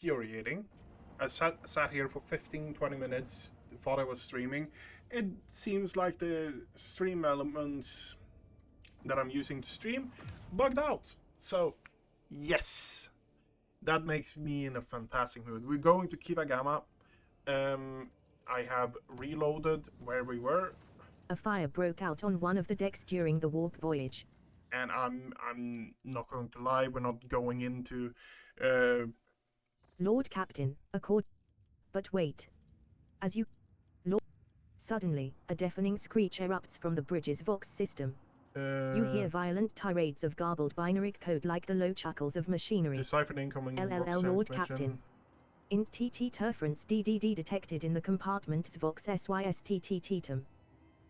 infuriating. I sat here for 15-20 minutes, thought I was streaming. It seems like the stream elements that I'm using to stream bugged out. So, yes, that makes me in a fantastic mood. We're going to Kivagama. I have reloaded where we were. A fire broke out on one of the decks during the warp voyage. And I'm not going to lie, we're not going into Lord Captain, but wait. As you... Lord... Suddenly, a deafening screech erupts from the bridge's Vox system. You hear violent tirades of garbled binary code like the low chuckles of machinery. Deciphered incoming LLL Lord Captain. In interference DDD detected in the compartment's Vox SYSTTTTM.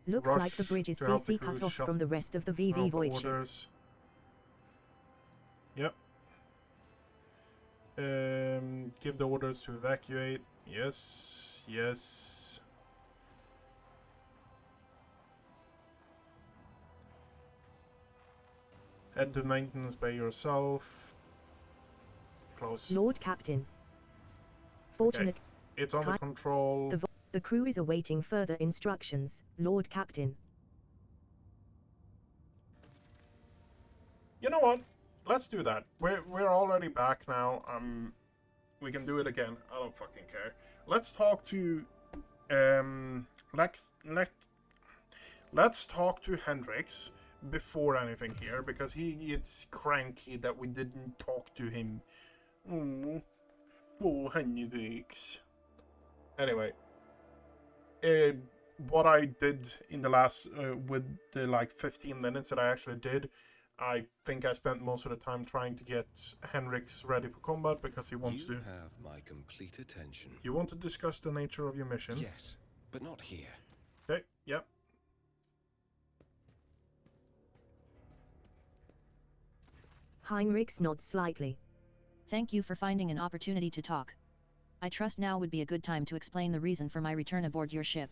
Looks Rush like the bridge is to help the CC cut crew off from the rest of the VV out the void ship. orders. Yep. Give the orders to evacuate. Yes, yes. Head to maintenance bay yourself. Close. Lord Captain. Fortunate. Okay. It's under control. The crew is awaiting further instructions, Lord Captain. You know what? Let's do that. We're already back now. We can do it again. I don't fucking care. Let's talk to let's talk to Hendrix before anything here, because he gets cranky that we didn't talk to him. Oh, Hendrix. Anyway, what I did in the last with the like 15 minutes that I actually did, I think I spent most of the time trying to get Henrix ready for combat because he wants to. You have my complete attention. You want to discuss the nature of your mission? Yes, but not here. Okay, yep. Heinrichs nods slightly. Thank you for finding an opportunity to talk. I trust now would be a good time to explain the reason for my return aboard your ship.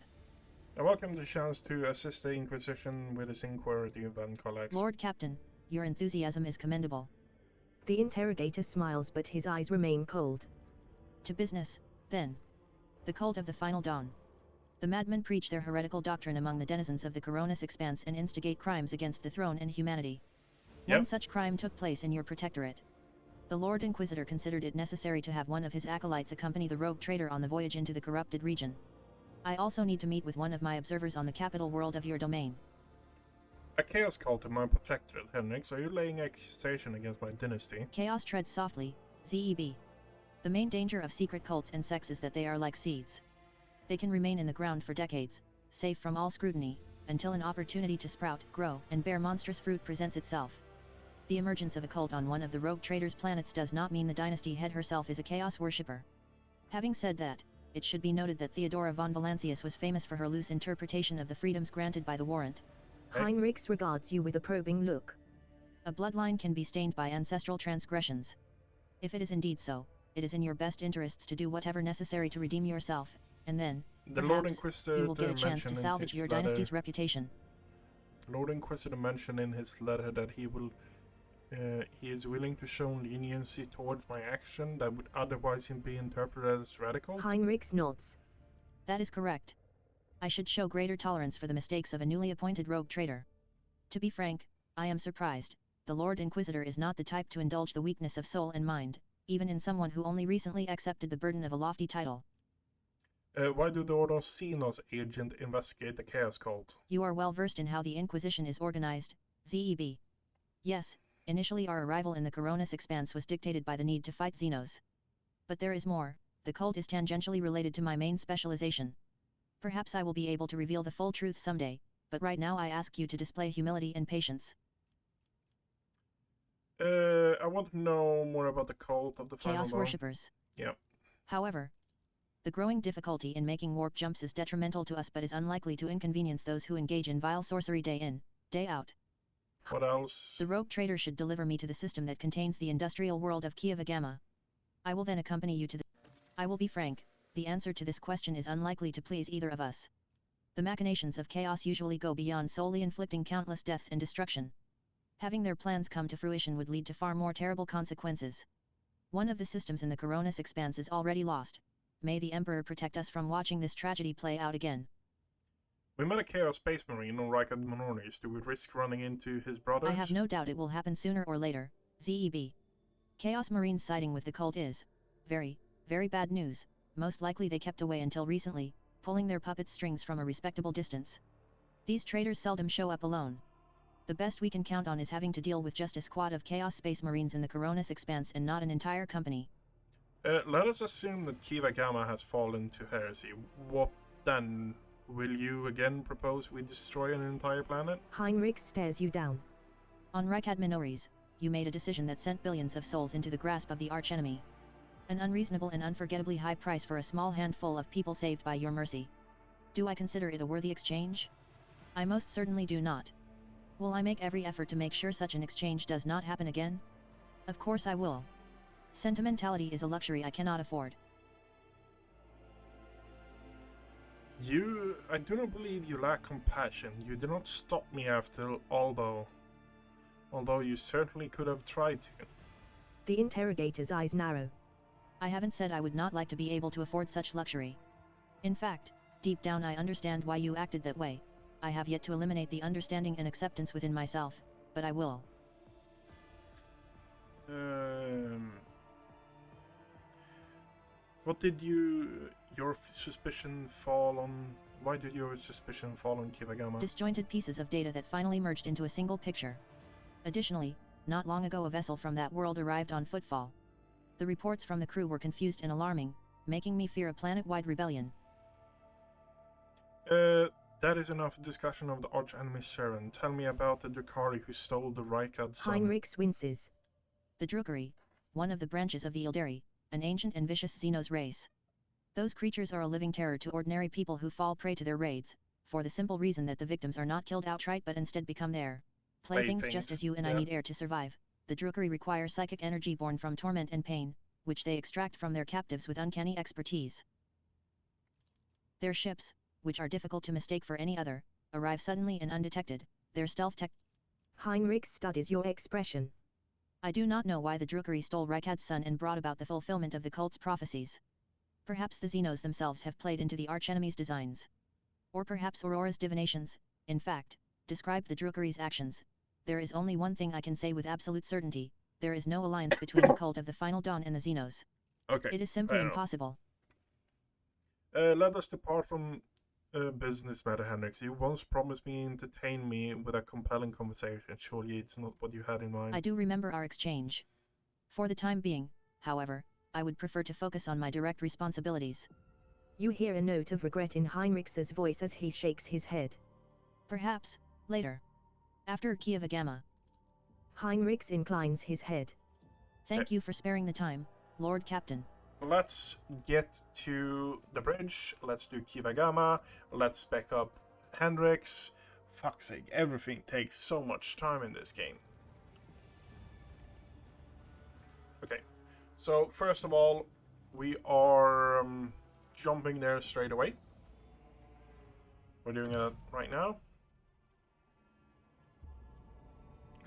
I welcome the chance to assist the Inquisition with its inquiry Van collects. Lord Captain, your enthusiasm is commendable. The interrogator smiles, but his eyes remain cold. To business, then. The cult of the Final Dawn. The madmen preach their heretical doctrine among the denizens of the Coronis Expanse and instigate crimes against the throne and humanity. One such crime took place in your protectorate. The Lord Inquisitor considered it necessary to have one of his acolytes accompany the rogue trader on the voyage into the corrupted region. I also need to meet with one of my observers on the capital world of your domain. A chaos cult in my protectorate, Henrix. Are you laying accusation against my dynasty? Chaos treads softly, ZEB. The main danger of secret cults and sects is that they are like seeds. They can remain in the ground for decades, safe from all scrutiny, until an opportunity to sprout, grow, and bear monstrous fruit presents itself. The emergence of a cult on one of the rogue traders' planets does not mean the dynasty head herself is a chaos worshipper. Having said that, it should be noted that Theodora von Valancius was famous for her loose interpretation of the freedoms granted by the warrant. Heinrichs regards you with a probing look. A bloodline can be stained by ancestral transgressions. If it is indeed so, it is in your best interests to do whatever necessary to redeem yourself, and then, The perhaps, Lord Inquisitor you will get a chance to salvage your dynasty's reputation. Lord Inquisitor mentioned in his letter that he is willing to show leniency towards my action that would otherwise be interpreted as radical. Heinrichs nods. That is correct. I should show greater tolerance for the mistakes of a newly appointed rogue trader. To be frank, I am surprised. The Lord Inquisitor is not the type to indulge the weakness of soul and mind, even in someone who only recently accepted the burden of a lofty title. Why do the Order of Xenos agent investigate the Chaos Cult? You are well versed in how the Inquisition is organized, ZEB. Yes, initially our arrival in the Coronis Expanse was dictated by the need to fight Xenos. But there is more. The cult is tangentially related to my main specialization. Perhaps I will be able to reveal the full truth someday, but right now I ask you to display humility and patience. I want to know more about the cult of the Final Chaos Dawn. worshippers. Yep. However, the growing difficulty in making warp jumps is detrimental to us but is unlikely to inconvenience those who engage in vile sorcery day in, day out. What else? The rogue trader should deliver me to the system that contains the industrial world of Kiavagama. I will then accompany you to the... I will be frank, the answer to this question is unlikely to please either of us. The machinations of chaos usually go beyond solely inflicting countless deaths and destruction. Having their plans come to fruition would lead to far more terrible consequences. One of the systems in the Coronis Expanse is already lost. May the Emperor protect us from watching this tragedy play out again. We met a Chaos Space Marine on Rykad Mononis. Do we risk running into his brothers? I have no doubt it will happen sooner or later, ZEB. Chaos Marines siding with the cult is very, very bad news. Most likely they kept away until recently, pulling their puppet strings from a respectable distance. These traitors seldom show up alone. The best we can count on is having to deal with just a squad of Chaos Space Marines in the Coronis Expanse and not an entire company. Let us assume that Kiva Gamma has fallen to heresy. What then? Will you again propose we destroy an entire planet? Heinrich stares you down. On Rykad Minories, you made a decision that sent billions of souls into the grasp of the archenemy. An unreasonable and unforgettably high price for a small handful of people saved by your mercy. Do I consider it a worthy exchange? I most certainly do not. Will I make every effort to make sure such an exchange does not happen again? Of course I will. Sentimentality is a luxury I cannot afford. I do not believe you lack compassion. You did not stop me after although you certainly could have tried to. The interrogator's eyes narrow. I haven't said I would not like to be able to afford such luxury. In fact, deep down I understand why you acted that way. I have yet to eliminate the understanding and acceptance within myself, but I will. What did your suspicion fall on? Why did your suspicion fall on Kiva Gamma? Disjointed pieces of data that finally merged into a single picture. Additionally, not long ago a vessel from that world arrived on Footfall. The reports from the crew were confused and alarming, making me fear a planet-wide rebellion. That is enough discussion of the arch-enemy Saren. Tell me about the Drukari who stole the Rykad sun. Heinrich winces. The Drukari, one of the branches of the Ildari, an ancient and vicious Xenos race. Those creatures are a living terror to ordinary people who fall prey to their raids, for the simple reason that the victims are not killed outright but instead become their playthings, just as you and I need air to survive. The Drukari require psychic energy born from torment and pain, which they extract from their captives with uncanny expertise. Their ships, which are difficult to mistake for any other, arrive suddenly and undetected. Their stealth tech... Heinrich studies your expression. I do not know why the Drukari stole Rykad's son and brought about the fulfillment of the cult's prophecies. Perhaps the Xenos themselves have played into the archenemy's designs. Or perhaps Aurora's divinations, in fact, described the Drukari's actions. There is only one thing I can say with absolute certainty: there is no alliance between the cult of the Final Dawn and the Xenos. Okay. It is simply impossible. Let us depart from business matter, Henrik. You once promised me entertain me with a compelling conversation. Surely it's not what you had in mind. I do remember our exchange. For the time being, however, I would prefer to focus on my direct responsibilities. You hear a note of regret in Heinrich's voice as he shakes his head. Perhaps, later. After Kiva Gamma. Heinrich inclines his head. Thank you for sparing the time, Lord Captain. Let's get to the bridge. Let's do Kiva Gamma. Let's back up Hendrix. Fuck's sake, everything takes so much time in this game. Okay, so first of all, we are jumping there straight away. We're doing it right now.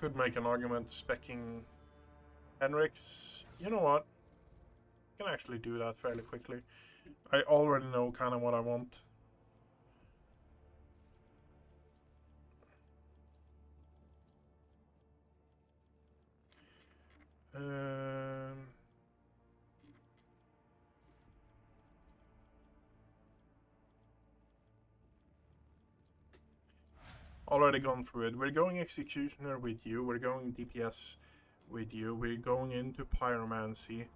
Could make an argument specking Hendrix. You know what? I can actually do that fairly quickly. I already know kind of what I want. Already gone through it. We're going Executioner with you. We're going DPS with you. We're going into Pyromancy.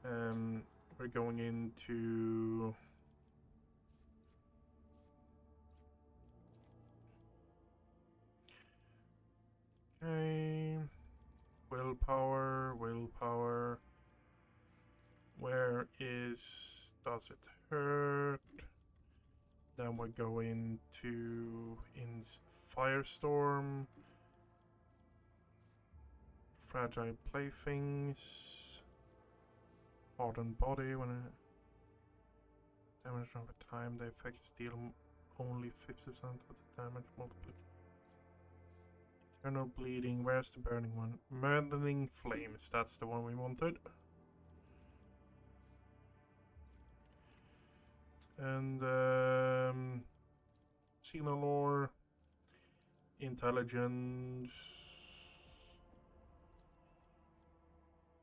We're going into... Okay... Willpower. Where is... Does it hurt? Then we're going to... in Firestorm. Fragile Playthings. Hardened Body. When it damage over time, the effects deal only 50% of the damage multiplied. Eternal Bleeding. Where's the burning one? Murdering Flames. That's the one we wanted. And Xenolore, Intelligence.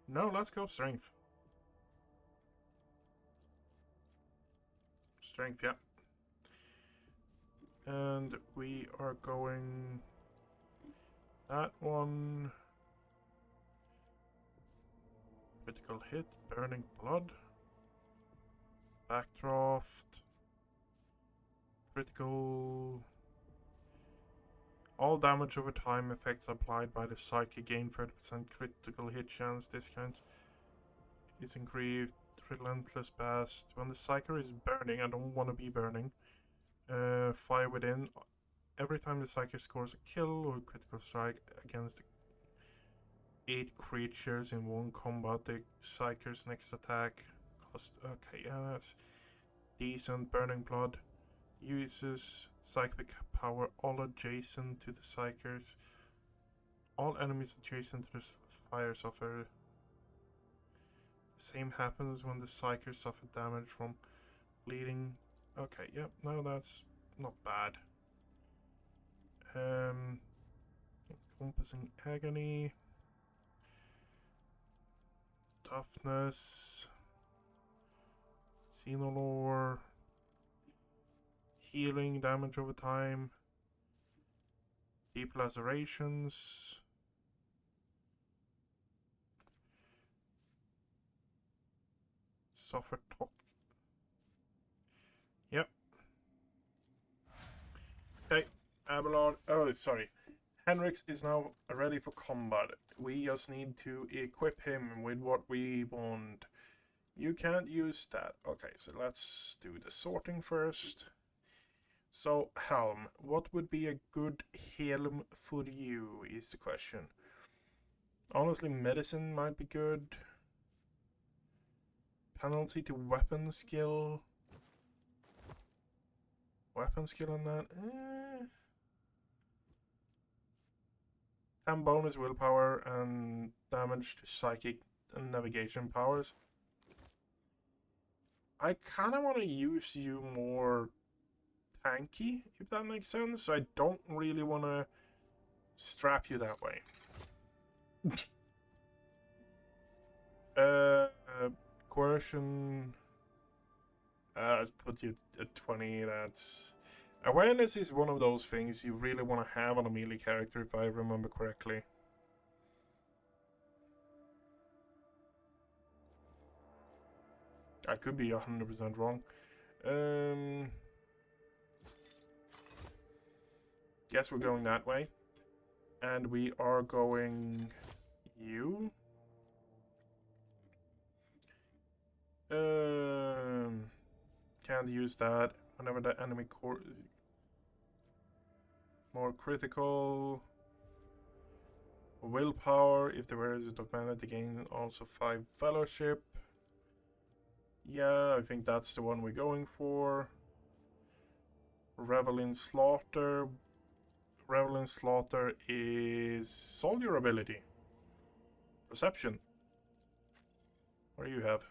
No, let's go Strength. Strength, yeah. And we are going that one. Critical hit, burning blood. Backdraft. Critical. All damage over time effects applied by the psychic gain 30% critical hit chance. Discount is increased. Relentless Blast. When the psyker is burning, I don't want to be burning. Fire within. Every time the psyker scores a kill or critical strike against 8 creatures in one combat, the psyker's next attack cost. Okay, yeah, that's decent. Burning Blood uses psychic power all adjacent to the psykers. All enemies adjacent to the fire suffer. The same happens when the psykers suffer damage from bleeding. Okay, yep, no, that's not bad. Encompassing agony, toughness, Xenolore, healing damage over time, deep lacerations, suffer talk. Yep. Okay, Abelard. Oh, sorry. Henrix is now ready for combat. We just need to equip him with what we want. You can't use that. Okay, so let's do the sorting first. So, Helm, what would be a good helm for you is the question. Honestly, medicine might be good. Penalty to weapon skill. Weapon skill on that? 10 bonus willpower and damage to psychic and navigation powers. I kind of want to use you more tanky, if that makes sense. So I don't really want to strap you that way. Coercion. Let's put you at 20. That's awareness is one of those things you really want to have on a melee character, if I remember correctly. I could be 100% wrong. Guess we're going that way. And we are going you. Can't use that whenever the enemy core more critical. Willpower, if the wearer is a planet, they gain also 5 fellowship. Yeah, I think that's the one we're going for. Revel in Slaughter. Revel in Slaughter is soldier ability. Perception. What do you have?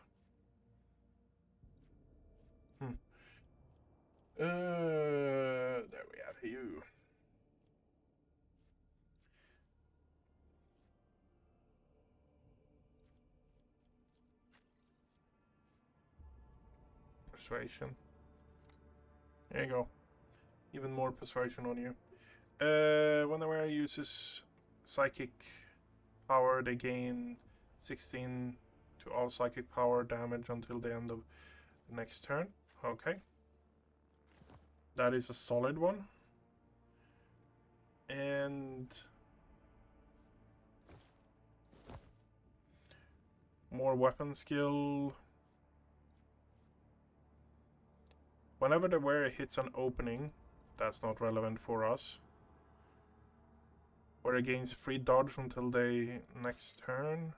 There we have you. Persuasion. There you go. Even more persuasion on you. When the wearer uses psychic power, they gain 16 to all psychic power damage until the end of the next turn. Okay. That is a solid one. And more weapon skill. Whenever the wearer hits an opening, that's not relevant for us. Wearer gains free dodge until the next turn.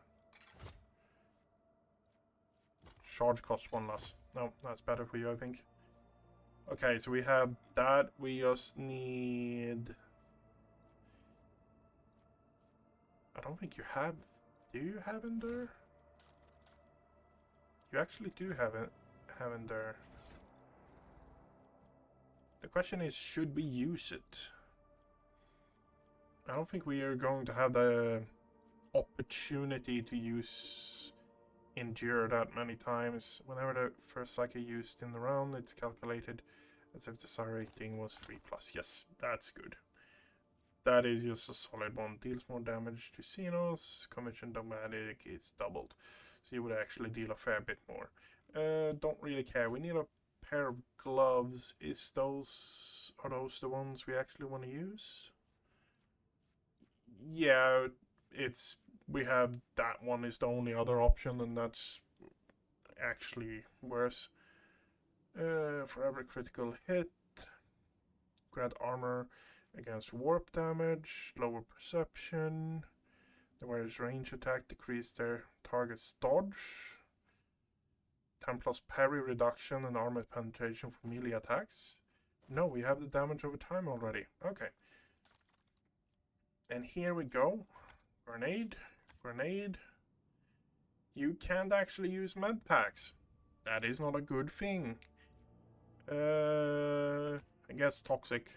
Charge costs 1 less. No, that's better for you, I think. Okay, so we have that. We just need... I don't think you have... Do you have Endure? You actually do have it. Have Endure. The question is, should we use it? I don't think we are going to have the opportunity to use Endure that many times. Whenever the first cycle used in the round, it's calculated as if the SAR rating was 3+. Yes, that's good. That is just a solid one. Deals more damage to Xenos. Commission Dogmatic is doubled. So you would actually deal a fair bit more. Don't really care. We need a pair of gloves. Are those the ones we actually want to use? Yeah, we have that one is the only other option, and that's actually worse. For every critical hit, grant armor against warp damage, lower perception. The wearer's range attack decrease their target's dodge. 10+ parry reduction and armor penetration for melee attacks. No, we have the damage over time already. Okay. And here we go. Grenade. Grenade. You can't actually use med packs. That is not a good thing. I guess toxic.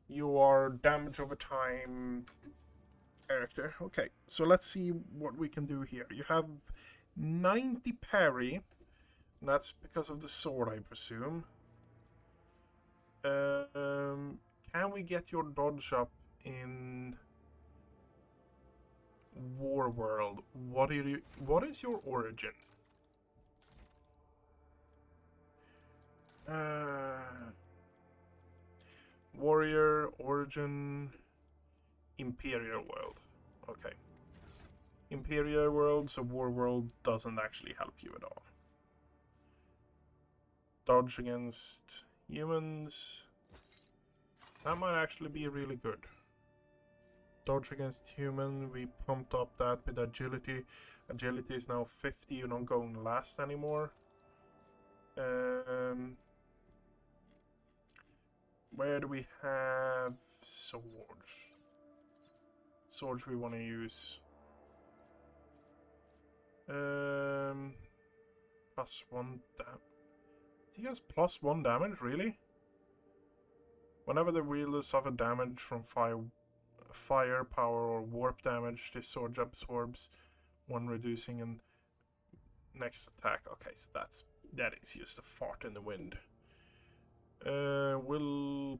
You are damage over time character. Okay, so let's see what we can do here. You have 90 parry. That's because of the sword, I presume. Can we get your dodge up in War World? What is your origin? Warrior, origin, Imperial World. Okay. Imperial World, so War World doesn't actually help you at all. Dodge against humans. That might actually be really good. Dodge against human, we pumped up that with agility. Agility is now 50, you're not going last anymore. Where do we have swords? Swords we want to use. +1 damage. He has +1 damage, really? Whenever the wielder suffer damage from fire, power, or warp damage, this sword absorbs 1, reducing in next attack. Okay, so that is just a fart in the wind. Willpower.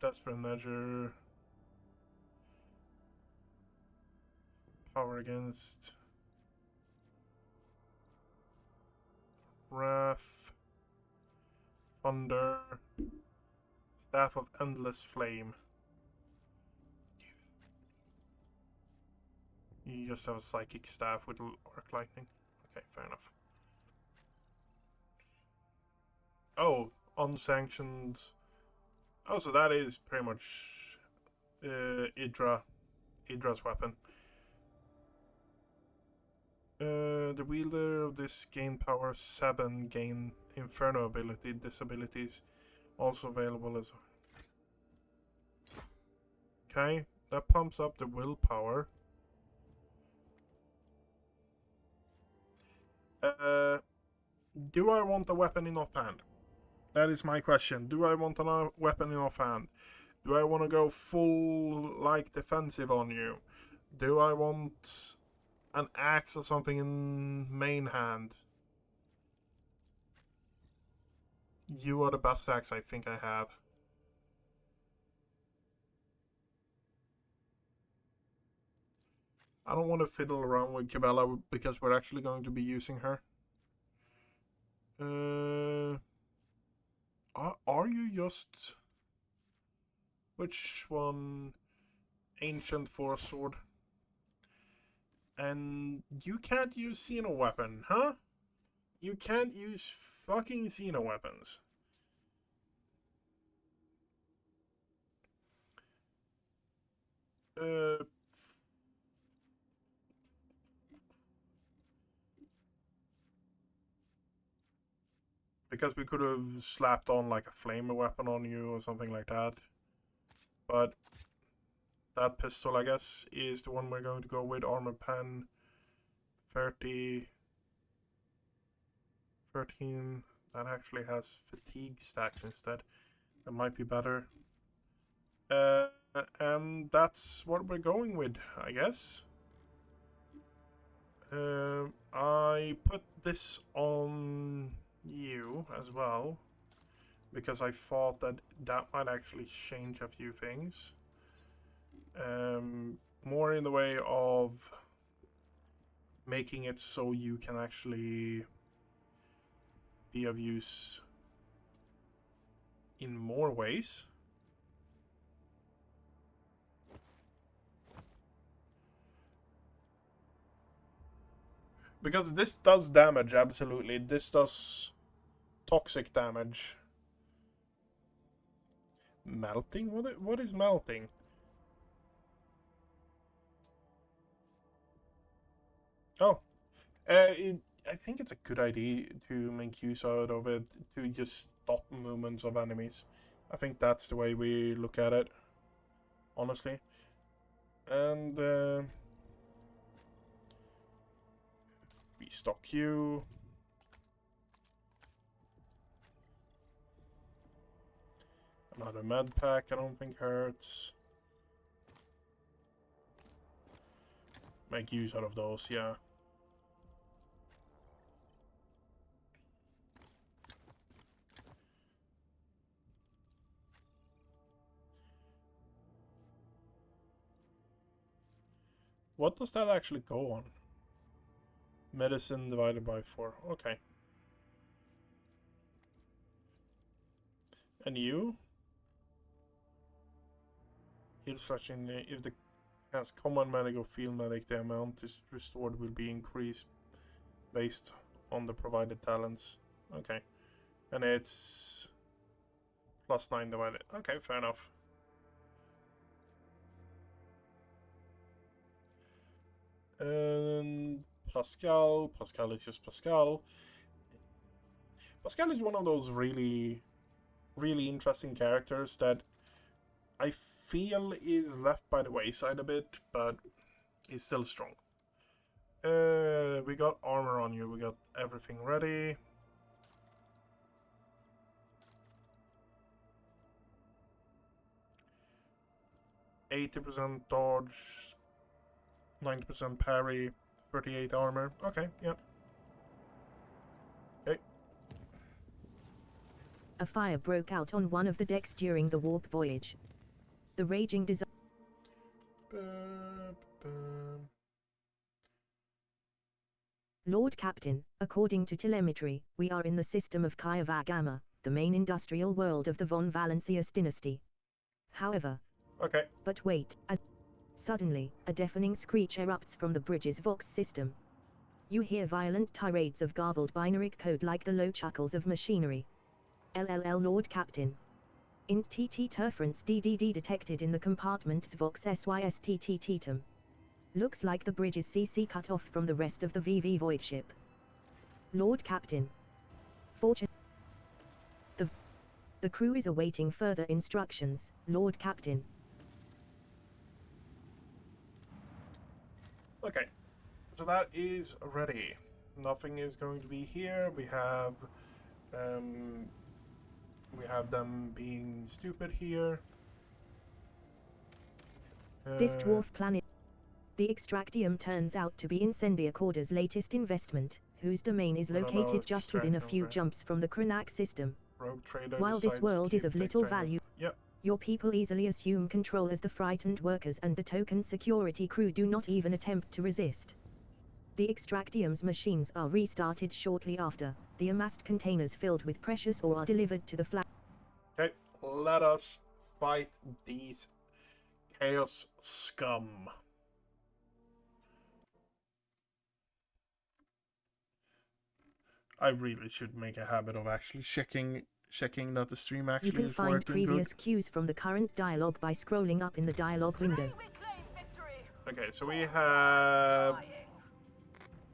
Desperate measure. Power against Wrath. Thunder. Staff of Endless Flame. You just have a psychic staff with arc lightning. Okay, fair enough. Oh, unsanctioned. Oh, so that is pretty much Idra's weapon. The wielder of this gain power 7, gain Inferno ability, disabilities, also available as. Okay, that pumps up the willpower. Do I want a weapon in offhand? That is my question. Do I want a weapon in offhand? Do I want to go full, like, defensive on you? Do I want an axe or something in main hand? You are the best axe I think I have. I don't want to fiddle around with Cabela because we're actually going to be using her. Are you just... Which one? Ancient Force Sword. And you can't use Xeno weapon, huh? You can't use fucking Xeno weapons. Because we could have slapped on like a flame weapon on you or something like that. But that pistol, I guess, is the one we're going to go with. Armor pen 30, 13. That actually has fatigue stacks instead. That might be better. And that's what we're going with, I guess. I put this on you as well, because I thought that that might actually change a few things. More in the way of making it so you can actually be of use in more ways. Because this does damage, absolutely. This does toxic damage. Melting? What is melting? Oh. I think it's a good idea to make use out of it to just stop movements of enemies. I think that's the way we look at it, honestly. And restock you. Another med pack, I don't think hurts. Make use out of those, yeah. What does that actually go on? Medicine divided by 4. Okay. And you? Heal stretching. If the has common medic or field medic, the amount is restored will be increased based on the provided talents. Okay. And it's +9 divided. Okay, fair enough. And Pascal is just Pascal. Pascal is one of those really interesting characters that I feel is left by the wayside a bit, but is still strong. We got armor on you, we got everything ready. %, dodge, 90% parry, 38 armor. Okay, yep. Okay. A fire broke out on one of the decks during the warp voyage. The raging desire. Lord Captain, according to telemetry, we are in the system of Kaiva Gamma, the main industrial world of the von Valancius dynasty. However, okay. But wait, suddenly, a deafening screech erupts from the bridge's Vox system. You hear violent tirades of garbled binary code like the low chuckles of machinery. LLL Lord Captain. In interference DDD detected in the compartment's Vox SYSTTTTM. Looks like the bridge is CC cut off from the rest of the VV void ship. Lord Captain. Fortune. The crew is awaiting further instructions, Lord Captain. Okay, so that is ready. Nothing is going to be here. We have them being stupid here. This dwarf planet. The Extractium turns out to be Incendiacorda's latest investment, whose domain is located just within a few jumps from the Krenak system. While this world is of little value, your people easily assume control as the frightened workers and the token security crew do not even attempt to resist. The Extractium's machines are restarted shortly after. The amassed containers filled with precious ore are delivered to the flag. Okay, let us fight these chaos scum. I really should make a habit of actually checking that the stream actually is working good. You can find previous cues from the current dialogue by scrolling up in the dialogue window. Okay, so we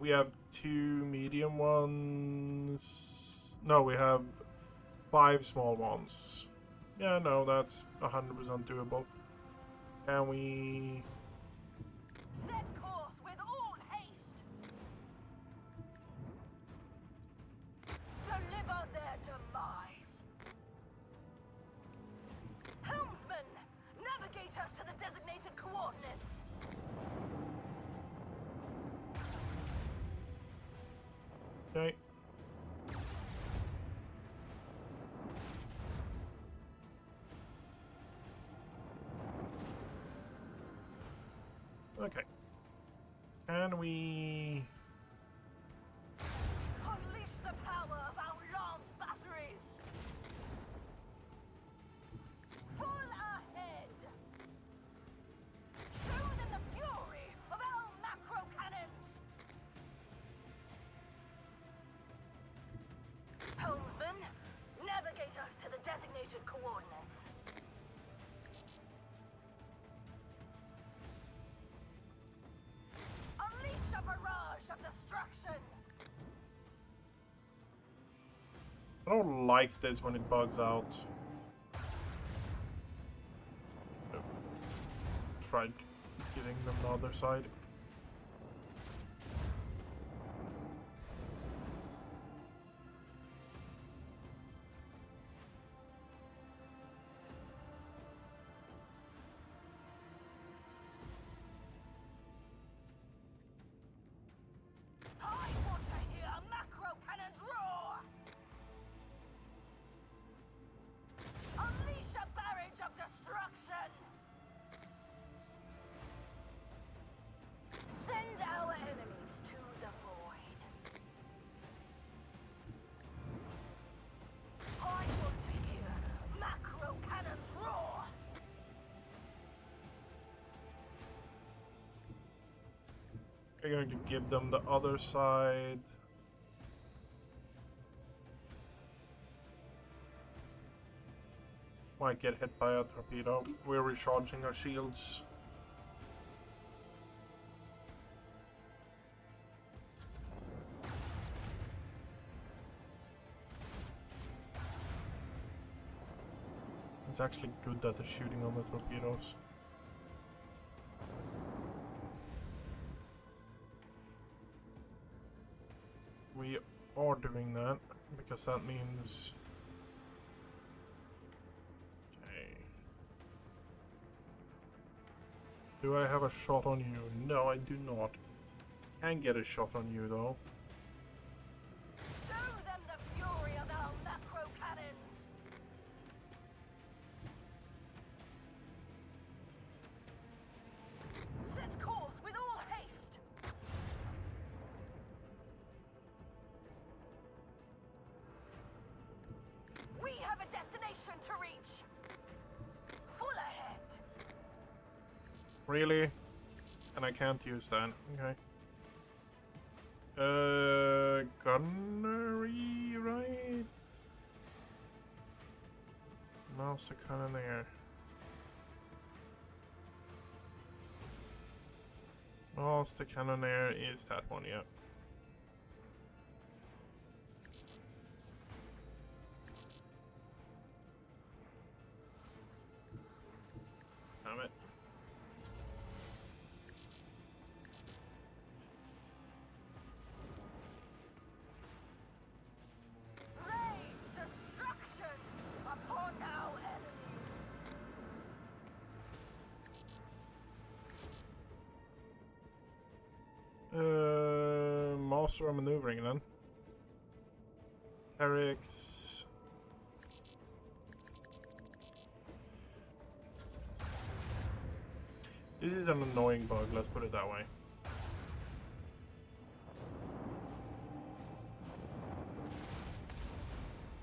have 2 medium ones. No, we have 5 small ones. Yeah, no, that's 100% doable. Can we? Set course with all haste. Deliver their Okay. Okay. And we... Unleash the power of our lance batteries! Full ahead! Show them the fury of our macro cannons! Helmsman, navigate us to the designated coordinates. Unleash a barrage of destruction! I don't like this when it bugs out. Tried giving them the other side. I want to hear macro cannons roar! Unleash a barrage of destruction! Send our enemies to the void. I want to hear macro cannons roar! We're going to give them the other side. Might get hit by a torpedo. We're recharging our shields. It's actually good that they're shooting on the torpedoes. We are doing that because that means... Okay. Do I have a shot on you? No, I do not. Can get a shot on you though. Show them the fury of our macro cannons! Set course with all haste! We have a destination to reach! Full ahead! Really? And I can't use that. Okay. Gunnery, right? Mouse the cannoneer. Mouse the cannoneer is that one, yeah. Damn it. Rain destruction upon our enemies! Master of maneuvering then. Eric's. This is an annoying bug, let's put it that way.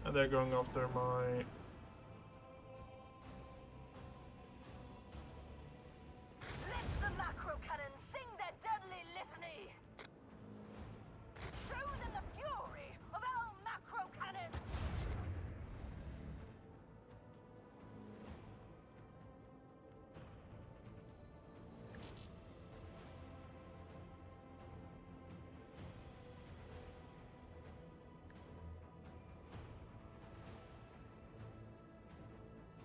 And they're going after my... Let the macro cannons sing their deadly litany! Show them the fury of our macro cannons!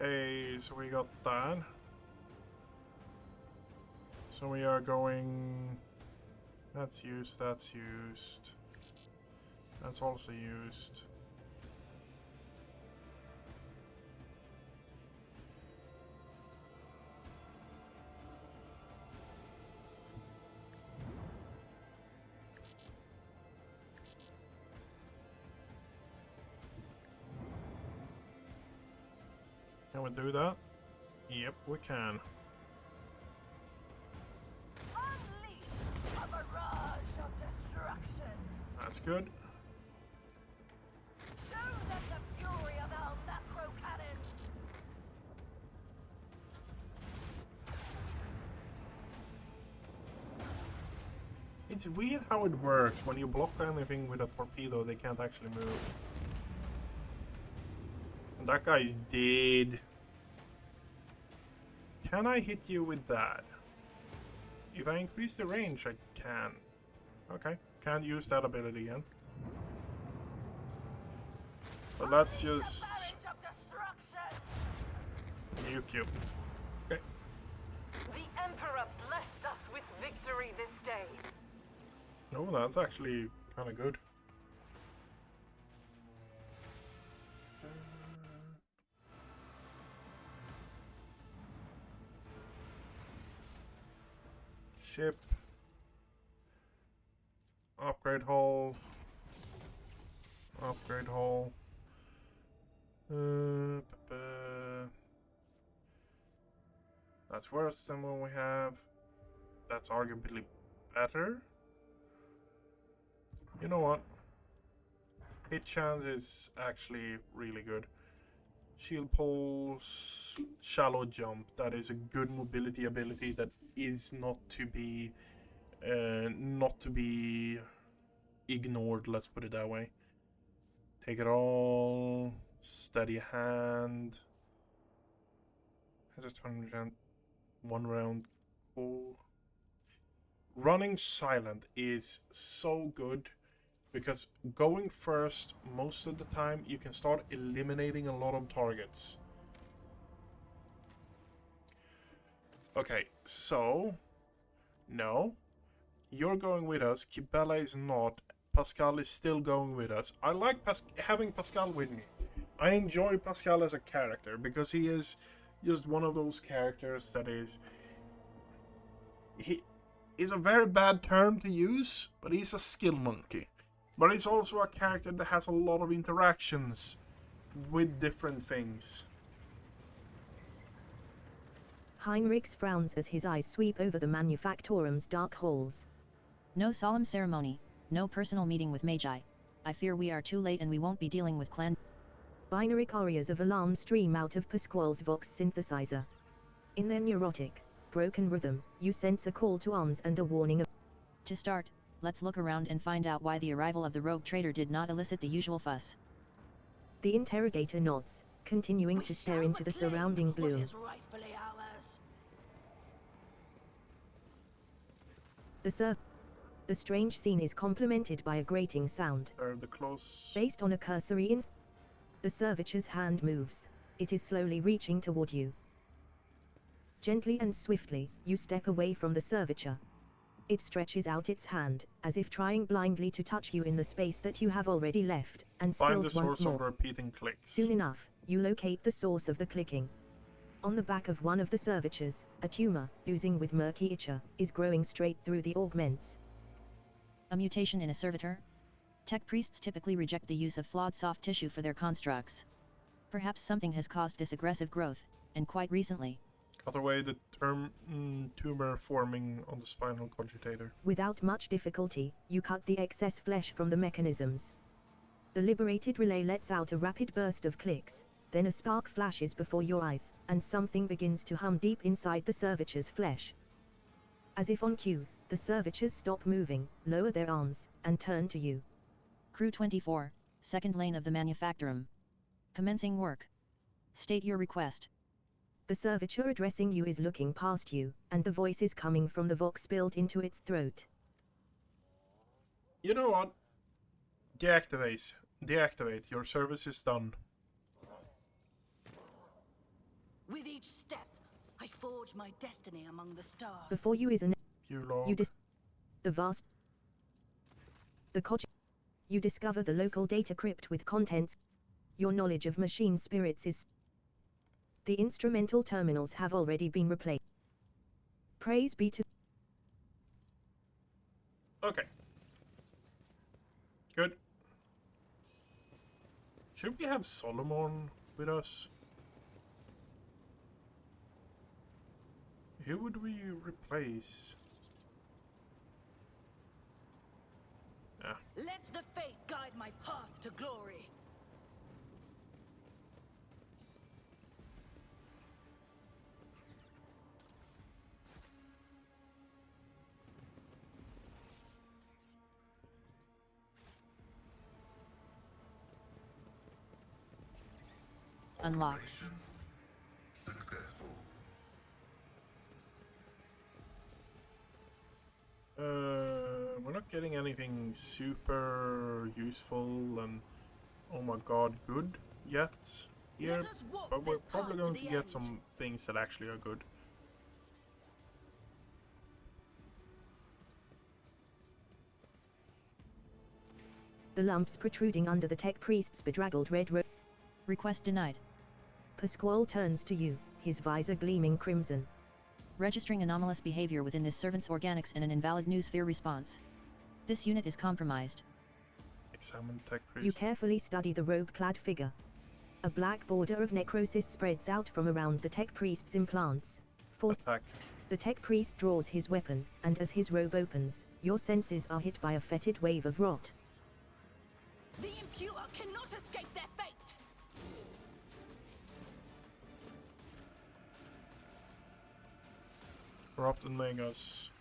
Okay, so we got that. So we are going... That's used, that's used. That's also used. Can we do that? Yep, we can. Unleash a barrage of destruction. That's good. Show them the fury of our macro cannon. It's weird how it works. When you block anything with a torpedo, they can't actually move. And that guy is dead. Can I hit you with that? If I increase the range, I can. Okay, can't use that ability again. But let's just Barrage of destruction. nuke you. Okay. The Emperor blessed us with victory this day. No, that's actually kind of good. Ship. Upgrade hull. Upgrade hull. That's worse than what we have. That's arguably better. You know what? Hit chance is actually really good. Shield pulse, shallow jump. That is a good mobility ability that is not to be ignored. Let's put it that way. Take it all. Steady hand. Has a 20% 1 round. Cool. Running silent is so good. Because going first, most of the time, you can start eliminating a lot of targets. Okay, so... No. You're going with us. Kibella is not. Pascal is still going with us. I like having Pascal with me. I enjoy Pascal as a character, because he is just one of those characters that is... He is a very bad term to use, but he's a skill monkey. But he's also a character that has a lot of interactions with different things. Heinrichs frowns as his eyes sweep over the Manufactorum's dark halls. No solemn ceremony, no personal meeting with Magi. I fear we are too late and we won't be dealing with clan. Binary arias of alarm stream out of Pasquale's Vox synthesizer. In their neurotic, broken rhythm, you sense a call to arms and a warning of... To start, let's look around and find out why the arrival of the rogue trader did not elicit the usual fuss. The interrogator nods, continuing to stare into the surrounding gloom. The strange scene is complemented by a grating sound. The close... Based on a cursory the servitor's hand moves. It is slowly reaching toward you. Gently and swiftly, you step away from the servitor. It stretches out its hand, as if trying blindly to touch you in the space that you have already left, and Find the stills once source of more. repeating clicks. Soon enough, you locate the source of the clicking. On the back of one of the servitors, a tumor, oozing with murky ichor, is growing straight through the augments. A mutation in a servitor? Tech priests typically reject the use of flawed soft tissue for their constructs. Perhaps something has caused this aggressive growth, and quite recently. Cut away the tumor forming on the spinal cogitator. Without much difficulty, you cut the excess flesh from the mechanisms. The liberated relay lets out a rapid burst of clicks, then a spark flashes before your eyes, and something begins to hum deep inside the servitor's flesh. As if on cue, the servitors stop moving, lower their arms, and turn to you. Crew 24, second lane of the Manufactorum. Commencing work. State your request. The servitor addressing you is looking past you, and the voice is coming from the Vox built into its throat. You know what? Deactivate. Deactivate. Your service is done. With each step, I forge my destiny among the stars. Before you is an... You log. The vast... The cog... You discover the local data crypt with contents. Your knowledge of machine spirits is... The instrumental terminals have already been replaced. Praise be to... Okay. Good. Should we have Solomon with us? Who would we replace? Ah, Let the faith guide my path to glory. Unlocked. Successful. we're not getting anything super useful and oh my god, good yet here, Let us walk but we're this probably path to going the to get end. some things that actually are good. The lumps protruding under the tech priest's bedraggled red robe. Request denied. Pasquale turns to you, his visor gleaming crimson. Registering anomalous behavior within this servant's organics and an invalid noosphere response. This unit is compromised. Examine tech priest. You carefully study the robe-clad figure. A black border of necrosis spreads out from around the tech priest's implants. Attack. The tech priest draws his weapon, and as his robe opens, your senses are hit by a fetid wave of rot. The impure cannot escape their fate. Corrupt and Magus.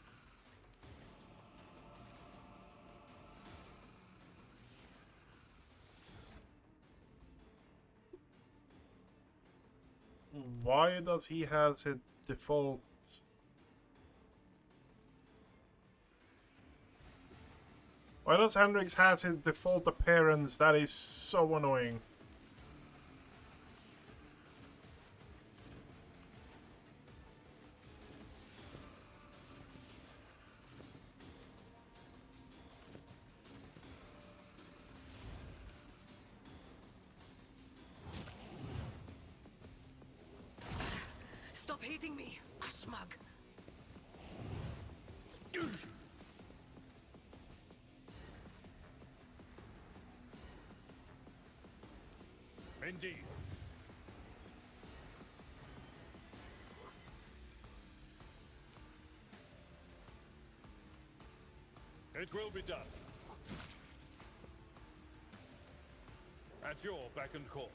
Why does he have his default? Why does Hendrix has his default appearance? That is so annoying. Stop hitting me, Ashmag. Indeed. It will be done. At your beck and call.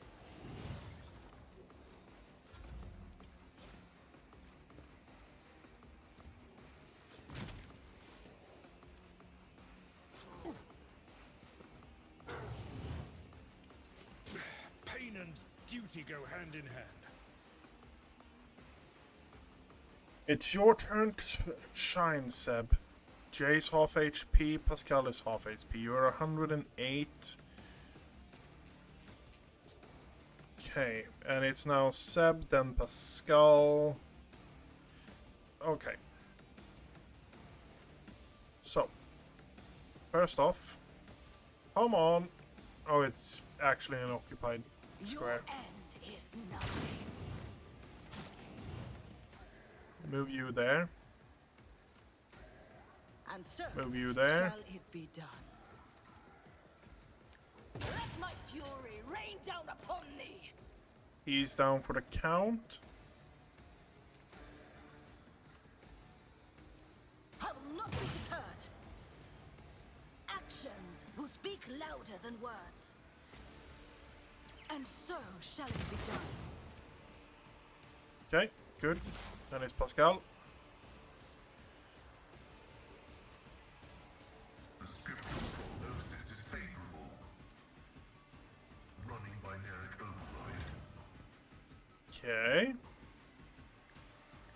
Pain and duty go hand in hand. It's your turn to shine, Seb. Jay's half HP, Pascal is half HP. You're 108. Okay, and it's now Seb, then Pascal. Okay. So, first off, come on. Oh, it's actually an occupied Your square. end is nothing. Move you there. And so Move you there. shall it be done. Let my fury rain down upon thee. He's down for the count. I will not be deterred. Actions will speak louder than words. And so shall it be done. Okay, good. Then it's Pascal. The scriptural prognosis is favorable. Running binaric override. Okay.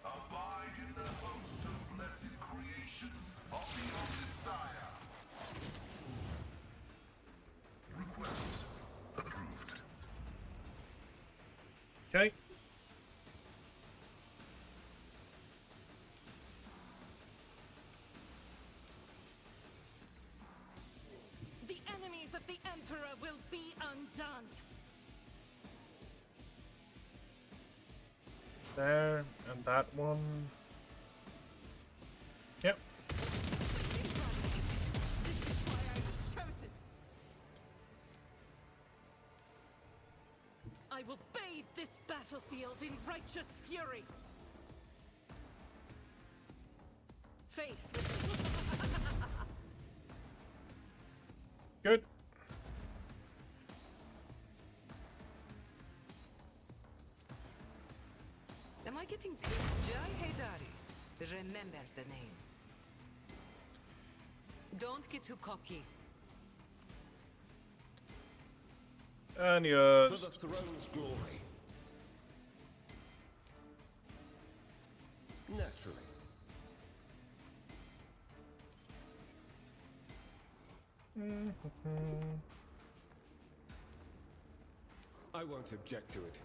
Abide in the host of blessed creations of the Messiah. Request approved. Okay. The enemies of the Emperor will be undone. There, and that one. Yep. This is why I was chosen. I will bathe this battlefield in righteous fury. Faith with Good. Am I getting paid? Jai Haydari. Remember the name. Don't get too cocky. And For yes. the throne's glory. Naturally. I won't object to it.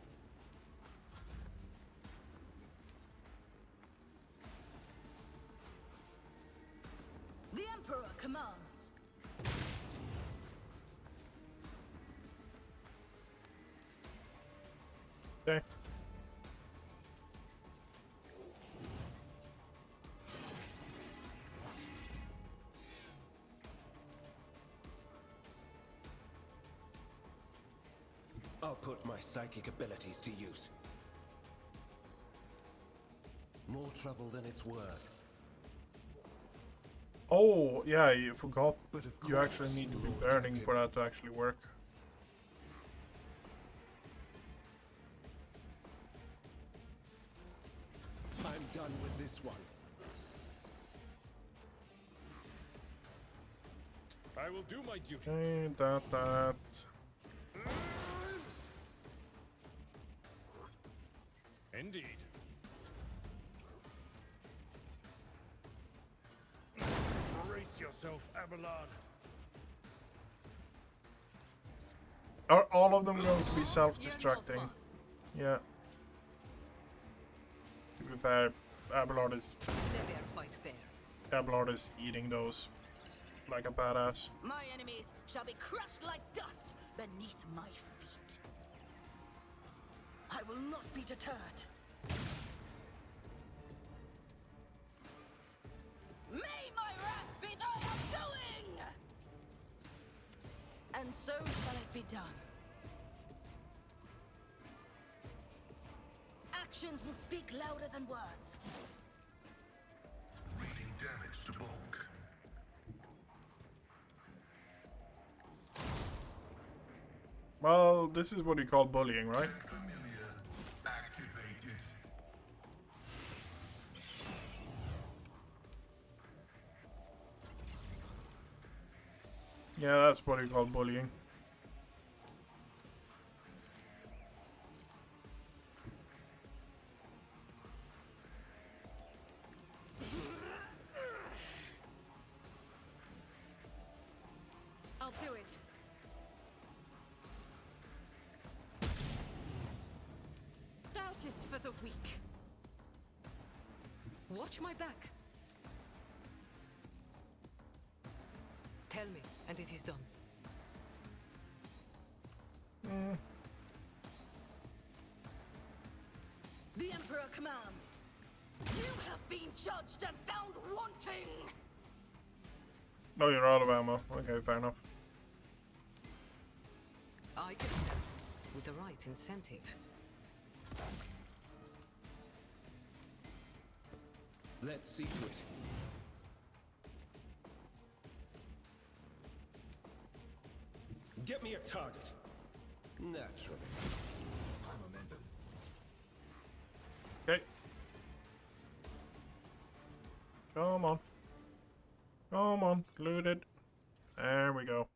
the Emperor commands. Okay. I'll put my psychic abilities to use. More trouble than it's worth. Oh, yeah, you forgot. But of You course, actually need to be Lord burning Duncan. for that to actually work. I'm done with this one. I will do my duty. Okay, that. Indeed. Brace yourself, Abelard. Are all of them going to be self-destructing? Yeah. To be fair, Abelard is Never fight fair. eating those like a badass. My enemies shall be crushed like dust beneath my feet. I will not be deterred. May my wrath be thy undoing! And so shall it be done. Actions will speak louder than words. Reading damage to bulk. Well, this is what you call bullying, right? Familiar. Activated. Yeah, that's what you call bullying. I'll do it. Doubt is for the weak. Watch my back. Tell me, and it is done. The Emperor commands. You have been judged and found wanting! No, you're out of ammo. Okay, fair enough. I can do that with the right incentive. Let's see to it. Get me a target. Naturally. Okay. Come on. Come on. Looted. There we go.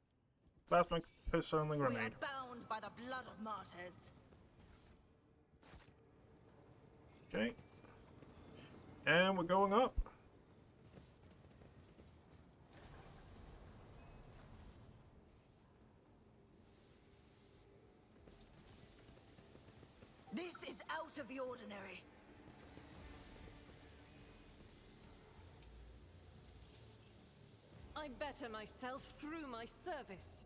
Plasma pistol and the We are grenade. bound by the blood of martyrs. Okay. And we're going up. This is out of the ordinary. I better myself through my service.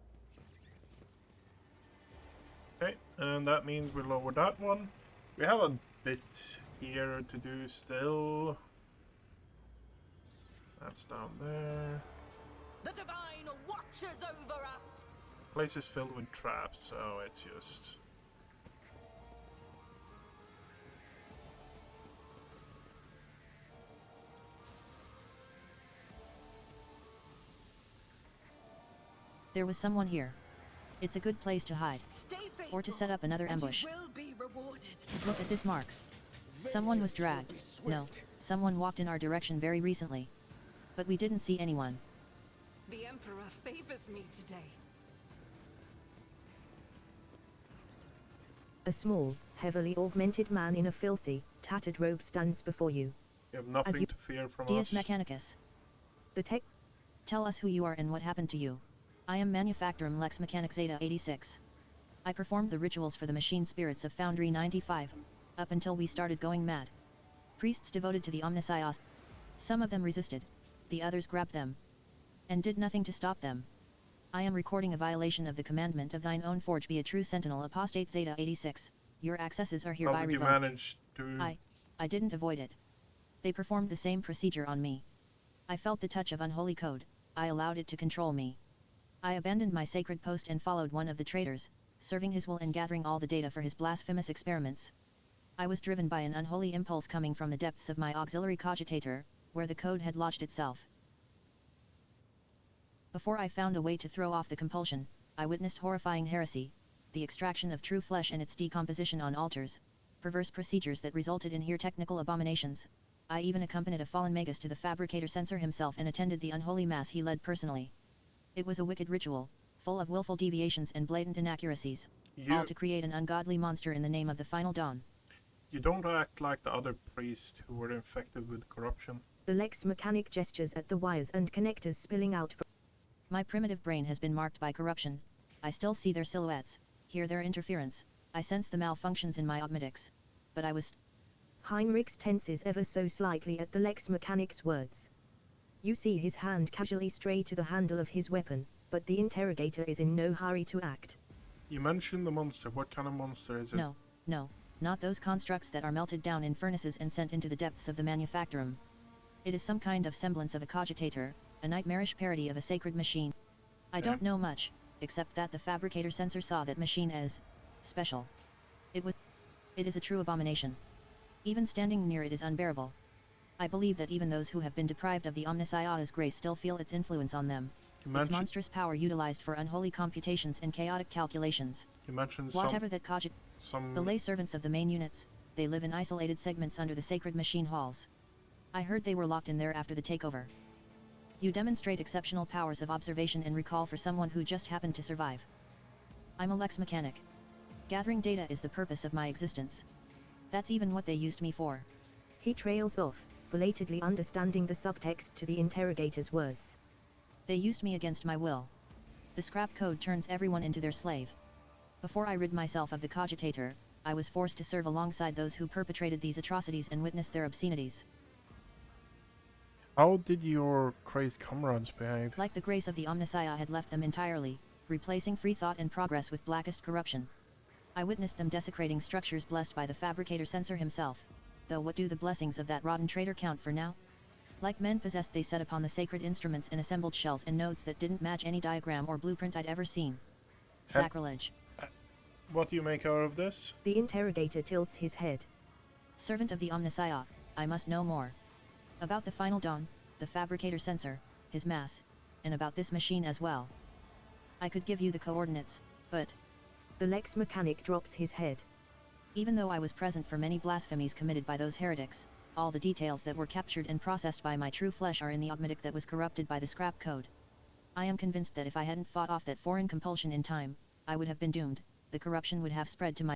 Okay, and that means we lower that one. We have a bit here to do still. That's down there. The divine watches over us. Place is filled with traps, so it's just... There was someone here. It's a good place to hide. Stay faithful, Or to set up another ambush. and you will be rewarded. Look at this mark. Someone was dragged. No, someone walked in our direction very recently. But we didn't see anyone. The Emperor favors me today. A small, heavily augmented man in a filthy, tattered robe stands before you. You have nothing you- to fear from Deus us. Mechanicus. The tech Tell us who you are and what happened to you. I am Manufactorum Lex Mechanic Zeta 86. I performed the rituals for the machine spirits of Foundry 95, up until we started going mad. Priests devoted to the Omnissios. Some of them resisted, the others grabbed them. And did nothing to stop them. I am recording a violation of the commandment of thine own forge, be a true sentinel apostate Zeta 86. Your accesses are How hereby did you revoked. manage to... I didn't avoid it. They performed the same procedure on me. I felt the touch of unholy code, I allowed it to control me. I abandoned my sacred post and followed one of the traitors, serving his will and gathering all the data for his blasphemous experiments. I was driven by an unholy impulse coming from the depths of my auxiliary cogitator, where the code had lodged itself. Before I found a way to throw off the compulsion, I witnessed horrifying heresy, the extraction of true flesh and its decomposition on altars, perverse procedures that resulted in here technical abominations. I even accompanied a fallen magus to the fabricator censor himself and attended the unholy mass he led personally. It was a wicked ritual, full of willful deviations and blatant inaccuracies, all to create an ungodly monster in the name of the final dawn. You don't act like the other priests who were infected with corruption. The Lex mechanic gestures at the wires and connectors spilling out from... My primitive brain has been marked by corruption. I still see their silhouettes, hear their interference, I sense the malfunctions in my optics. But I was... Heinrichs tenses ever so slightly at the Lex mechanic's words. You see his hand casually stray to the handle of his weapon, but the interrogator is in no hurry to act. You mentioned the monster. What kind of monster is it? No, not those constructs that are melted down in furnaces and sent into the depths of the manufactorum. It is some kind of semblance of a cogitator, a nightmarish parody of a sacred machine. I don't know much, except that the fabricator censor saw that machine as special. It is a true abomination. Even standing near it is unbearable. I believe that even those who have been deprived of the Omnissiah's grace still feel its influence on them. Its monstrous power utilized for unholy computations and chaotic calculations. You mentioned whatever that the lay servants of the main units, they live in isolated segments under the sacred machine halls. I heard they were locked in there after the takeover. You demonstrate exceptional powers of observation and recall for someone who just happened to survive. I'm a Lex mechanic. Gathering data is the purpose of my existence. That's even what they used me for. He trails off, belatedly understanding the subtext to the interrogator's words. They used me against my will. The scrap code turns everyone into their slave. Before I rid myself of the cogitator, I was forced to serve alongside those who perpetrated these atrocities and witness their obscenities. How did your crazed comrades behave? Like the grace of the Omnissiah had left them entirely, replacing free thought and progress with blackest corruption. I witnessed them desecrating structures blessed by the fabricator censor himself, though what do the blessings of that rotten traitor count for now? Like men possessed, they set upon the sacred instruments and assembled shells and nodes that didn't match any diagram or blueprint I'd ever seen. Sacrilege. What do you make out of this? The interrogator tilts his head. Servant of the Omnissiah, I must know more. About the final dawn, the fabricator censor, his mass, and about this machine as well. I could give you the coordinates, but... The Lex mechanic drops his head. Even though I was present for many blasphemies committed by those heretics, all the details that were captured and processed by my true flesh are in the optic that was corrupted by the scrap code. I am convinced that if I hadn't fought off that foreign compulsion in time, I would have been doomed. The corruption would have spread to my...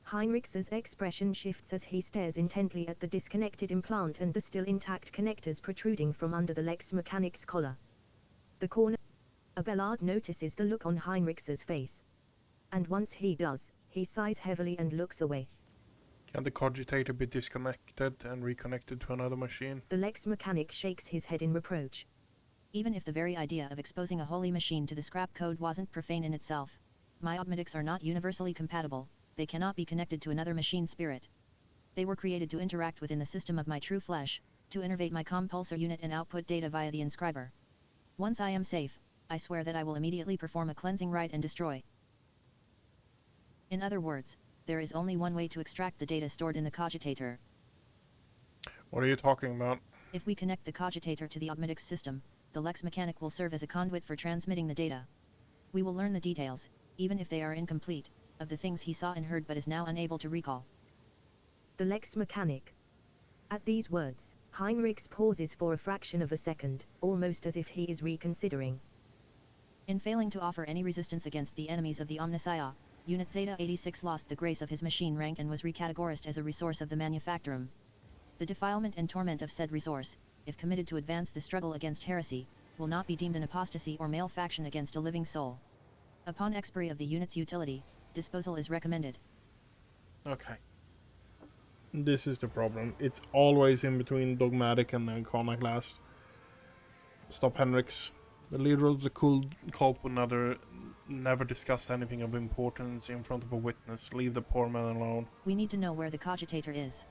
Heinrich's expression shifts as he stares intently at the disconnected implant and the still intact connectors protruding from under the Lex mechanic's collar. The corner... Abelard notices the look on Heinrich's face. And once he does, he sighs heavily and looks away. Can the cogitator be disconnected and reconnected to another machine? The Lex mechanic shakes his head in reproach. Even if the very idea of exposing a holy machine to the scrap code wasn't profane in itself, my optics are not universally compatible. They cannot be connected to another machine spirit. They were created to interact within the system of my true flesh, to innervate my compulsor unit and output data via the inscriber. Once I am safe, I swear that I will immediately perform a cleansing rite and destroy. In other words, there is only one way to extract the data stored in the cogitator. What are you talking about? If we connect the cogitator to the optics system, the Lex mechanic will serve as a conduit for transmitting the data. We will learn the details, even if they are incomplete, of the things he saw and heard but is now unable to recall. The Lex Mechanic. At these words, Heinrichs pauses for a fraction of a second, almost as if he is reconsidering. In failing to offer any resistance against the enemies of the Omnissiah, Unit Zeta 86 lost the grace of his machine rank and was recategorized as a resource of the Manufactorum. The defilement and torment of said resource, if committed to advance the struggle against heresy, will not be deemed an apostasy or malefaction against a living soul. Upon expiry of the unit's utility, disposal is recommended. Okay. This is the problem. It's always in between Dogmatic and Iconoclast. Stop Henrix. The leader of the cult would never discuss anything of importance in front of a witness. Leave the poor man alone. We need to know where the cogitator is.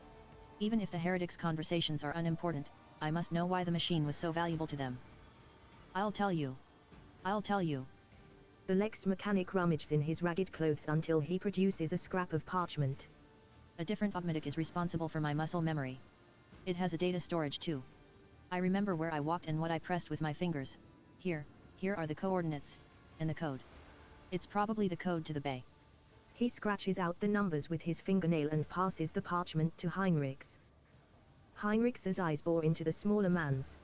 Even if the heretics' conversations are unimportant, I must know why the machine was so valuable to them. I'll tell you. I'll tell you. The Lex Mechanic rummages in his ragged clothes until he produces a scrap of parchment. A different automatic is responsible for my muscle memory. It has a data storage too. I remember where I walked and what I pressed with my fingers. Here are the coordinates, and the code. It's probably the code to the bay. He scratches out the numbers with his fingernail and passes the parchment to Heinrichs. Heinrichs' eyes bore into the smaller man's.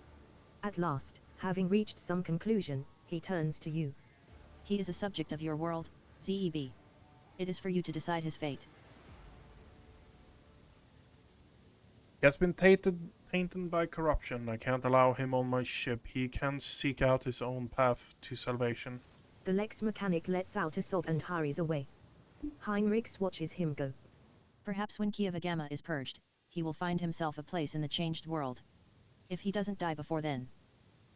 At last, having reached some conclusion, he turns to you. He is a subject of your world, ZEB. It is for you to decide his fate. He has been tainted by corruption. I can't allow him on my ship. He can seek out his own path to salvation. The Lex Mechanic lets out a sob and hurries away. Heinrichs watches him go. Perhaps when Kieva Gamma is purged, he will find himself a place in the changed world. If he doesn't die before then.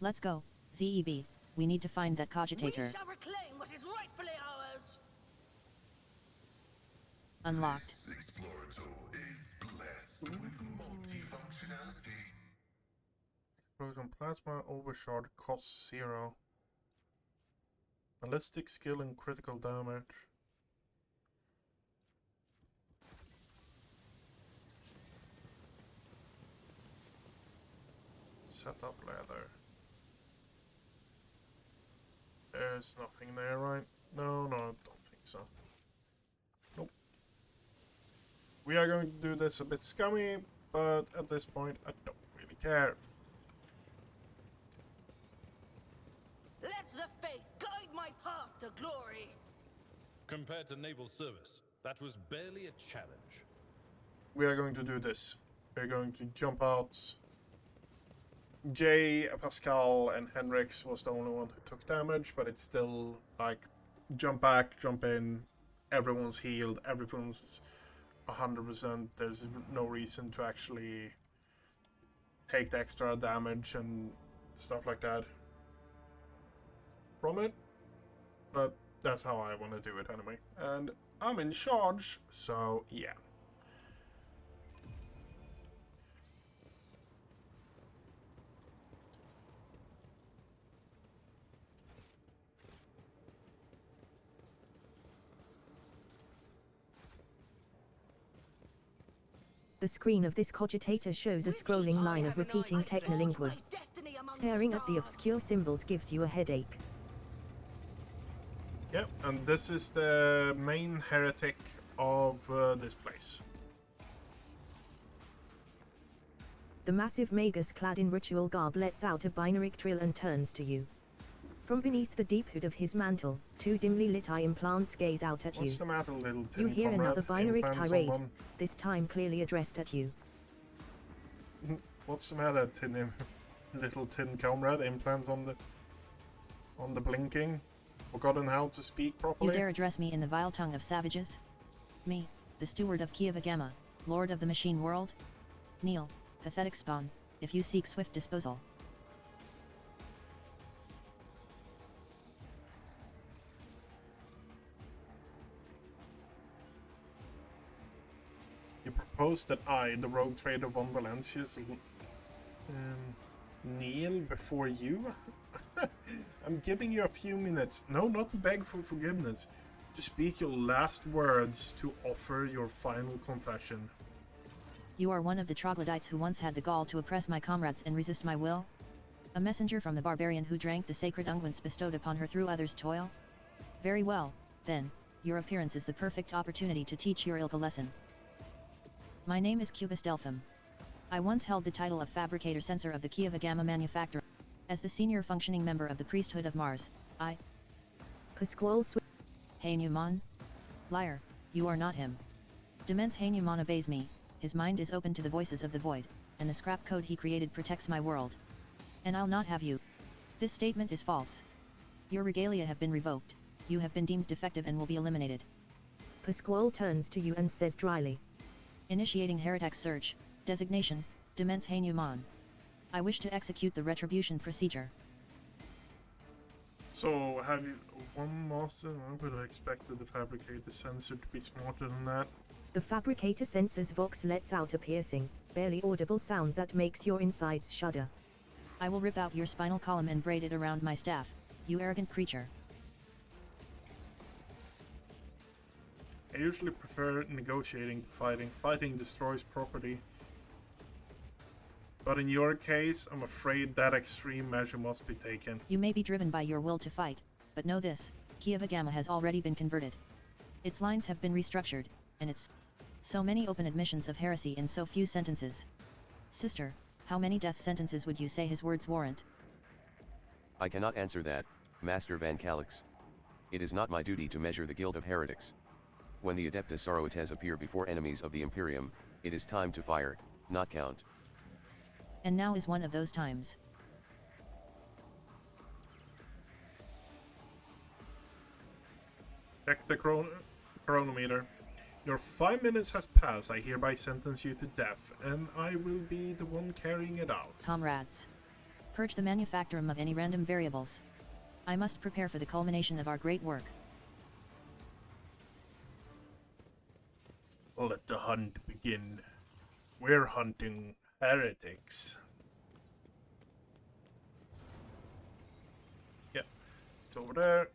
Let's go, ZEB. We need to find that cogitator. We shall reclaim what is rightfully ours. Unlocked. This Explorator is blessed with multifunctionality. Explosion plasma overshot costs 0. Ballistic skill and critical damage. Set up leather. There's nothing there, right? No, I don't think so. Nope. We are going to do this a bit scummy, but at this point I don't really care. Let the faith guide my path to glory. Compared to naval service, that was barely a challenge. We are going to do this. We're going to jump out. Jay, Pascal, and Henrix was the only one who took damage, but it's still like jump back, jump in, everyone's healed, everyone's 100%. There's no reason to actually take the extra damage and stuff like that from it, but that's how I want to do it anyway. And I'm in charge, so yeah. The screen of this cogitator shows a scrolling line of repeating technolingua. Staring at the obscure symbols gives you a headache. Yep, and this is the main heretic of this place. The massive magus clad in ritual garb lets out a binary trill and turns to you. From beneath the deep hood of his mantle, 2 dimly lit eye implants gaze out at you. What's the matter, little tin You hear comrade? another binary Implants tirade, on this time clearly addressed at you. one. What's the matter, little tin comrade? Implants on the blinking? Forgotten how to speak You properly? dare address me in the vile tongue of savages? Me, the steward of Kieva Gamma, lord of the machine world? Kneel, pathetic spawn, if you seek swift disposal. You propose that I, the rogue trader von Valencius, kneel before you? I'm giving you a few minutes. No, not to beg for forgiveness. To speak your last words, to offer your final confession. You are one of the troglodytes who once had the gall to oppress my comrades and resist my will? A messenger from the barbarian who drank the sacred unguents bestowed upon her through others' toil? Very well, then, your appearance is the perfect opportunity to teach your ilk a lesson. My name is Cubus Delphim. I once held the title of Fabricator Censor of the Key of a Gamma Manufacturer. As the senior functioning member of the Priesthood of Mars, I... Pasquale Hanuman? Liar, you are not him. Demence Hanuman obeys me, his mind is open to the voices of the void, and the scrap code he created protects my world. And I'll not have you. This statement is false. Your regalia have been revoked, you have been deemed defective and will be eliminated. Pasquale turns to you and says dryly. Initiating Heretic Search, designation, Demence Hanuman. I wish to execute the retribution procedure. So, have you one master? I would have expected the Fabricator sensor to be smarter than that. The Fabricator sensor's vox lets out a piercing, barely audible sound that makes your insides shudder. I will rip out your spinal column and braid it around my staff, you arrogant creature. I usually prefer negotiating to fighting. Fighting destroys property. But in your case, I'm afraid that extreme measure must be taken. You may be driven by your will to fight, but know this, Key of a Gamma has already been converted. Its lines have been restructured, and it's so many open admissions of heresy in so few sentences. Sister, how many death sentences would you say his words warrant? I cannot answer that, Master Van Calix. It is not my duty to measure the guild of heretics. When the Adeptus Sororitas appear before enemies of the Imperium, it is time to fire, not count. And now is one of those times. Check the chronometer. Your 5 minutes has passed. I hereby sentence you to death, and I will be the one carrying it out. Comrades. Purge the manufactorum of any random variables. I must prepare for the culmination of our great work. Let the hunt begin. We're hunting heretics. Yeah, it's over there.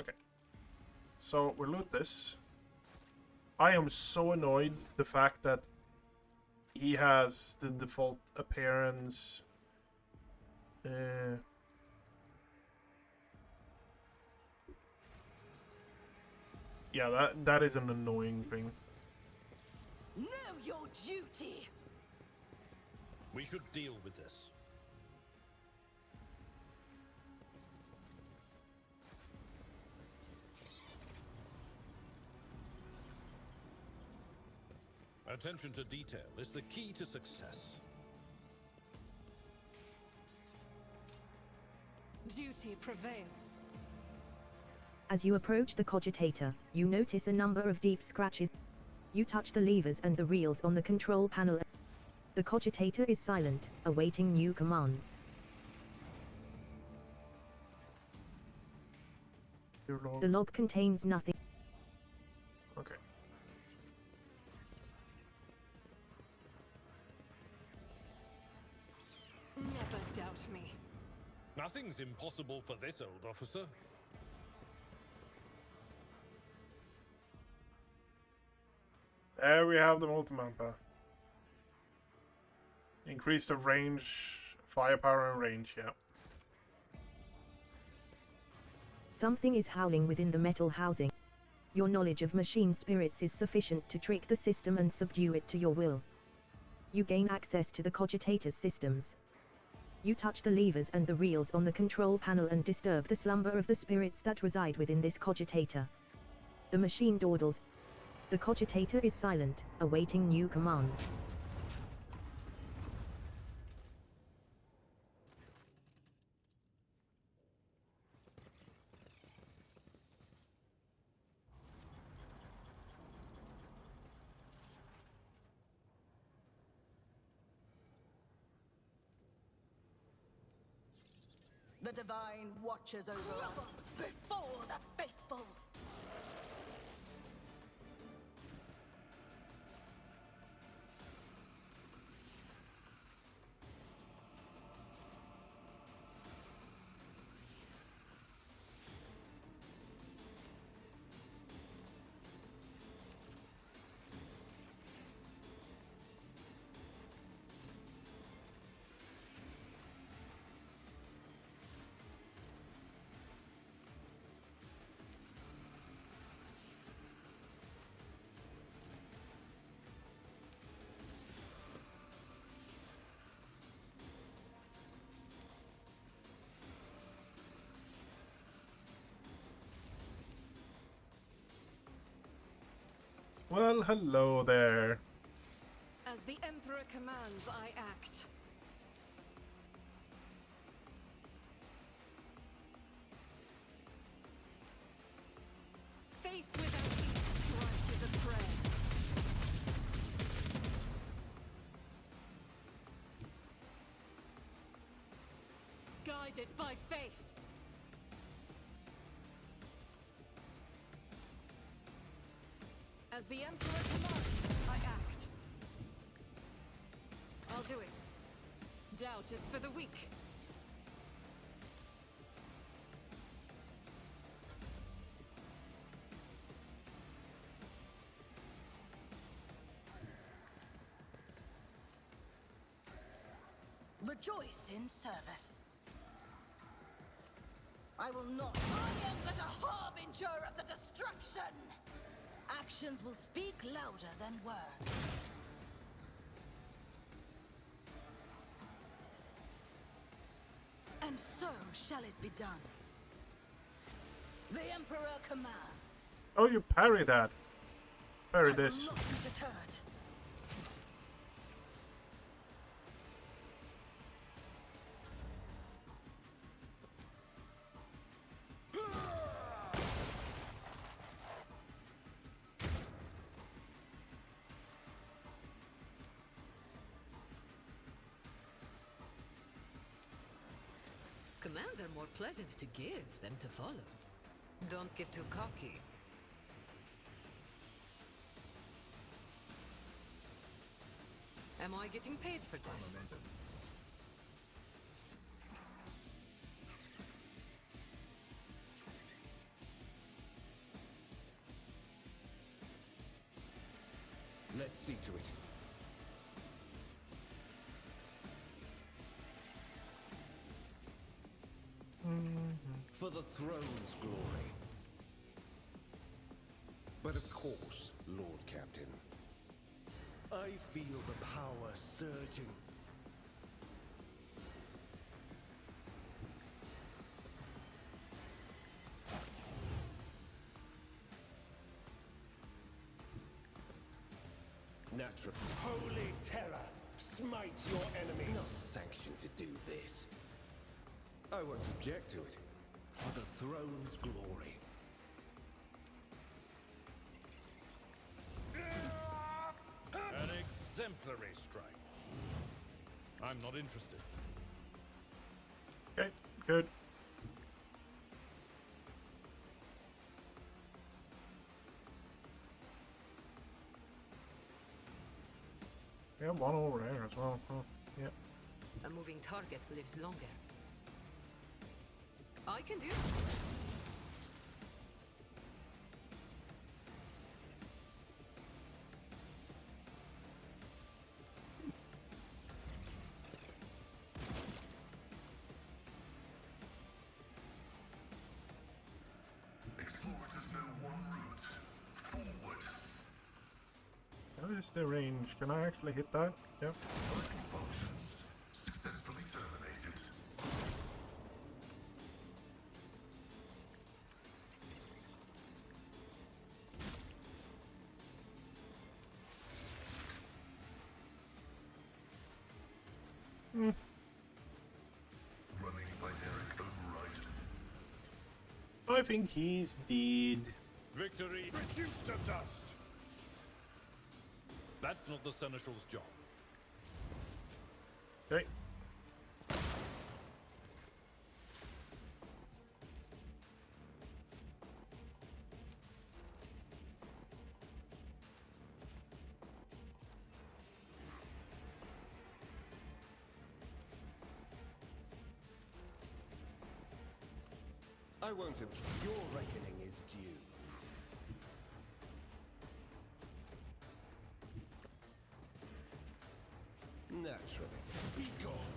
Okay. So we'll loot this. I am so annoyed the fact that he has the default appearance. Yeah, that is an annoying thing. Know your duty! We should deal with this. Attention to detail is the key to success. Duty prevails. As you approach the cogitator, you notice a number of deep scratches. You touch the levers and the reels on the control panel. The cogitator is silent, awaiting new commands. The log contains nothing. Okay. Never doubt me. Nothing's impossible for this old officer. There we have the multi-mapper. Increase the range, firepower and range, yeah. Something is howling within the metal housing. Your knowledge of machine spirits is sufficient to trick the system and subdue it to your will. You gain access to the cogitator's systems. You touch the levers and the reels on the control panel and disturb the slumber of the spirits that reside within this cogitator. The machine dawdles. The cogitator is silent, awaiting new commands. The Divine watches over us before the faithful. Well, hello there. As the Emperor commands, I act. Faith without each strike is a prayer. Guided by faith. As the Emperor commands, I act. I'll do it. Doubt is for the weak. Rejoice in service. I will not. I am but a harbinger of the destruction. Actions will speak louder than words. And so shall it be done. The Emperor commands. Oh, you parry that. Parry I will this. not be deterred. Commands are more pleasant to give than to follow. Don't get too cocky. Am I getting paid for this? Let's see to it. For the throne's glory. But of course, Lord Captain, I feel the power surging. Naturally. Holy terror! Smite your enemy! Not sanctioned to do this. I won't object to it. For the throne's glory. An exemplary strike. I'm not interested. Okay, good. Yeah, one over there as well. Huh. Yep. A moving target lives longer. I can do. Explorers know one route. Forward. What is the range? Can I actually hit that? Yep. Vital functions successfully terminated. Running by Derek override. I think he's dead. Victory reduced to dust. That's not the Seneschal's job. Okay. I won't object. Your reckoning is due. Naturally. Be gone.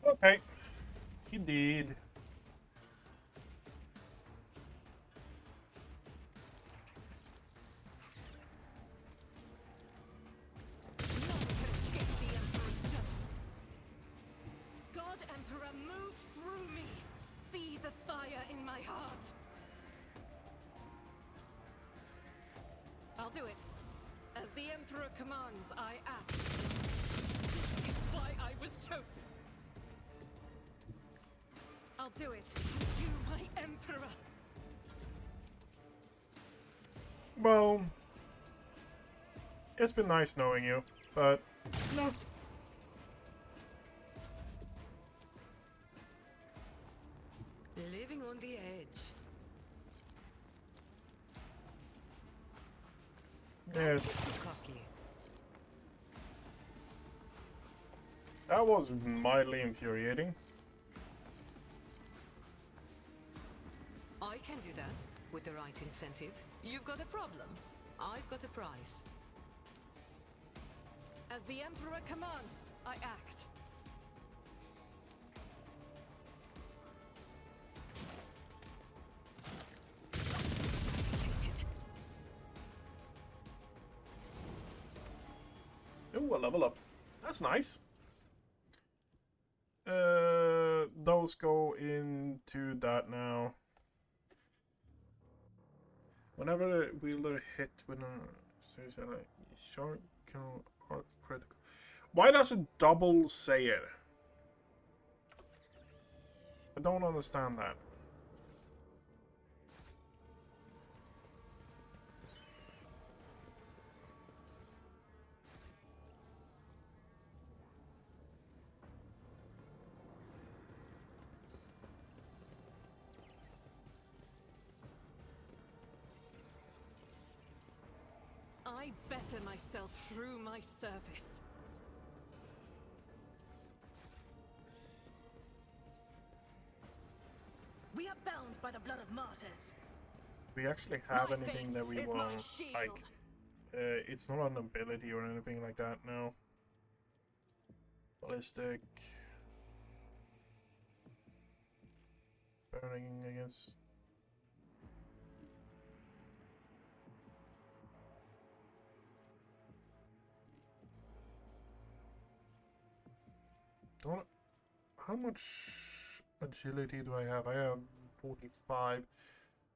Okay. He did. None can escape the Emperor's judgment. God Emperor, move through me. Be the fire in my heart. do it. As the Emperor commands, I act. This is why I was chosen. I'll do it. You, my Emperor. Well, it's been nice knowing you, but no. Living on the edge. Yeah, Don't get too cocky. that was mildly infuriating. I can do that with the right incentive. You've got a problem. I've got a prize. As the Emperor commands, I act. Ooh, a level up. That's nice. Those go into that now. Whenever a wielder hit with a shark can arc critical. Why does it double say it? I don't understand that. I better myself through my service. We are bound by the blood of martyrs. We actually have My anything faith that we is my want. shield. Like, it's not an ability or anything like that. No. Ballistic. Burning against. Don't. How much agility do I have? I have 45.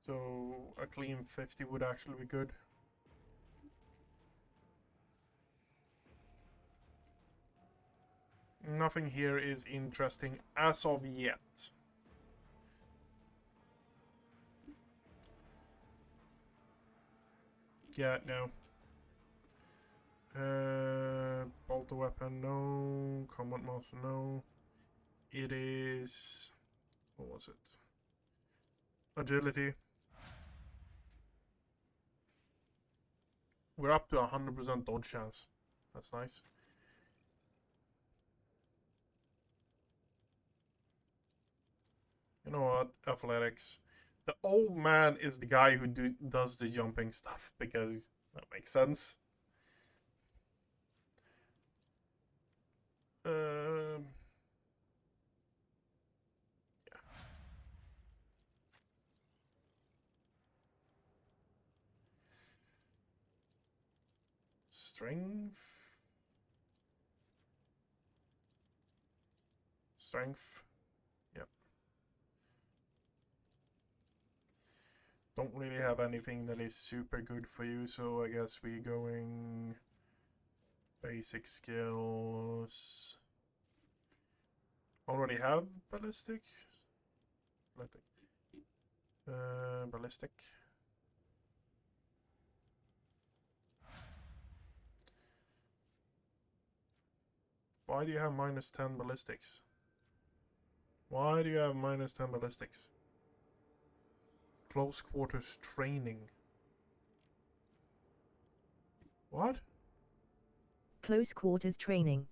So a clean 50 would actually be good. Nothing here is interesting as of yet. Yeah, no. Bolt weapon, no. Combat mouse, no. It is... what was it? Agility. We're up to 100% dodge chance. That's nice. You know what? Athletics. The old man is the guy who does the jumping stuff because that makes sense. Yeah. Strength. Strength. Yep. Don't really have anything that is super good for you, so I guess we're going basic skills. Already have ballistic. Ballistic. Why do you have minus 10 ballistics? Why do you have minus 10 ballistics? Close quarters training. What? Close quarters training.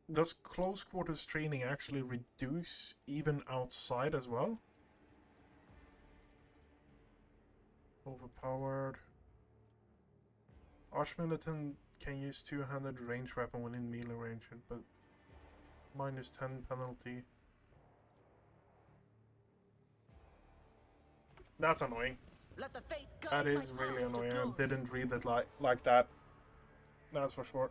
Does close quarters training actually reduce even outside as well? Overpowered. Archmilitant can use two-handed range weapon within melee range, but minus 10 penalty. That's annoying. Let the faith guide That my is really path to annoying. I glory. didn't read it like that. That's for sure.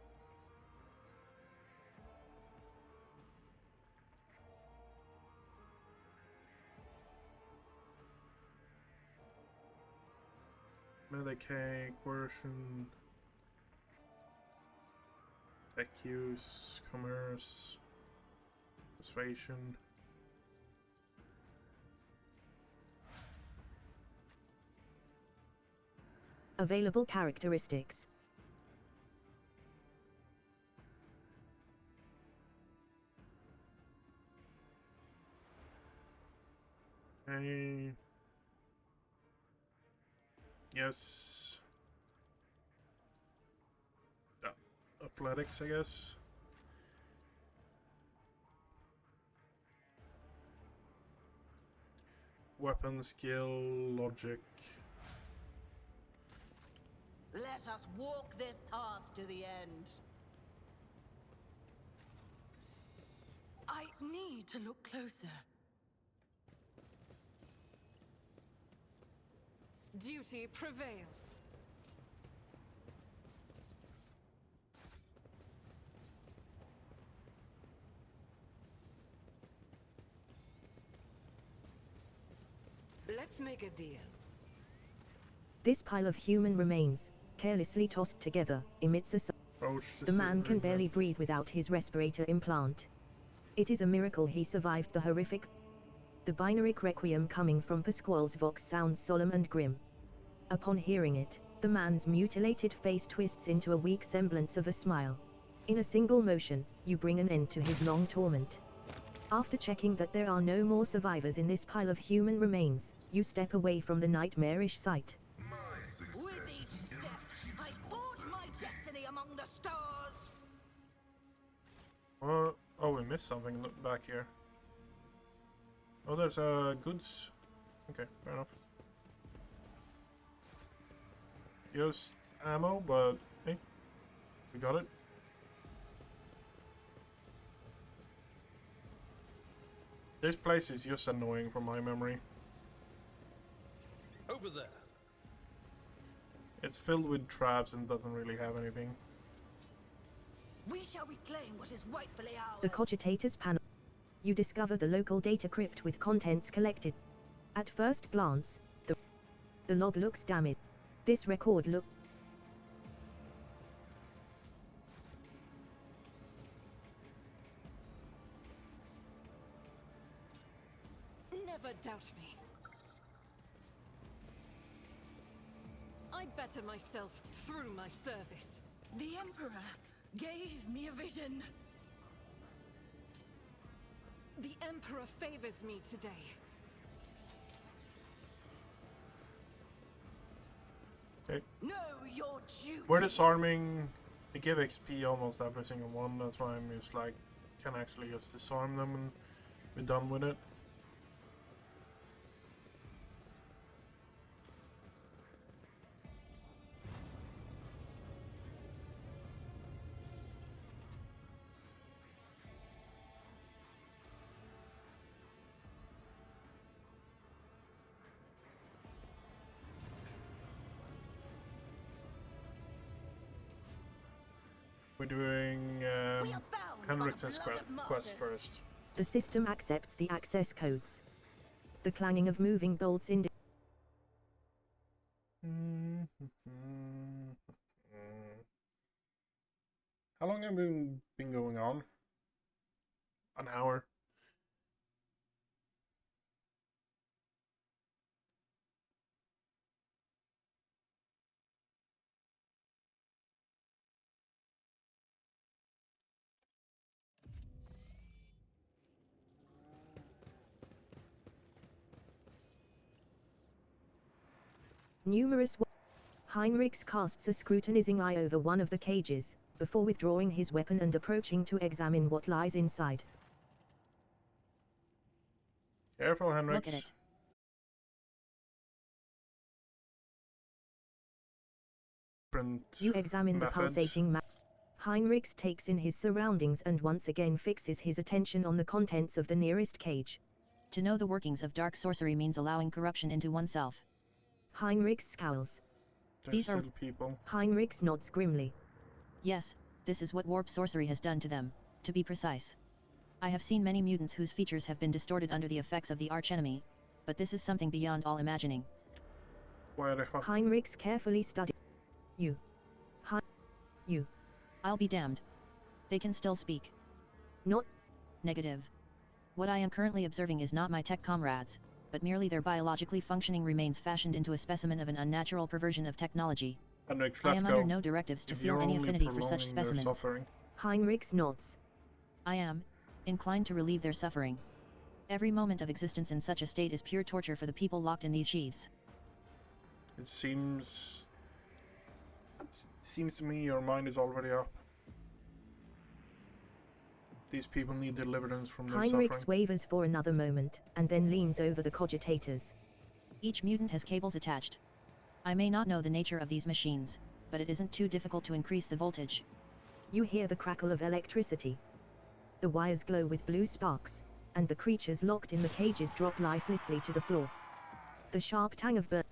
Medicaid, coercion, tech use, commerce, persuasion. Available characteristics. Okay. Yes. Athletics, I guess. Weapon skill, logic. Let us walk this path to the end. I need to look closer. Duty prevails. Let's make a deal. This pile of human remains, carelessly tossed together, emits a The man can barely breathe without his respirator implant. It is a miracle he survived the horrific. The binary requiem coming from Pasquale's vox sounds solemn and grim. Upon hearing it, the man's mutilated face twists into a weak semblance of a smile. In a single motion, you bring an end to his long torment. After checking that there are no more survivors in this pile of human remains, you step away from the nightmarish sight. With each step, I forge my destiny among the stars. Oh, we missed something back here. Oh, there's goods. Okay, fair enough. Just ammo, but hey, we got it. This place is just annoying from my memory. Over there. It's filled with traps and doesn't really have anything. We shall reclaim what is rightfully ours. The Cogitator's panel. You discover the local data crypt with contents collected. At first glance, the log looks damaged. This record look. Never doubt me. I better myself through my service. The Emperor gave me a vision. The Emperor favors me today. Okay. Know your duty. We're disarming. They give XP almost every single one. That's why I'm just like, can actually just disarm them and be done with it. We're doing Henriksen's quest first. The system accepts the access codes. The clanging of moving bolts in. How long have we been going on? An hour. Numerous. Heinrichs casts a scrutinizing eye over one of the cages, before withdrawing his weapon and approaching to examine what lies inside. Careful, Henriks. Look at it. You examine the pulsating map. Heinrichs takes in his surroundings and once again fixes his attention on the contents of the nearest cage. To know the workings of dark sorcery means allowing corruption into oneself. Heinrichs scowls. These are people. Heinrichs nods grimly. Yes, this is what warp sorcery has done to them, to be precise. I have seen many mutants whose features have been distorted under the effects of the archenemy, but this is something beyond all imagining. Why are they hot? Heinrichs carefully studied. You. You. I'll be damned. They can still speak. Not. Negative. What I am currently observing is not my tech comrades, but merely their biologically functioning remains fashioned into a specimen of an unnatural perversion of technology. Hendrix, I let's am go. under no directives to feel You're any only affinity for such prolonging their specimens. suffering. Heinrichs nods. I am inclined to relieve their suffering. Every moment of existence in such a state is pure torture for the people locked in these sheaths. It seems to me your mind is already up. These people need deliverance from their Heinrichs suffering. wavers for another moment, and then leans over the cogitators. Each mutant has cables attached. I may not know the nature of these machines, but it isn't too difficult to increase the voltage. You hear the crackle of electricity. The wires glow with blue sparks, and the creatures locked in the cages drop lifelessly to the floor. The sharp tang of burn.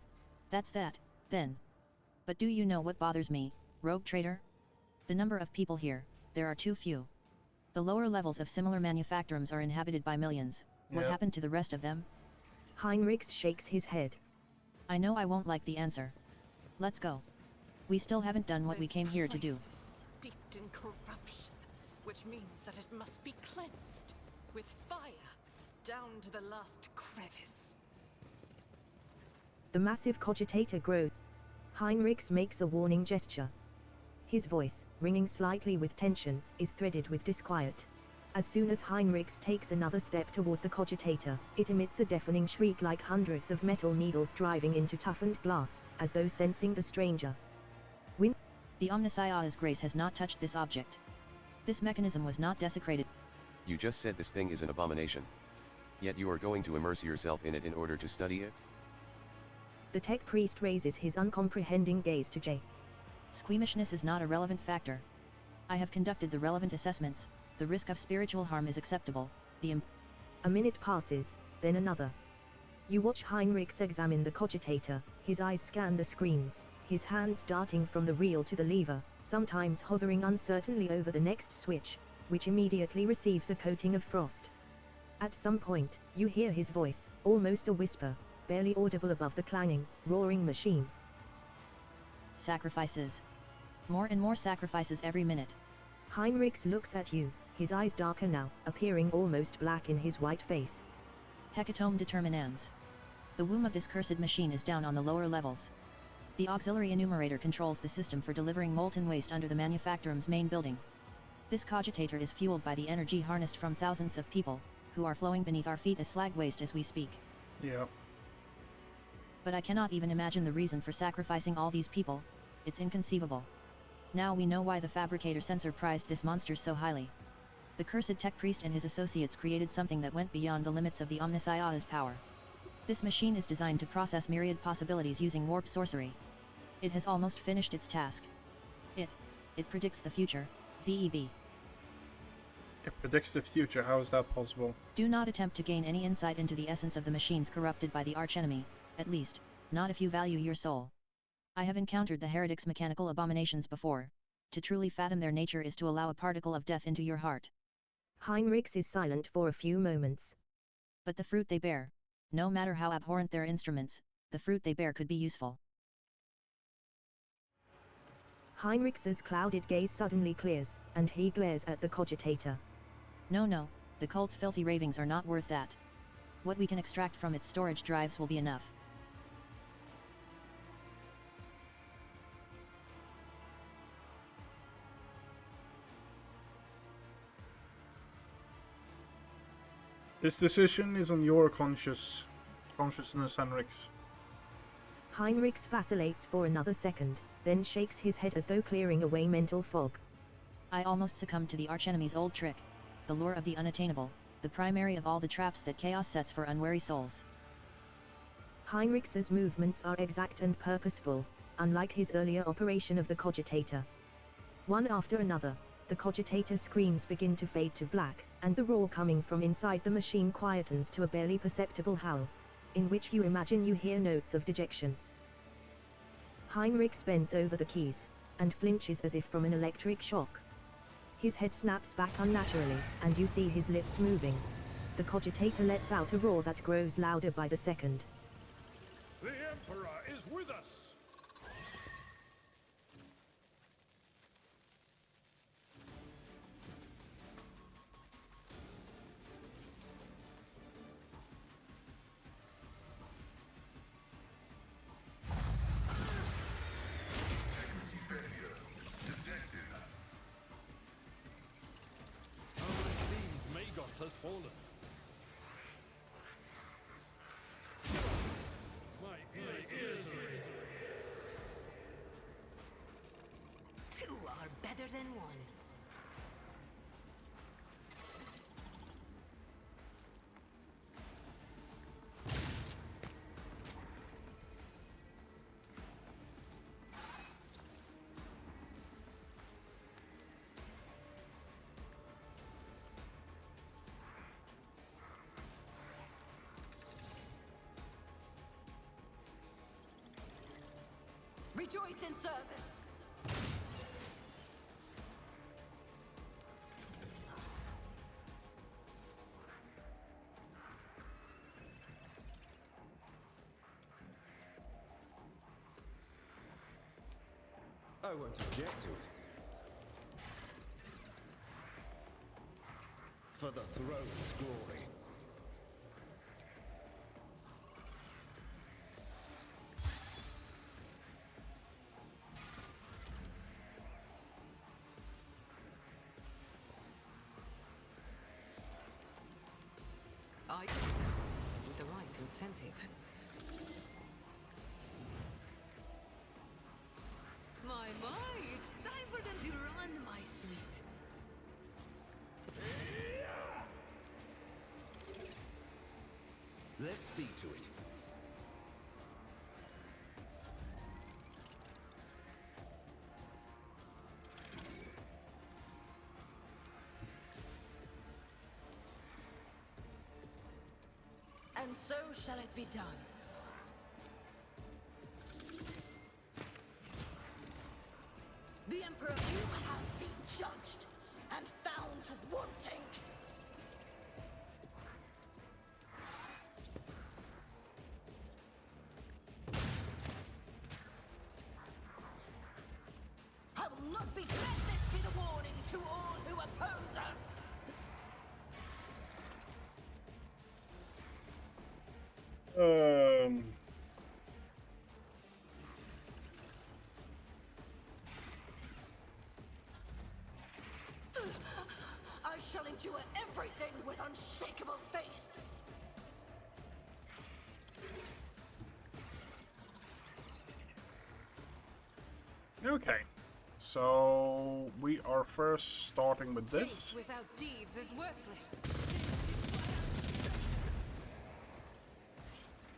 That's that, then. But do you know what bothers me, rogue trader? The number of people here, there are too few. The lower levels of similar manufactorums are inhabited by millions. What Yeah. happened to the rest of them? Heinrichs shakes his head. I know I won't like the answer. Let's go. We still haven't done what we This came here to do. place is steeped in corruption, which means that it must be cleansed with fire down to the last crevice. The massive cogitator grows. Heinrichs makes a warning gesture. His voice, ringing slightly with tension, is threaded with disquiet. As soon as Heinrichs takes another step toward the cogitator, it emits a deafening shriek like hundreds of metal needles driving into toughened glass, as though sensing the stranger. The Omnissiah's grace has not touched this object. This mechanism was not desecrated. You just said this thing is an abomination. Yet you are going to immerse yourself in it in order to study it? The tech priest raises his uncomprehending gaze to Jay. Squeamishness is not a relevant factor. I have conducted the relevant assessments. The risk of spiritual harm is acceptable. A minute passes, then another. You watch Heinrichs examine the cogitator, his eyes scan the screens, his hands darting from the reel to the lever, sometimes hovering uncertainly over the next switch, which immediately receives a coating of frost. At some point, you hear his voice, almost a whisper, barely audible above the clanging, roaring machine. Sacrifices. More and more sacrifices every minute. Heinrichs looks at you, his eyes darker now, appearing almost black in his white face. Hecatomb determinans. The womb of this cursed machine is down on the lower levels. The auxiliary enumerator controls the system for delivering molten waste under the manufacturum's main building. This cogitator is fueled by the energy harnessed from thousands of people, who are flowing beneath our feet as slag waste as we speak. Yeah. But I cannot even imagine the reason for sacrificing all these people. It's inconceivable. Now we know why the fabricator censor prized this monster so highly. The cursed tech priest and his associates created something that went beyond the limits of the Omnissiah's power. This machine is designed to process myriad possibilities using warp sorcery. It has almost finished its task. It predicts the future, ZEB. It predicts the future. How is that possible? Do not attempt to gain any insight into the essence of the machines corrupted by the archenemy, at least, not if you value your soul. I have encountered the heretics' mechanical abominations before. To truly fathom their nature is to allow a particle of death into your heart. Heinrichs is silent for a few moments. But the fruit they bear, no matter how abhorrent their instruments, the fruit they bear could be useful. Heinrichs's clouded gaze suddenly clears, and he glares at the cogitator. No, the cult's filthy ravings are not worth that. What we can extract from its storage drives will be enough. This decision is on your consciousness, Henrix. Heinrichs vacillates for another second, then shakes his head as though clearing away mental fog. I almost succumbed to the archenemy's old trick, the lure of the unattainable, the primary of all the traps that chaos sets for unwary souls. Heinrichs's movements are exact and purposeful, unlike his earlier operation of the cogitator. One after another, the cogitator screens begin to fade to black, and the roar coming from inside the machine quietens to a barely perceptible howl, in which you imagine you hear notes of dejection. Heinrichs bends over the keys, and flinches as if from an electric shock. His head snaps back unnaturally, and you see his lips moving. The cogitator lets out a roar that grows louder by the second. The Emperor is with us! Integrity failure detected. Our esteemed Magos has fallen. My ears are... Two are better than one. Rejoice in service. I won't object to it. For the throne's glory. I with the right incentive. My, it's time for them to run, my sweet. Let's see to it. And so shall it be done. The Emperor, you have been judged and found wanting. I will not be let this be the warning to all who oppose us. I shall endure everything with unshakable faith. Okay, so we are first starting with this. Faith without deeds is worthless.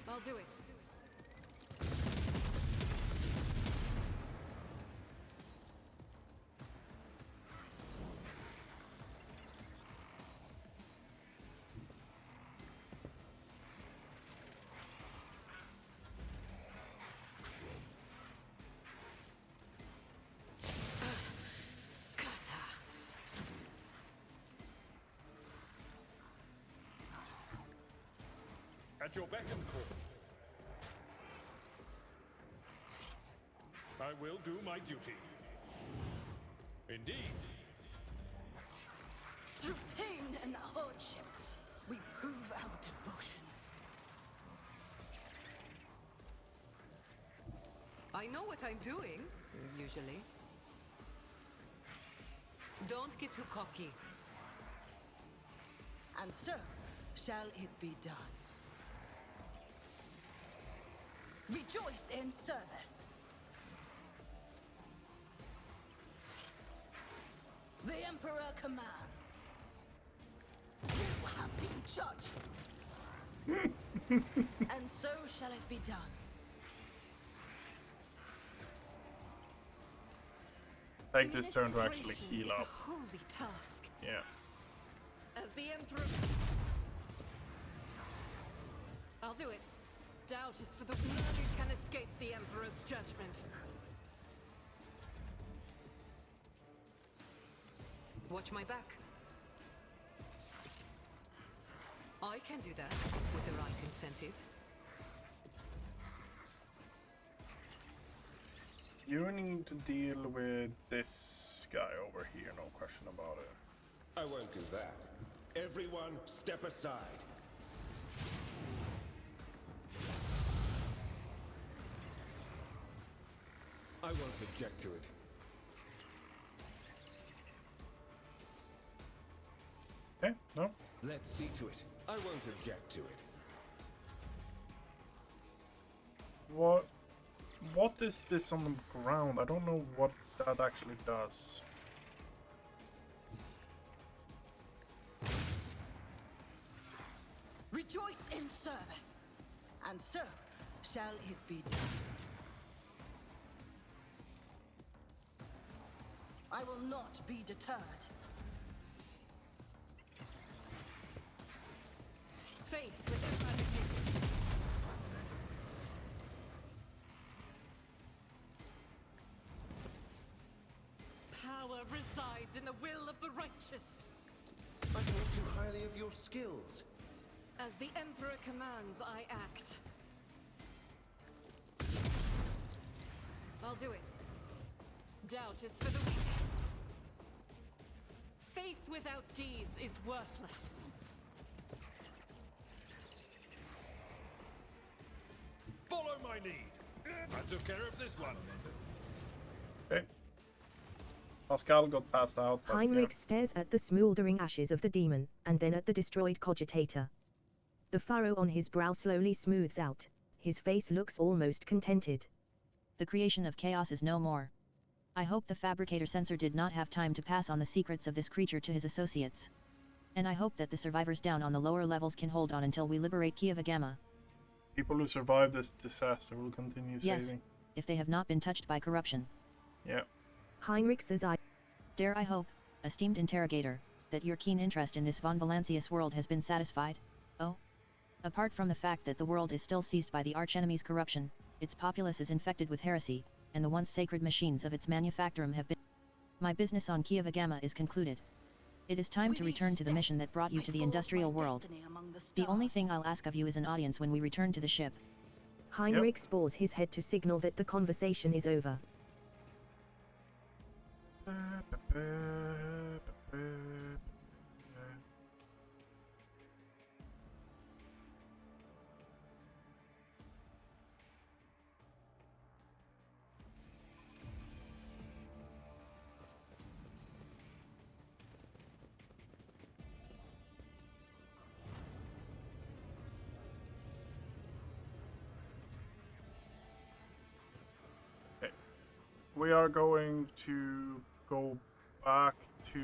I'll do it. At your beck and call. I will do my duty. Indeed. Through pain and hardship, we prove our devotion. I know what I'm doing, usually. Don't get too cocky. And so shall it be done. Rejoice in service. The Emperor commands. You have been judged. And so shall it be done. Take this turn to actually heal Is a up. holy task. Yeah. As the Emperor... I'll do it. Doubt is for the... None can escape the Emperor's judgment. Watch my back. I can do that with the right incentive. You need to deal with this guy over here, no question about it. I won't do that. Everyone, step aside. I won't object to it. Okay, no? Let's see to it. I won't object to it. What is this on the ground? I don't know what that actually does. Rejoice in service, and so shall it be done. I will not be deterred. Faith with advocates. Power resides in the will of the righteous. I thought too highly of your skills. As the Emperor commands, I act. I'll do it. Doubt is for the weak. Faith without deeds is worthless. Follow my lead. I took care of this one. Okay. Pascal got passed out. But Heinrich stares at the smoldering ashes of the demon, and then at the destroyed cogitator. The furrow on his brow slowly smooths out. His face looks almost contented. The creation of chaos is no more. I hope the fabricator sensor did not have time to pass on the secrets of this creature to his associates. And I hope that the survivors down on the lower levels can hold on until we liberate Kieva Gamma. people who survive this disaster will continue saving. If they have not been touched by corruption. Yeah. Heinrich says Dare I hope, esteemed interrogator, that your keen interest in this von Valancius world has been satisfied? Oh? Apart from the fact that the world is still seized by the archenemy's corruption, its populace is infected with heresy, and the once sacred machines of its manufactorum have been... My business on Kieva Gamma is concluded. It is time to return to the mission that brought you to the industrial world. The only thing I'll ask of you is an audience when we return to the ship. Heinrich bows his head to signal that the conversation is over. We are going to go back to...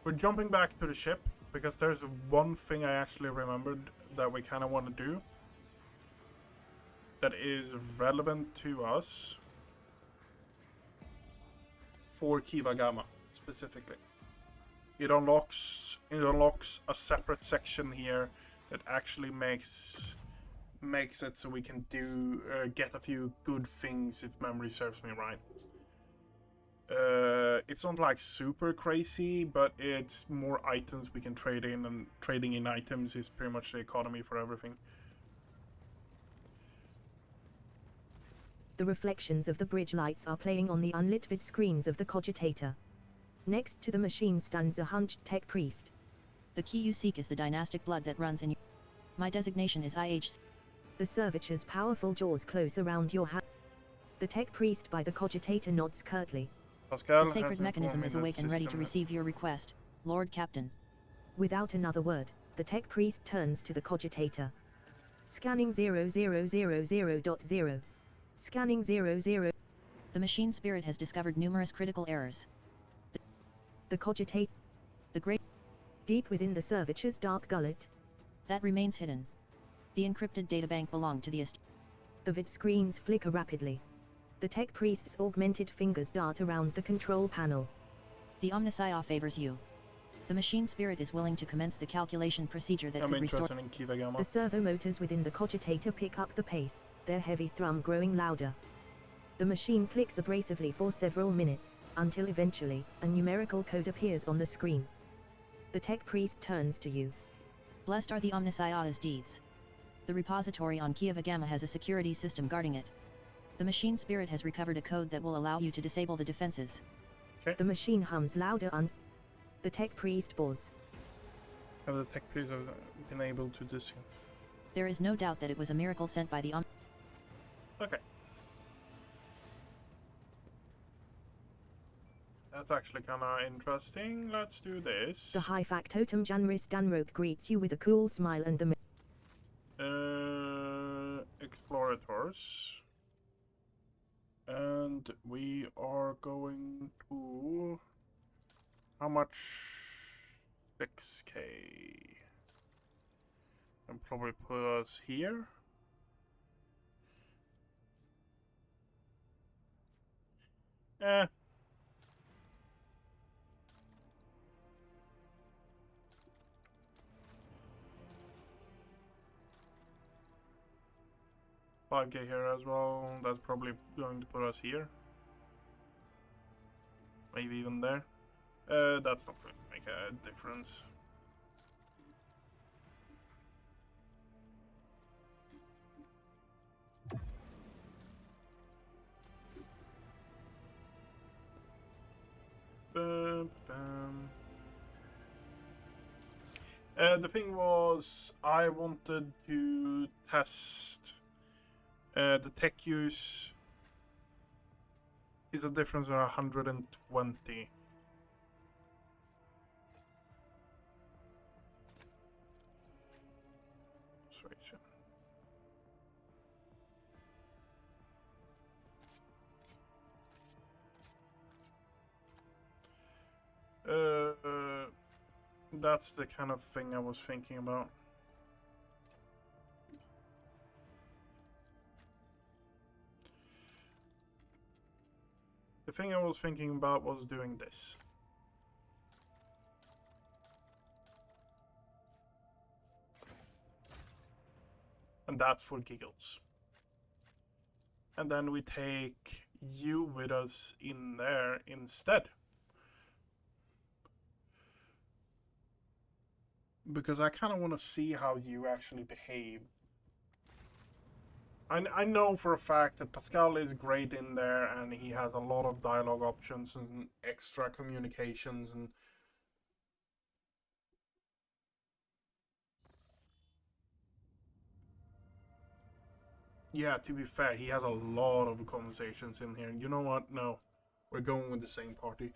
We're jumping back to the ship, because there's one thing I actually remembered that we kind of want to do that is relevant to us for Kieva Gamma, specifically. It unlocks a separate section here that actually makes it so we can do get a few good things, if memory serves me right. It's not like super crazy, but it's more items we can trade in, and trading in items is pretty much the economy for everything. The reflections of the bridge lights are playing on the unlit vid screens of the cogitator. Next to the machine stands a hunched tech priest. The key you seek is the dynastic blood that runs in you. My designation is IHC. The servitor's powerful jaws close around your hand. The tech priest by the cogitator nods curtly. Pascal The sacred mechanism is awake and ready to receive your request, Lord Captain. Without another word, the tech priest turns to the cogitator. Scanning 0000.0. Scanning 00. The machine spirit has discovered numerous critical errors. The cogitator. The great... Deep within the servitor's dark gullet. That remains hidden. The encrypted databank belonged to the The vid screens flicker rapidly. The tech priest's augmented fingers dart around the control panel. The Omnissiah favors you. The machine spirit is willing to commence the calculation procedure that could restore... interested in Kieva Gamma. The servo motors within the cogitator pick up the pace, their heavy thrum growing louder. The machine clicks abrasively for several minutes, until eventually, a numerical code appears on the screen. The tech priest turns to you. Blessed are the Omnissiah's deeds. The repository on Kieva Gamma has a security system guarding it. The machine spirit has recovered a code that will allow you to disable the defenses. Okay. The machine hums louder and the tech priest pause. Have the tech priest been able to discount? There is no doubt that it was a miracle sent by the Okay. That's actually kinda interesting. Let's do this. The high factotum Janris Danroke greets you with a cool smile and the Explorators. And we are going to... How much? 6k. And probably put us here. Eh. $5k here as well. That's probably going to put us here. Maybe even there. That's not going to make a difference. The thing was, I wanted to test the tech use. Is a difference of 120. Persuasion. That's the kind of thing I was thinking about. The thing I was thinking about was doing this. And that's for giggles. And then we take you with us in there instead. Because I kind of want to see how you actually behave. I know for a fact that Pascal is great in there and he has a lot of dialogue options and extra communications and yeah, to be fair, he has a lot of conversations in here. You know what? No, we're going with the same party.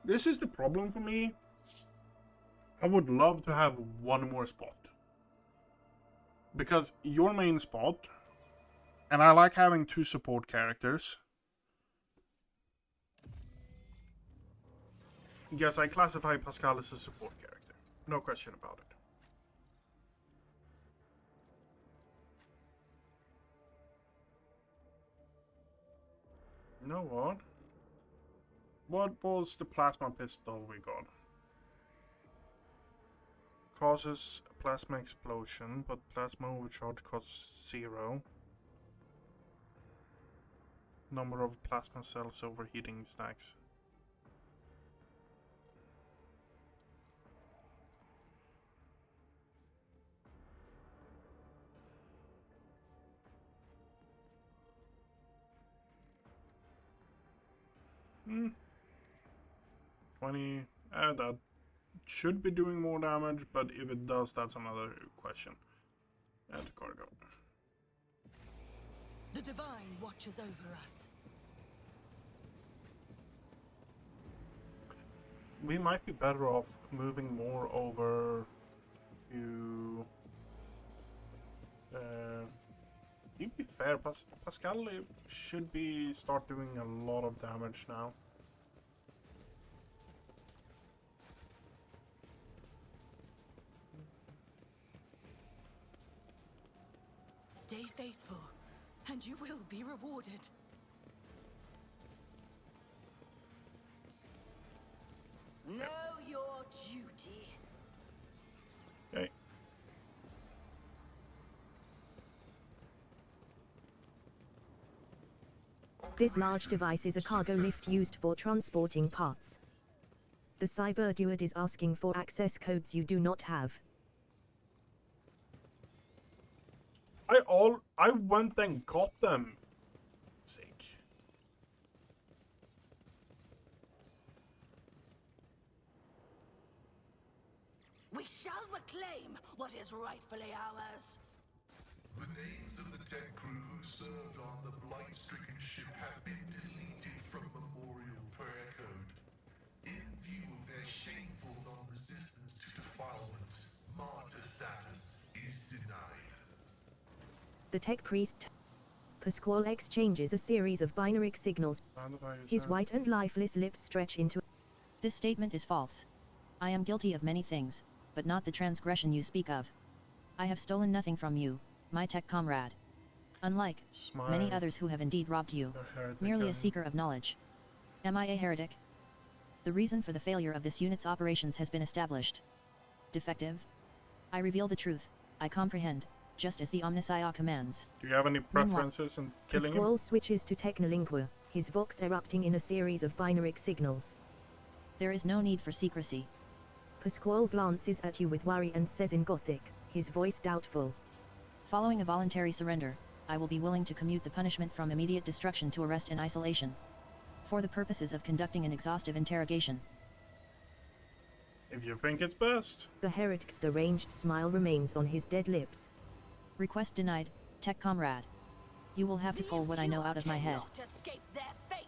This is the problem for me. I would love to have one more spot. Because your main spot, and I like having 2 support characters. Yes, I classify Pascal as a support character. No question about it. You know what? What was the plasma pistol we got? Causes a plasma explosion, but plasma overcharge costs 0. Number of plasma cells overheating stacks. Hmm. 20. That should be doing more damage, but if it does, that's another question. Add cargo. The Divine watches over us. We might be better off moving more over to... to be fair, Pascal should be start doing a lot of damage now. Stay faithful, and you will be rewarded. Know your duty. Okay. This large device is a cargo lift used for transporting parts. The cyber guard is asking for access codes you do not have. I went and got them. Sake. We shall reclaim what is rightfully ours. The names of the tech crew who served on the blight-stricken ship have been deleted from Memorial Prayer Code. In view of their shameful non-resistance to defilement, martyr status is denied. The tech priest Pasquale exchanges a series of binary signals. His white and lifeless lips stretch into. This statement is false. I am guilty of many things, but not the transgression you speak of. I have stolen nothing from you, my tech comrade. Unlike many others who have indeed robbed you, merely a seeker of knowledge. Am I a heretic? The reason for the failure of this unit's operations has been established. Defective? I reveal the truth, I comprehend, just as the Omnissiah commands. Do you have any preferences in killing Pasquale him? switches to Technolingua, his vox erupting in a series of binary signals. There is no need for secrecy. Pasquale glances at you with worry and says in Gothic, his voice doubtful. Following a voluntary surrender, I will be willing to commute the punishment from immediate destruction to arrest and isolation. For the purposes of conducting an exhaustive interrogation. If you think it's best. The heretic's deranged smile remains on his dead lips. Request denied, tech comrade. You will have to pull what I know out of my head. Escape their fate.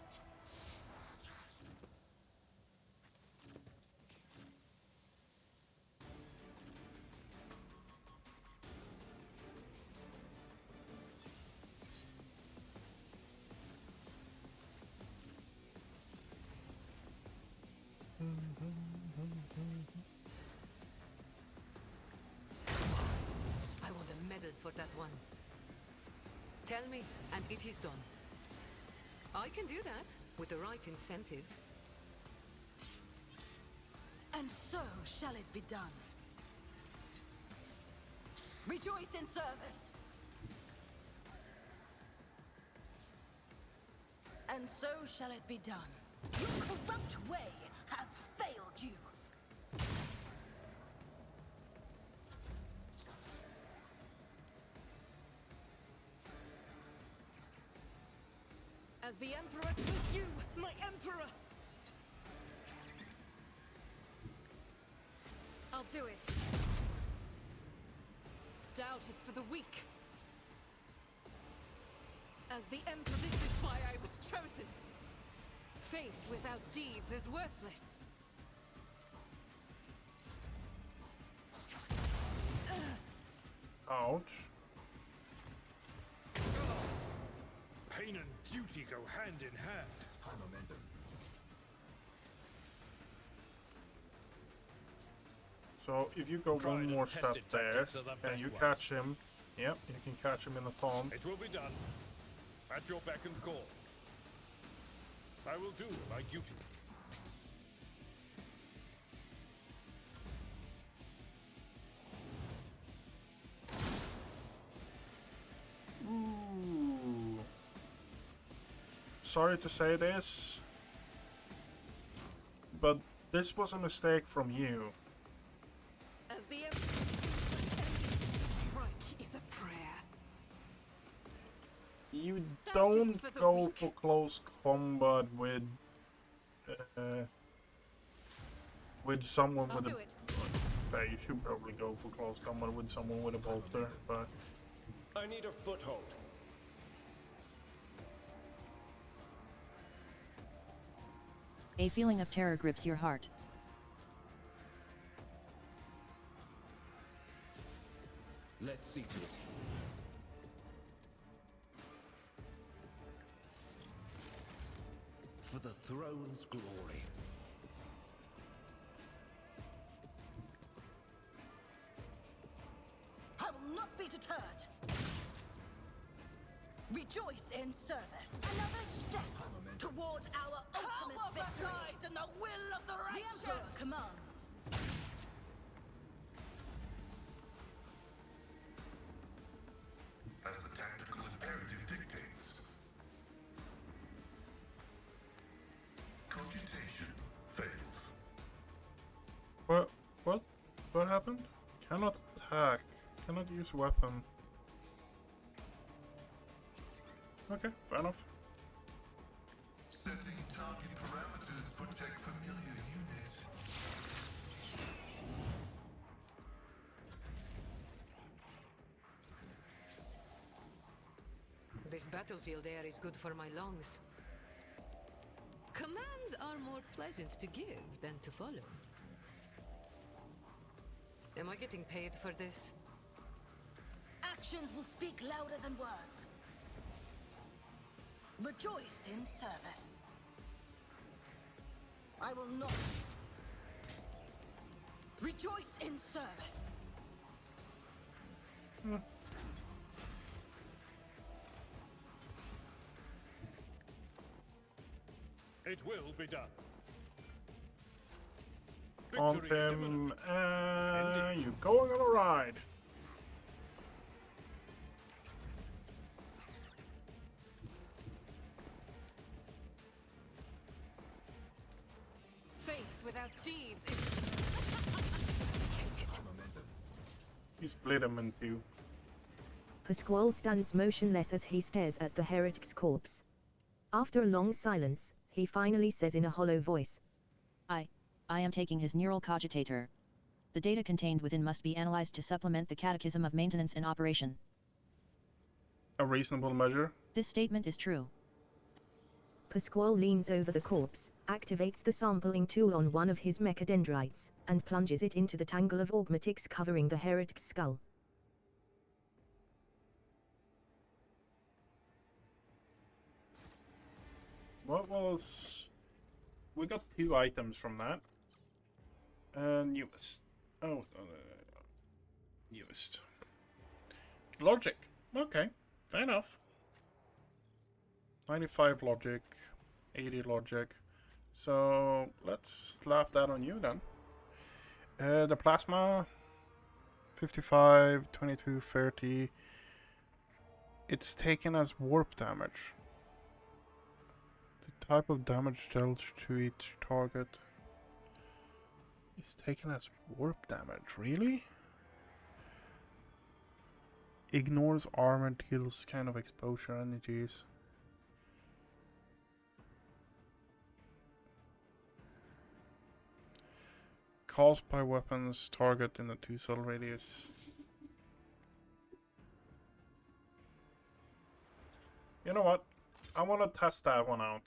I want a medal for that one. Tell me, and it is done. I can do that, with the right incentive. And so shall it be done. Rejoice in service. And so shall it be done. Your corrupt way has failed you. As the Emperor with you, my Emperor! I'll do it. Doubt is for the weak. As the Emperor, this is why I was chosen. Faith without deeds is worthless. Ouch. Pain and duty go hand in hand. High momentum. So if you go Tried one and more step tested there, tactics are the and best you ones. catch him, yep, you can catch him in the taunt. It will be done. At your beck and call. I will do my duty. Ooh. Sorry to say this, but this was a mistake from you. As the Emperor, strike is a prayer. You That don't is for the go weak. for close combat with someone I'll with do a. it. Fair, you should probably go for close combat with someone with a bolter, but I need a foothold. A feeling of terror grips your heart. Let's see to it. For the throne's glory. I will not be deterred. Rejoice in service. Another step towards our ultimate victory. And the will of the righteous. The Emperor commands. As the tactical imperative dictates. Computation fails. what happened? Cannot attack. Cannot use weapon. Okay, fair enough. Setting target parameters for tech familiar unit. This battlefield air is good for my lungs. Commands are more pleasant to give than to follow. Am I getting paid for this? Actions will speak louder than words. Rejoice in service. I will not. Rejoice in service. It will be done. On Victory is him, imminent. you going on a ride. Faith without deeds is... He split him in two. Pasquale stands motionless as he stares at the heretic's corpse. After a long silence, he finally says in a hollow voice, I am taking his neural cogitator. The data contained within must be analyzed to supplement the catechism of maintenance in operation. A reasonable measure. This statement is true. Pasquale leans over the corpse, activates the sampling tool on one of his mechadendrites, and plunges it into the tangle of augmatics covering the heretic's skull. What was... We got 2 items from that. Newest. Oh, newest. Logic. Okay, fair enough. 95 logic, 80 logic. So let's slap that on you then. The plasma, 55, 22, 30. It's taken as warp damage. The type of damage dealt to each target is taken as warp damage. Really? Ignores armor, deals kind of exposure energies. Caused by weapons target in a 2-cell radius. You know what? I want to test that one out.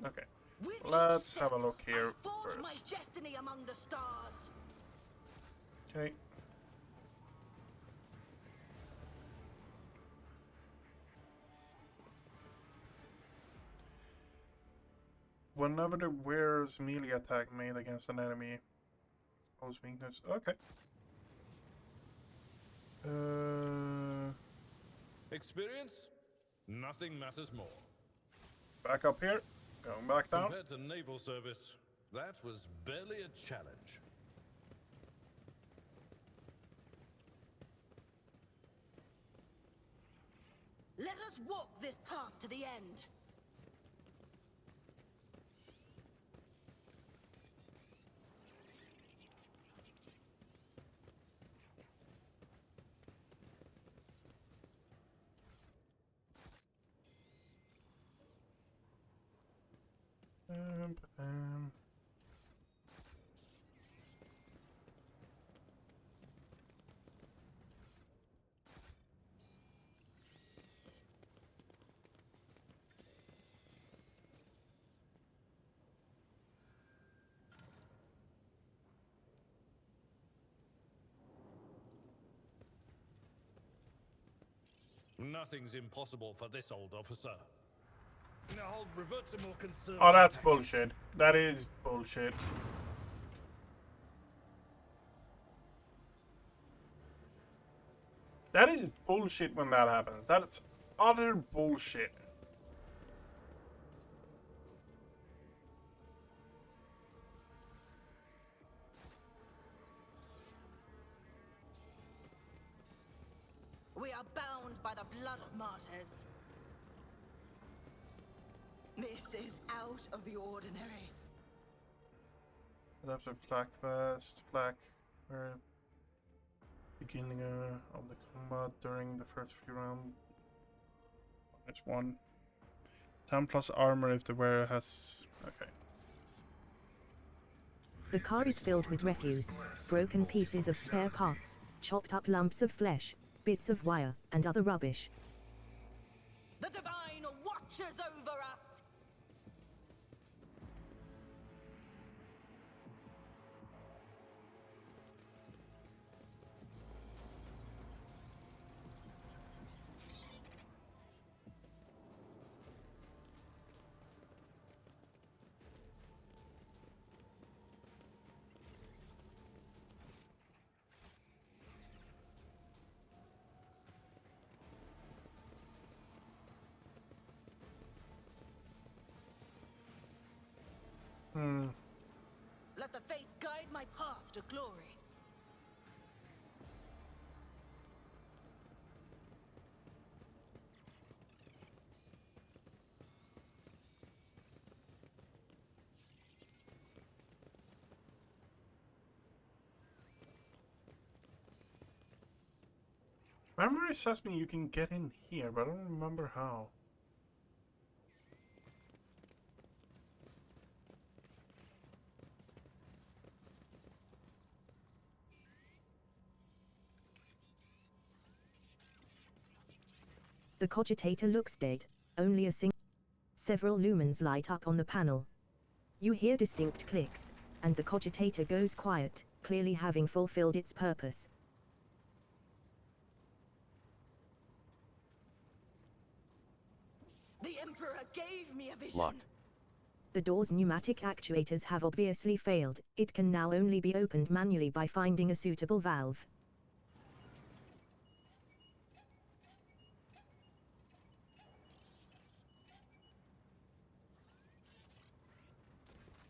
Okay. Let's have a look here first. My destiny among the stars. Okay. Whenever the wearer's melee attack made against an enemy, expose weakness. Okay. Experience? Nothing matters more. Back up here. Going back down. Compared to naval service, that was barely a challenge. Let us walk this path to the end. Nothing's impossible for this old officer. Now I'll revert to more conservative Oh, that's tactics. bullshit. That is bullshit. That is bullshit when that happens. That's utter bullshit. We are bound by the blood of martyrs. This is out of the ordinary. Adaptive flak vest, flak. Beginning of the combat during the first few rounds. It's 1. 10 plus armor if the wearer has... Okay. The car is filled with refuse, broken pieces of spare parts, chopped up lumps of flesh, bits of wire, and other rubbish. The Divine watches over us! Let the faith guide my path to glory. Memory says me you can get in here, but I don't remember how. The cogitator looks dead, only a several lumens light up on the panel. You hear distinct clicks, and the cogitator goes quiet, clearly having fulfilled its purpose. The Emperor gave me a vision. Locked. The door's pneumatic actuators have obviously failed. It can now only be opened manually by finding a suitable valve.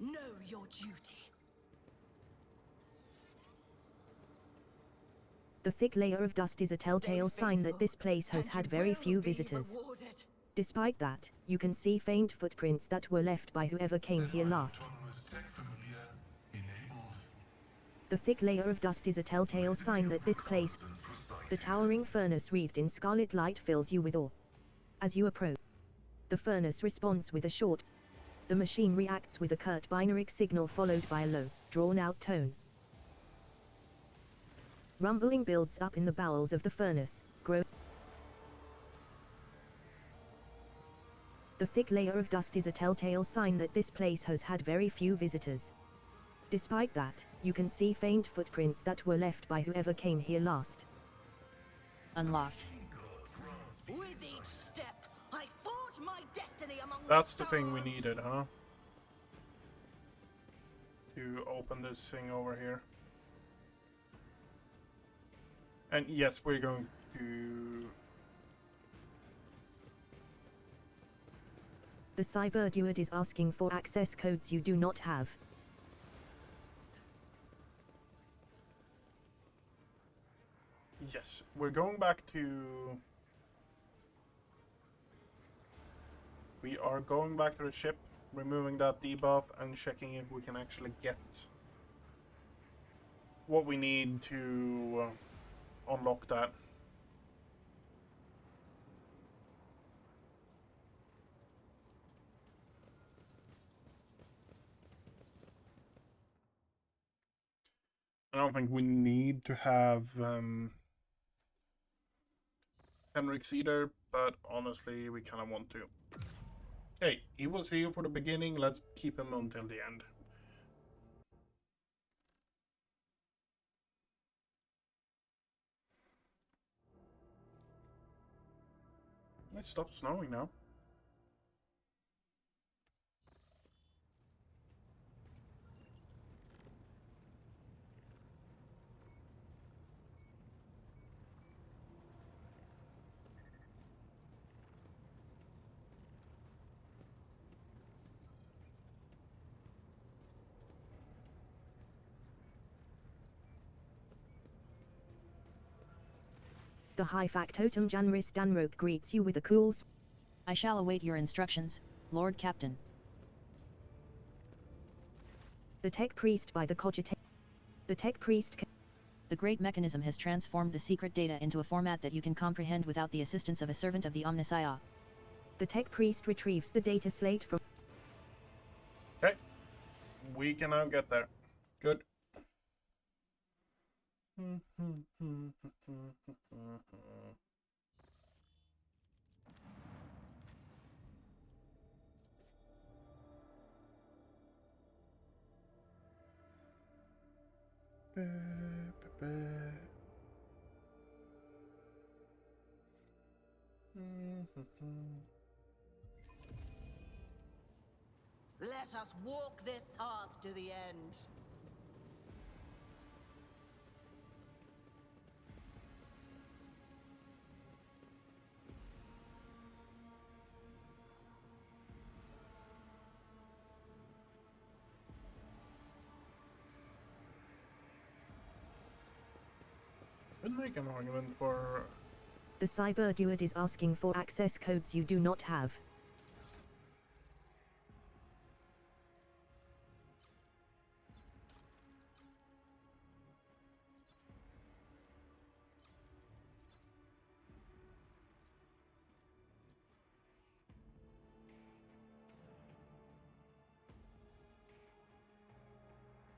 Know your duty. The thick layer of dust is a telltale sign that this place has had very few visitors. Despite that, you can see faint footprints that were left by whoever came here last. The thick layer of dust is a telltale sign that this place... The towering furnace wreathed in scarlet light fills you with awe. As you approach, the furnace responds with a short... The machine reacts with a curt binary signal followed by a low, drawn-out tone. Rumbling builds up in the bowels of the furnace, grow. The thick layer of dust is a telltale sign that this place has had very few visitors. Despite that, you can see faint footprints that were left by whoever came here last. Unlocked. With each step, I forge my destiny among That's the the thing we stars. needed, huh? To open this thing over here. And yes, we're going to... The cyberdude is asking for access codes you do not have. Yes, we're going back to... We are going back to the ship, removing that debuff and checking if we can actually get what we need to unlock that. I don't think we need to have Henrik's either, but honestly, we kind of want to. Hey, he was here for the beginning, let's keep him until the end. It stopped snowing now. The high factotum Janris Danroke greets you with a cool I shall await your instructions, Lord Captain. The tech priest by the cogitator. The tech priest. The great mechanism has transformed the secret data into a format that you can comprehend without the assistance of a servant of the Omnissiah. The tech priest retrieves the data slate from... Okay. We can now get there. Good. Let us walk this path to the end. Could make an argument for... The cyber dude is asking for access codes you do not have.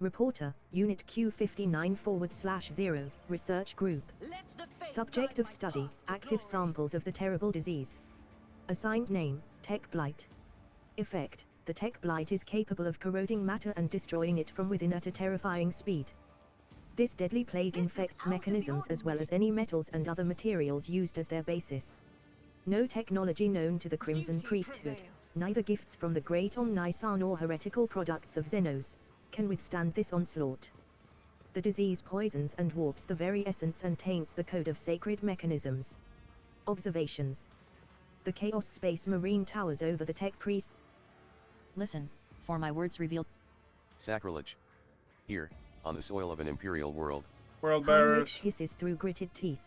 Reporter, Unit Q59/0, Research Group. Subject of study, active samples of the terrible disease. Assigned name, Tech Blight. Effect, the Tech Blight is capable of corroding matter and destroying it from within at a terrifying speed. This deadly plague infects mechanisms as well as any metals and other materials used as their basis. No technology known to the Crimson Priesthood, neither gifts from the Great Omnissiah nor heretical products of Xenos, can withstand this onslaught. The disease poisons and warps the very essence and taints the code of sacred mechanisms. Observations. The Chaos Space Marine towers over the Tech Priest. Listen, for my words revealed. Sacrilege. Here, on the soil of an imperial world. World Heinrich bearers. hisses through gritted teeth.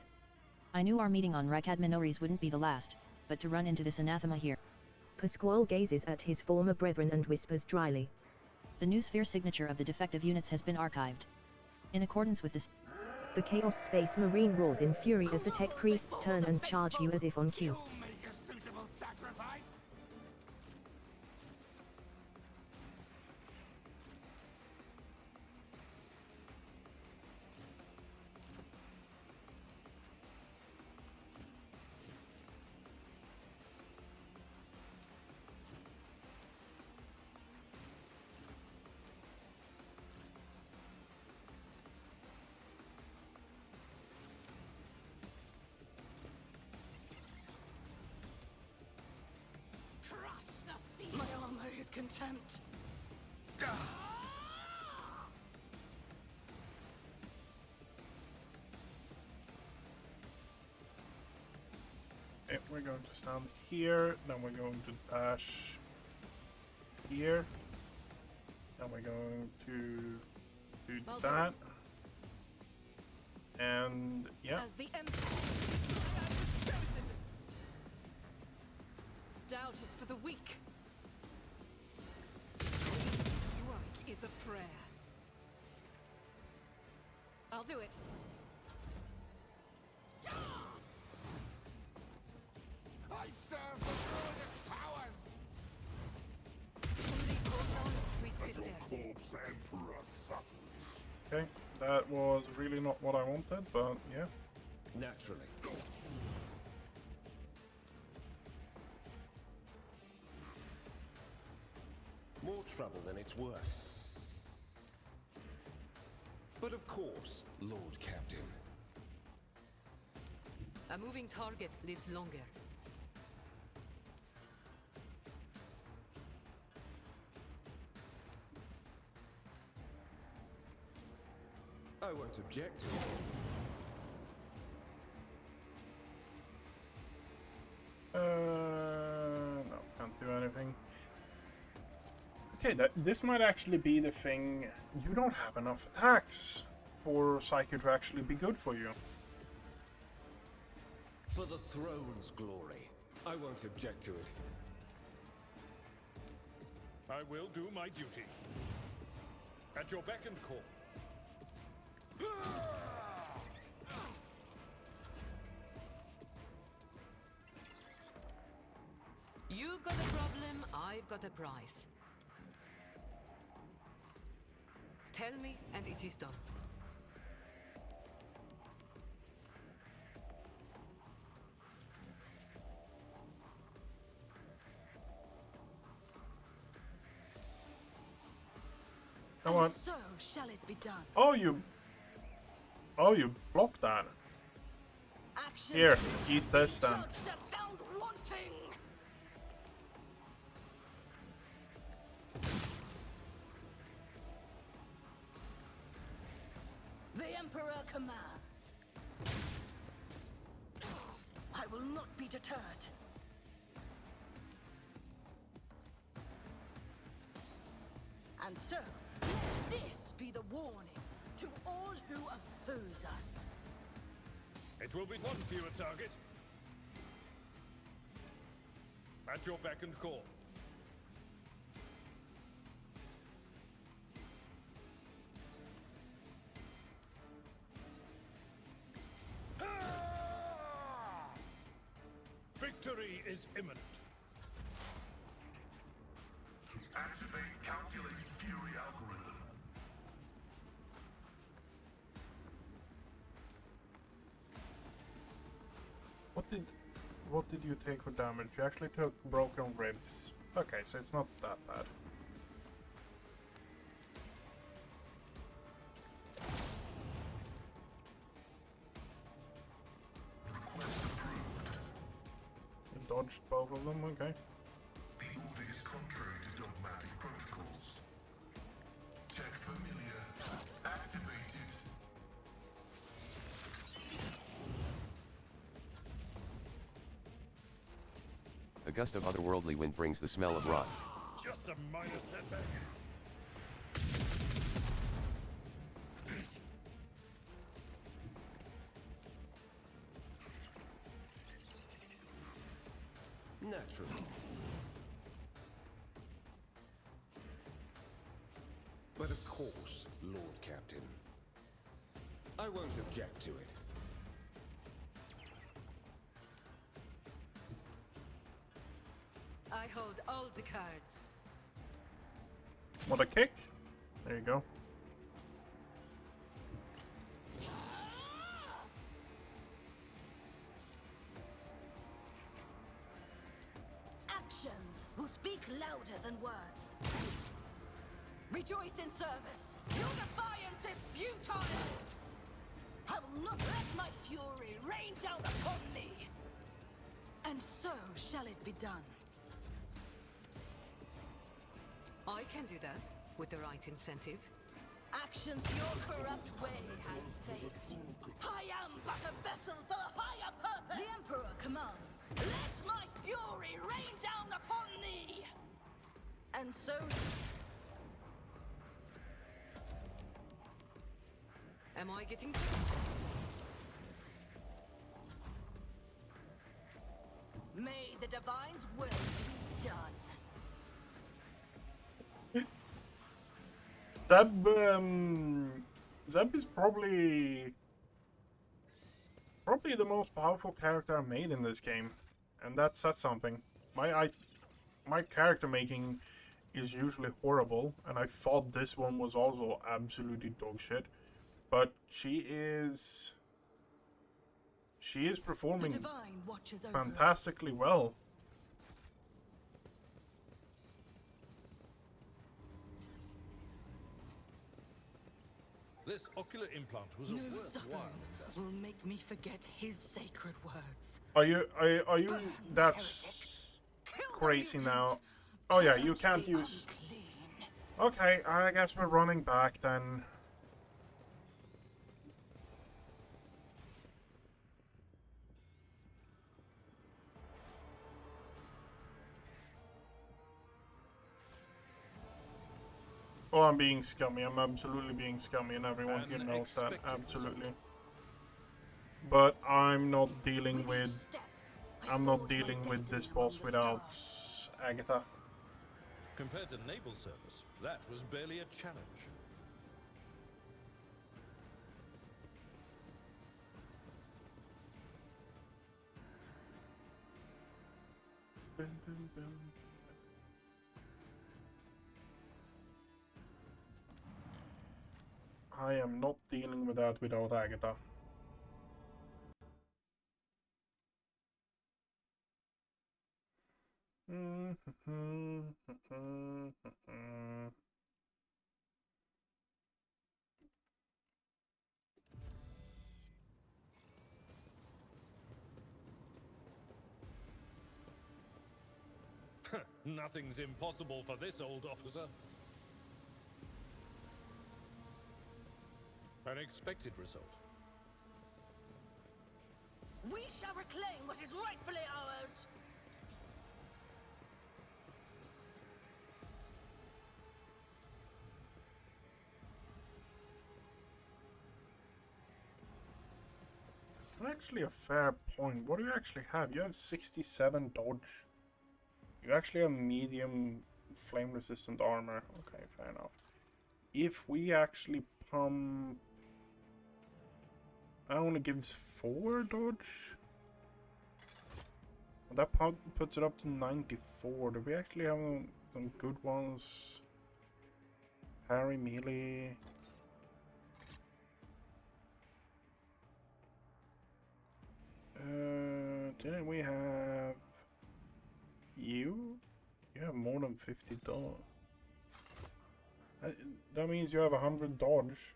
I knew our meeting on Rakad Minories wouldn't be the last, but to run into this anathema here. Pasquale gazes at his former brethren and whispers dryly. The new sphere signature of the defective units has been archived. In accordance with this, The Chaos Space Marine roars in fury as the Tech Priests turn and charge you as if on cue. Make a suitable sacrifice. My armor is contempt. Okay, we're going to stand here, then we're going to dash here, then we're going to do that, and yeah. As the Emperor, chosen. Doubt is for the weak. Strike is a prayer. I'll do it. I serve the druid's powers. Sweet sister. Corpse Emperor suffers. Okay, that was really not what I wanted, but yeah. Naturally. More trouble than it's worth. But of course, Lord Captain. A moving target lives longer. I won't object to it. No, can't do anything. Okay, this might actually be the thing. You don't have enough attacks for Psyche to actually be good for you. For the throne's glory, I won't object to it. I will do my duty. At your beck and call. got a price. Tell me, and it is done. Come on. And so shall it be done. Oh, you blocked that. Action. Here, eat this then. Shots that found wanting. The Emperor commands. I will not be deterred. And so, let this be the warning to all who oppose us. It will be one fewer target. At your beck and call. Victory is imminent. Activate calculated fury algorithm. What did you take for damage? You actually took broken ribs. Okay, so it's not that bad. Request approved. You dodged both of them, okay. The order is contrary to dogmatic protocols. Tech familiar activated. A gust of otherworldly wind brings the smell of rot. Just a minor setback. Naturally. But of course, Lord Captain. I won't object to it. I hold all the cards. What a kick! There you go. Actions will speak louder than words. Rejoice in service. Your defiance is futile. I will not let my fury rain down upon thee. And so shall it be done. I can do that with the right incentive. Actions your corrupt way has failed. I am but a vessel for a higher purpose. The Emperor commands. Let my fury rain down upon thee. And so... Am I getting... May the Divine's will be done. Zeb is probably the most powerful character I made in this game, and that says something. My character making is usually horrible, and I thought this one was also absolutely dog shit, but she is performing The Divine watches over. fantastically well. This ocular implant was a No worthwhile suffering investment. will make me forget his sacred words. Are you that's crazy now? Oh yeah, you can't use. Okay, I guess we're running back then. Oh, I'm being scummy. I'm absolutely being scummy, and everyone here knows that. Absolutely. But I'm not dealing with. I'm not dealing with this boss without Agatha. Compared to naval service, that was barely a challenge. I am not dealing with that without Agatha. Nothing's impossible for this old officer. An expected result. We shall reclaim what is rightfully ours! Actually, a fair point. What do you actually have? You have 67 dodge. You actually have medium flame resistant armor. Okay, fair enough. If we actually pump... I only gives 4 dodge. That puts it up to 94. Do we actually have some good ones? Parry, melee. Didn't we have you? You have more than 50 dodge. That means you have 100 dodge.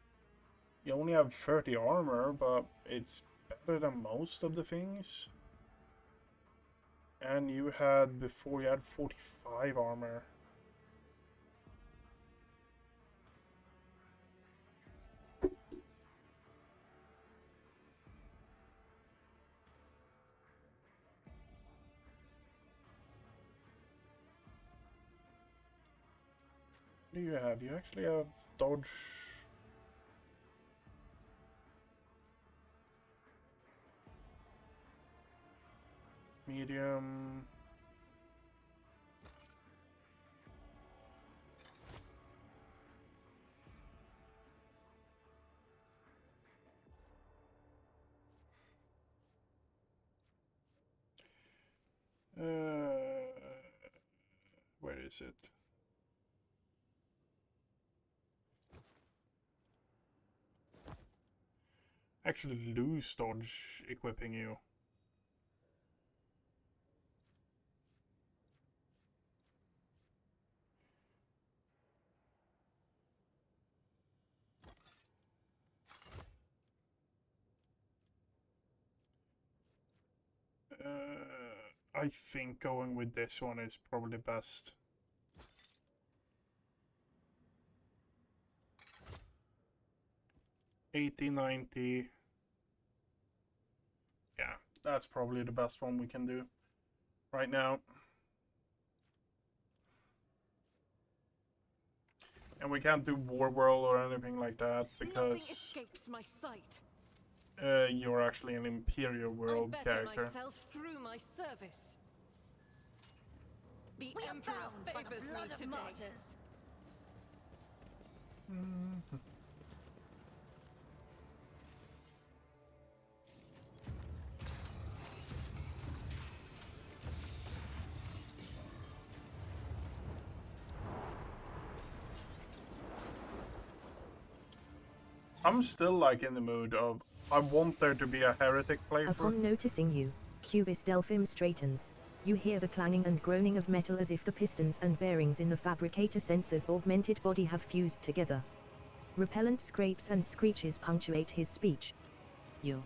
You only have 30 armor, but it's better than most of the things. And you had, before you had 45 armor. What do you have? You actually have dodge. Medium. Where is it? Actually lose dodge equipping you. I think going with this one is probably best. $80.90. Yeah, that's probably the best one we can do right now. And we can't do War World or anything like that because Nothing escapes my sight. You're actually an Imperial World I better character. myself through my service. The We are Emperor bound by the favors blood me of today. martyrs. I'm still like in the mood of I want there to be a heretic playthrough. Upon noticing you, Cubist Delphim straightens. You hear the clanging and groaning of metal as if the pistons and bearings in the fabricator sensor's augmented body have fused together. Repellent scrapes and screeches punctuate his speech. You.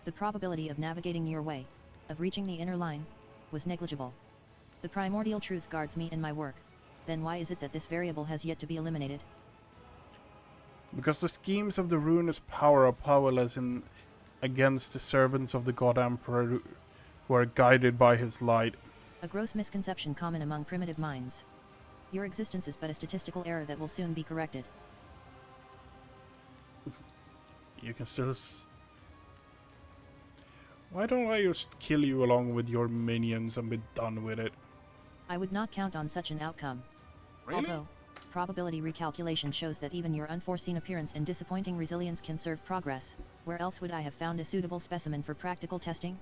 The probability of navigating your way, of reaching the inner line, was negligible. The primordial truth guards me in my work. Then why is it that this variable has yet to be eliminated? Because the schemes of the ruinous power are powerless against the servants of the God Emperor who are guided by his light. A gross misconception common among primitive minds. Your existence is but a statistical error that will soon be corrected. You can still... Why don't I just kill you along with your minions and be done with it? I would not count on such an outcome. Really? Although, probability recalculation shows that even your unforeseen appearance and disappointing resilience can serve progress. Where else would I have found a suitable specimen for practical testing?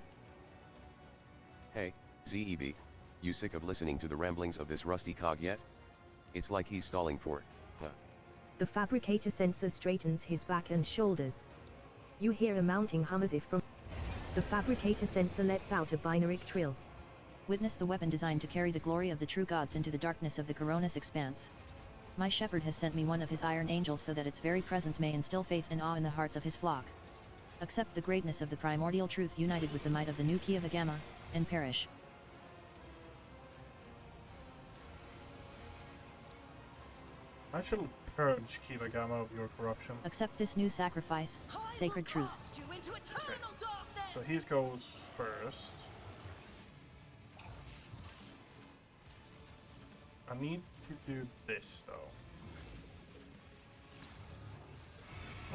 Hey, ZEB, you sick of listening to the ramblings of this rusty cog yet? It's like he's stalling for, The fabricator sensor straightens his back and shoulders. You hear a mounting hum as if from... The fabricator sensor lets out a binary trill. Witness the weapon designed to carry the glory of the true gods into the darkness of the Coronis expanse. My shepherd has sent me one of his iron angels so that its very presence may instill faith and awe in the hearts of his flock. Accept the greatness of the primordial truth united with the might of the new Kieva Gamma, and perish. I shall purge Kiva Gamma of your corruption. Accept this new sacrifice, sacred truth. Okay. So he goes first. I need to do this though.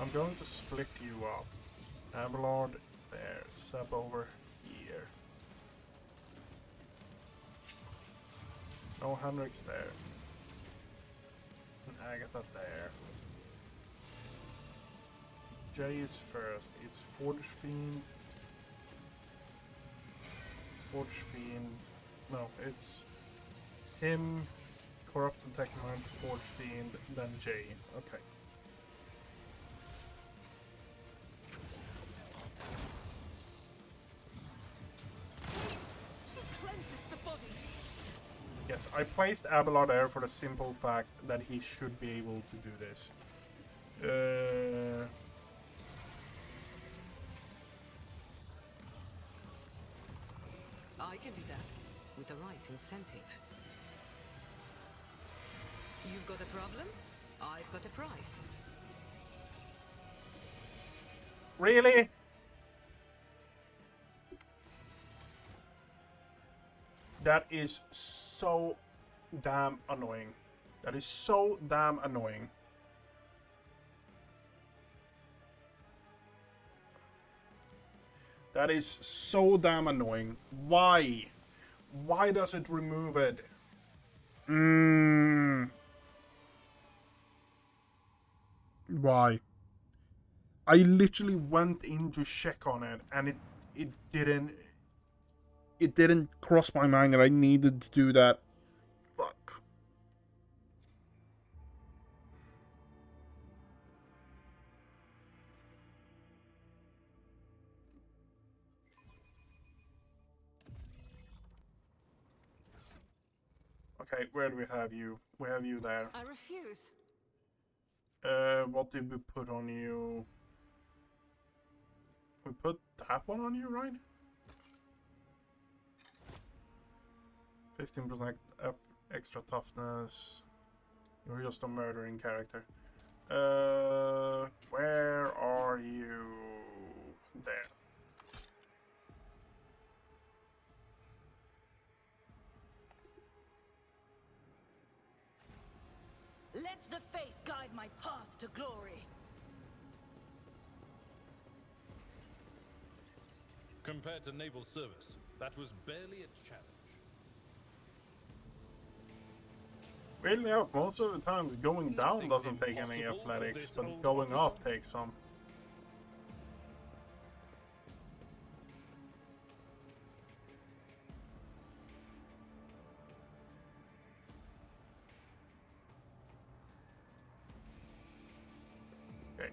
I'm going to split you up. Abelard there, Sub over here. No, Henrik's there. And Agatha there. Jay is first. It's Forge Fiend. Forge Fiend. No, it's him, Corrupted Technoid, Forge Fiend, then Jay. Okay. Yes, I placed Abelard there for the simple fact that he should be able to do this. I can do that with the right incentive. You've got a problem? I've got a prize. Really? That is so damn annoying. That is so damn annoying. That is so damn annoying. Why? Why does it remove it? Why? I literally went in to check on it and it didn't cross my mind that I needed to do that. Fuck. Okay, where do we have you? We have you there. I refuse. What did we put on you? We put that one on you, right? 15% extra toughness. You're just a murdering character. Where are you? There. Let the faith guide my path to glory. Compared to naval service, that was barely a challenge. Weirdly enough, most of the times going down doesn't take any athletics, but going up takes some. Okay.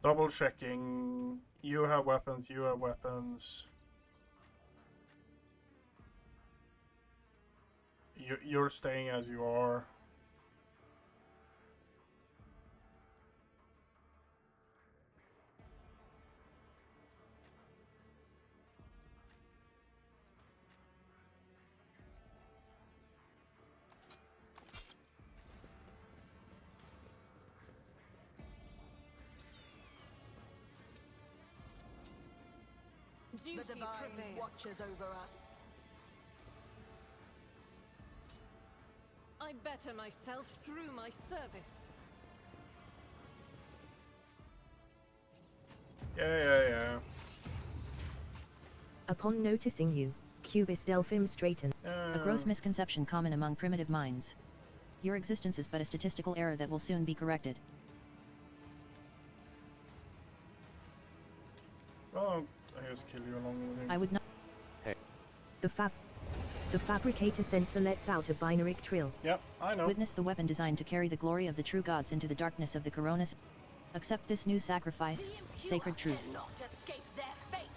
Double checking. You have weapons, you have weapons. You're staying as you are. The divine watches over us. I better myself through my service. Yeah. Upon noticing you, Cubis Delphim straightened. A gross misconception common among primitive minds. Your existence is but a statistical error that will soon be corrected. Well, I just kill you along with him. I would not. Hey. The The fabricator sensor lets out a binary trill. Yep, I know. Witness the weapon designed to carry the glory of the true gods into the darkness of the Coronas. Accept this new sacrifice, The impure sacred truth. cannot escape their fate.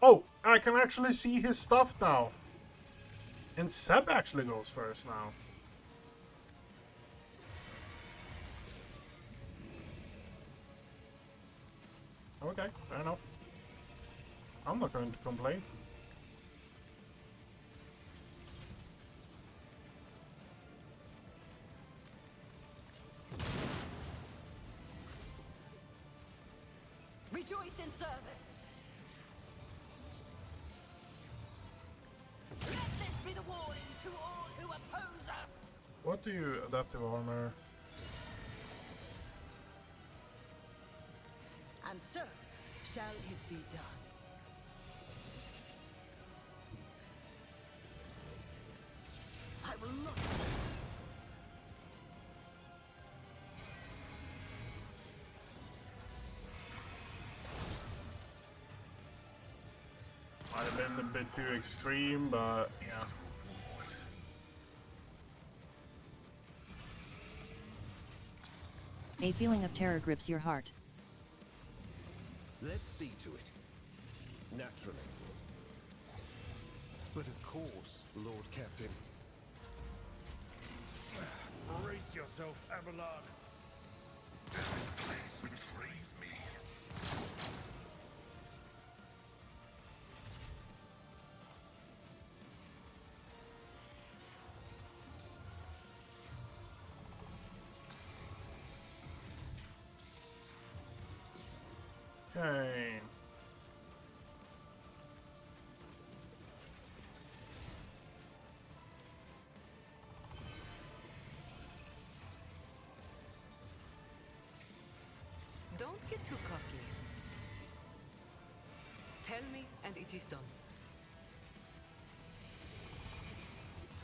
Oh, I can actually see his stuff now. And Seb actually goes first now. Okay, fair enough. I'm not going to complain. Rejoice in service. Let this be the warning to all who oppose us. What do you adaptive armor? And so shall it be done. I will not. Might have been a bit too extreme, but yeah. A feeling of terror grips your heart. Let's see to it. Naturally. But of course, Lord Captain. Brace yourself, Abelard. Betrayed me. Okay. Don't get too cocky. Tell me, and it is done.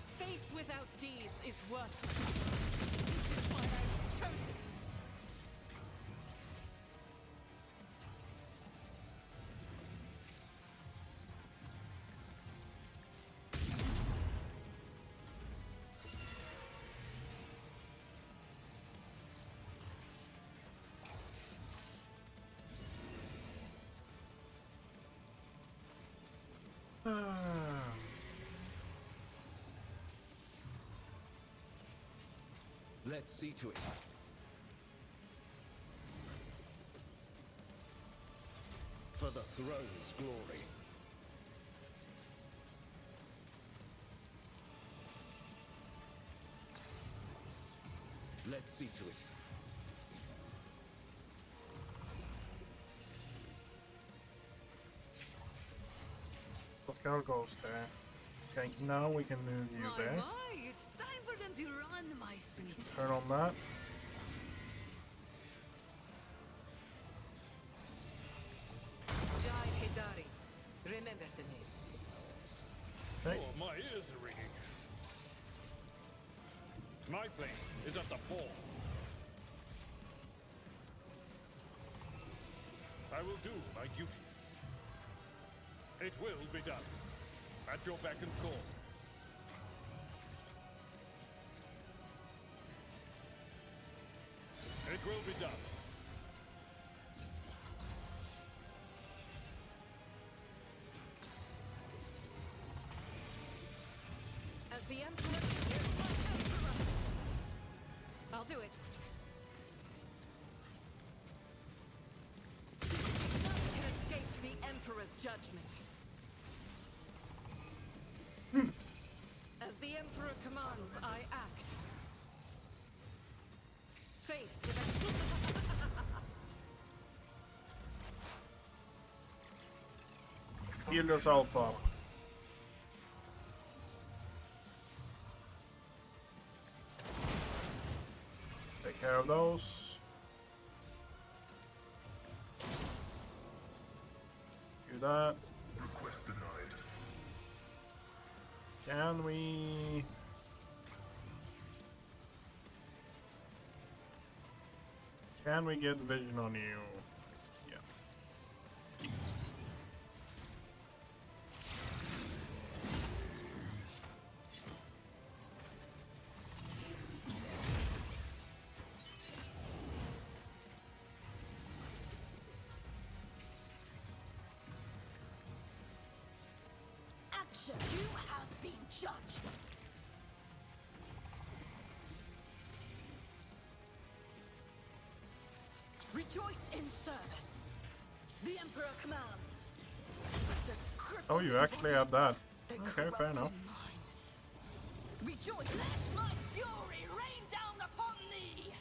Faith without deeds is worthless. This is why I was chosen. Let's see to it. For the throne's glory. Let's see to it. Pascal goes there. Okay, now we can move you there. My, it's time for them to run, my sweet. Turn on that. Jai Hidari. Remember the name. Okay. Oh, my ears are ringing. My place is at the fore. I will do my duty. It will be done. At your beck and call. It will be done. As the Emperor... I'll do it. None can escape the Emperor's judgment. As the Emperor commands, I act. Faith with Heal yourself up. those. Do that. Request denied. Can we... Can we get vision on you? Yeah. Action! You have been judged! Rejoice in service. The Emperor commands. But a crippled Oh, you actually had that. a Okay, fair corrupted enough. mind. Rejoice! Let my fury rain down upon thee!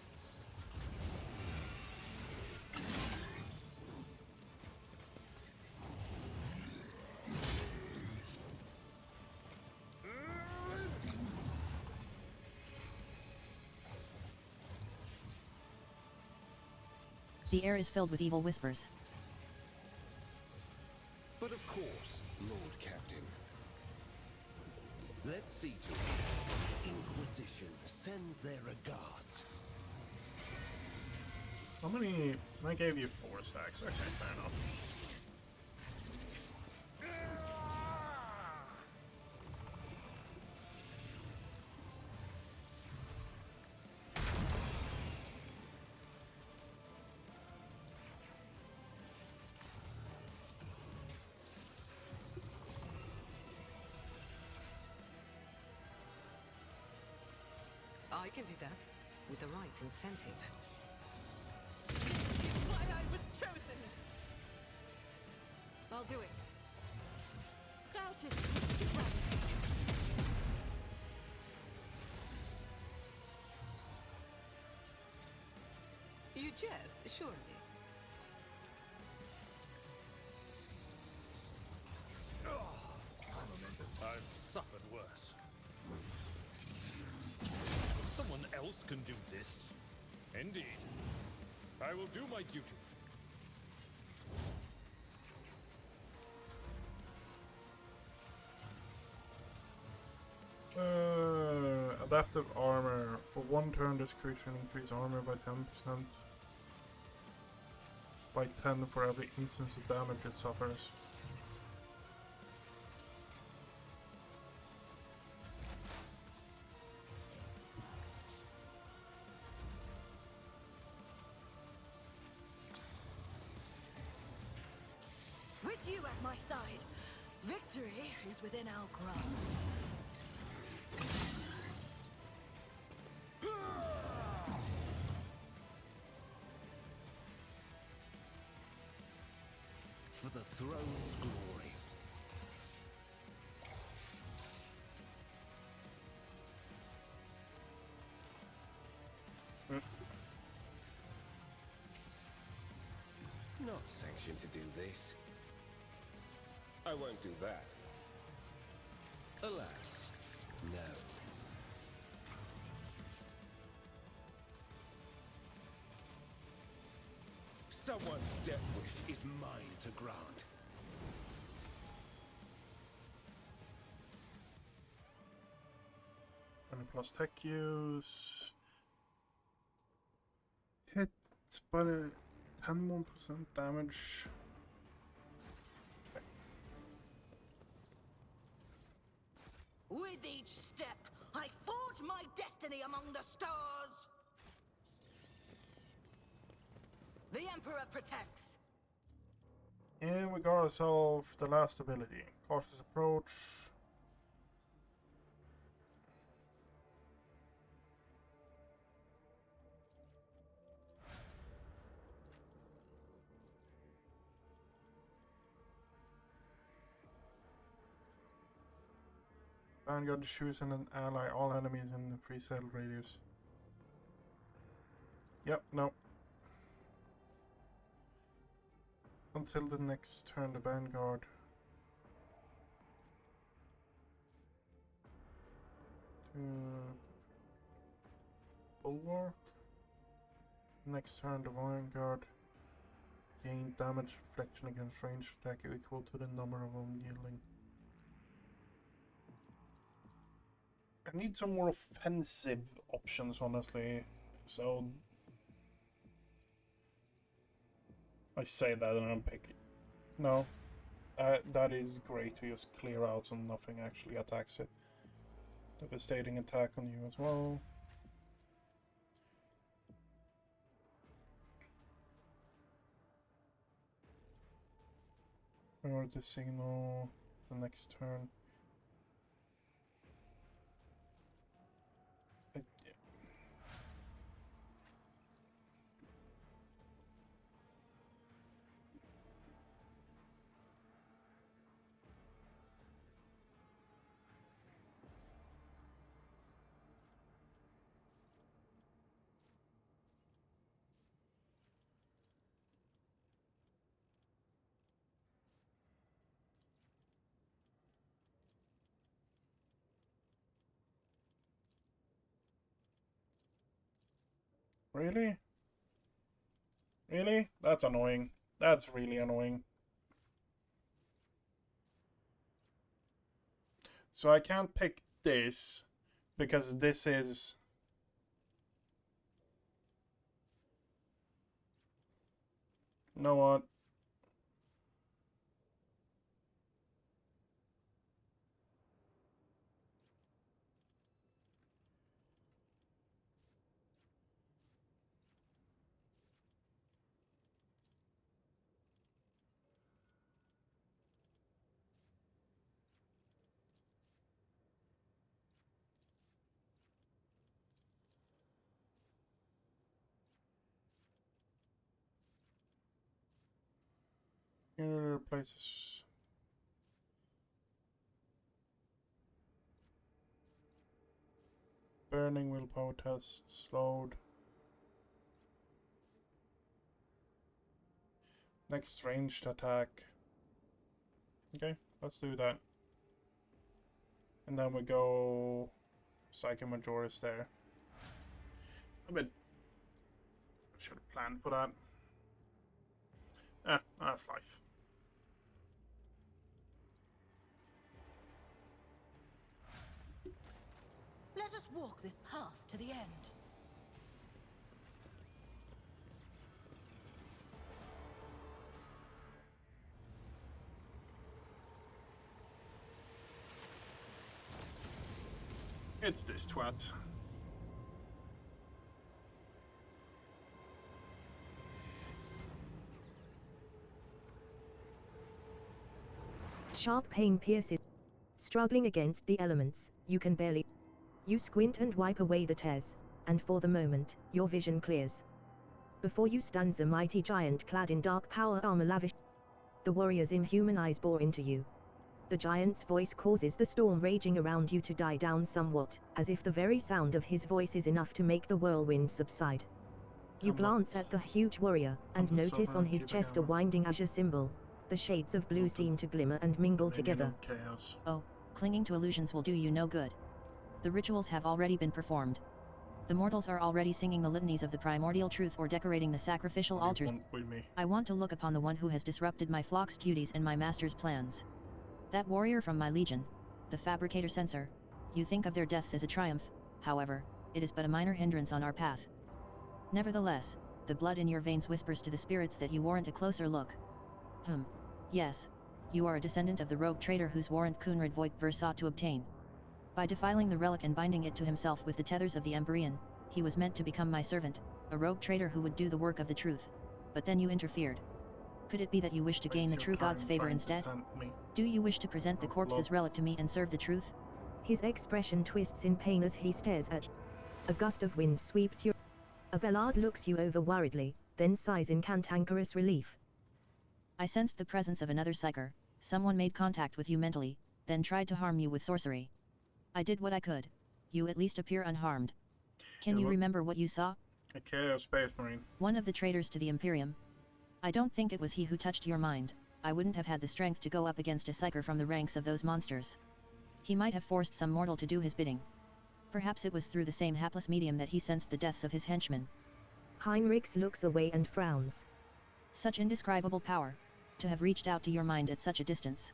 The air is filled with evil whispers. But of course, Lord Captain. Let's see to it. Inquisition sends their regards. How many? I gave you 4 stacks. Okay, fair enough. I can do that with the right incentive. This is why I was chosen. I'll do it. Doubt is right. You jest, surely. I've suffered worse. Someone else can do this. Indeed. I will do my duty. Adaptive armor. For 1 turn, this creature increase armor by 10%. By 10 for every instance of damage it suffers. With you at my side, victory is within our grasp. For the throne's glory. Not sanctioned to do this. I won't do that. Alas, no. Someone's death wish is mine to grant. And plus tech use. Hit by a 10 more percent damage. With each step, I forge my destiny among the stars. The Emperor protects. And we got ourselves the last ability. Cautious approach. Vanguard shoots and an ally all enemies in the free sail radius. Yep, no. Until the next turn, the Vanguard. Bulwark. Next turn, the Vanguard gain damage reflection against ranged attack equal to the number of them yielding. I need some more offensive options, honestly. So I say that and I'm picking. No, that is great to just clear out so nothing actually attacks it. Devastating attack on you as well. Priority signal the next turn. Really? Really? That's annoying. That's really annoying. So I can't pick this because this is... You know what? Here places. Burning willpower test slowed. Next ranged attack. Okay, let's do that. And then we go Psyche Majoris there. A bit. Should have planned for that. That's life. Let us walk this path to the end. It's this twat. Sharp pain pierces. Struggling against the elements, you can barely. You squint and wipe away the tears, and for the moment, your vision clears. Before you stands a mighty giant clad in dark power armor lavish. The warrior's inhuman eyes bore into you. The giant's voice causes the storm raging around you to die down somewhat, as if the very sound of his voice is enough to make the whirlwind subside. You glance at the huge warrior, and notice on his chest a winding azure symbol. The shades of blue seem to glimmer and mingle together. Oh, clinging to illusions will do you no good. The rituals have already been performed. The mortals are already singing the litanies of the primordial truth or decorating the sacrificial altars. I want to look upon the one who has disrupted my flock's duties and my master's plans. That warrior from my legion, the fabricator censor. You think of their deaths as a triumph, however, it is but a minor hindrance on our path. Nevertheless, the blood in your veins whispers to the spirits that you warrant a closer look. Yes. You are a descendant of the rogue traitor whose warrant Kunrad Voigtver sought to obtain. By defiling the relic and binding it to himself with the tethers of the Empyrean, he was meant to become my servant, a rogue traitor who would do the work of the truth. But then you interfered. Could it be that you wish to gain the true God's favor instead? Do you wish to present the corpse's relic to me and serve the truth? His expression twists in pain as he stares at you. A gust of wind sweeps you. Abelard looks you over worriedly, then sighs in cantankerous relief. I sensed the presence of another psyker. Someone made contact with you mentally, then tried to harm you with sorcery. I did what I could. You at least appear unharmed. Can you remember what you saw? A Chaos Space Marine. One of the traitors to the Imperium. I don't think it was he who touched your mind. I wouldn't have had the strength to go up against a psyker from the ranks of those monsters. He might have forced some mortal to do his bidding. Perhaps it was through the same hapless medium that he sensed the deaths of his henchmen. Heinrichs looks away and frowns. Such indescribable power. To have reached out to your mind at such a distance.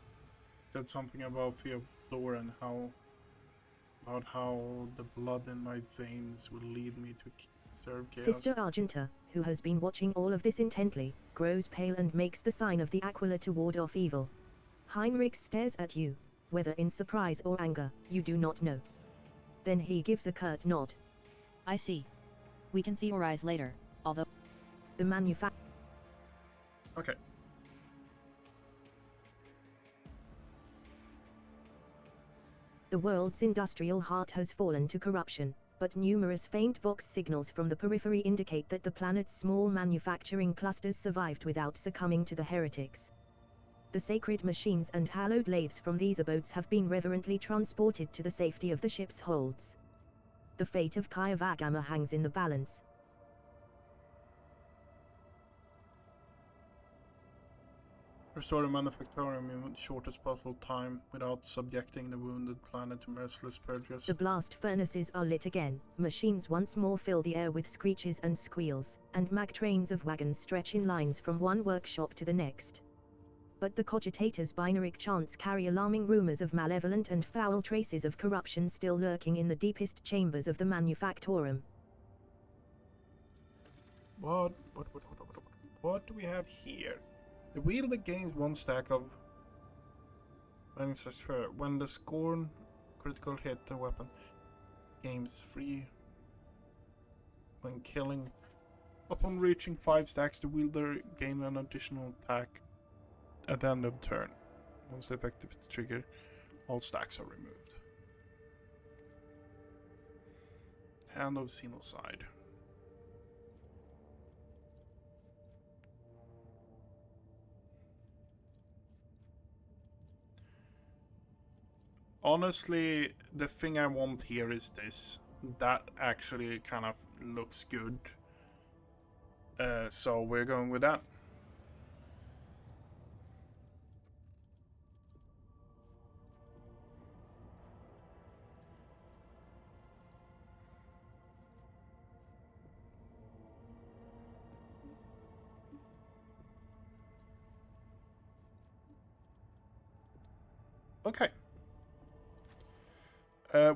Said something about Theodore and about how the blood in my veins will lead me to serve chaos. Sister Argenta, who has been watching all of this intently, grows pale and makes the sign of the Aquila to ward off evil. Heinrich stares at you, whether in surprise or anger, you do not know. Then he gives a curt nod. I see. We can theorize later, although... The Okay. The world's industrial heart has fallen to corruption, but numerous faint Vox signals from the periphery indicate that the planet's small manufacturing clusters survived without succumbing to the heretics. The sacred machines and hallowed lathes from these abodes have been reverently transported to the safety of the ship's holds. The fate of Kayavagama hangs in the balance. Restore the manufactorium in the shortest possible time without subjecting the wounded planet to merciless purges. The blast furnaces are lit again, machines once more fill the air with screeches and squeals, and mag trains of wagons stretch in lines from one workshop to the next. But the cogitator's binary chants carry alarming rumors of malevolent and foul traces of corruption still lurking in the deepest chambers of the manufactorum. What do we have here? The wheel that gains one stack of when the scorn critical hit the weapon gains 3 when killing. Upon reaching 5 stacks, the wielder gains an additional attack at the end of the turn. Once the effective is triggered, all stacks are removed. Hand of Xenocide. Honestly, the thing I want here is this. That actually kind of looks good. So we're going with that. Okay.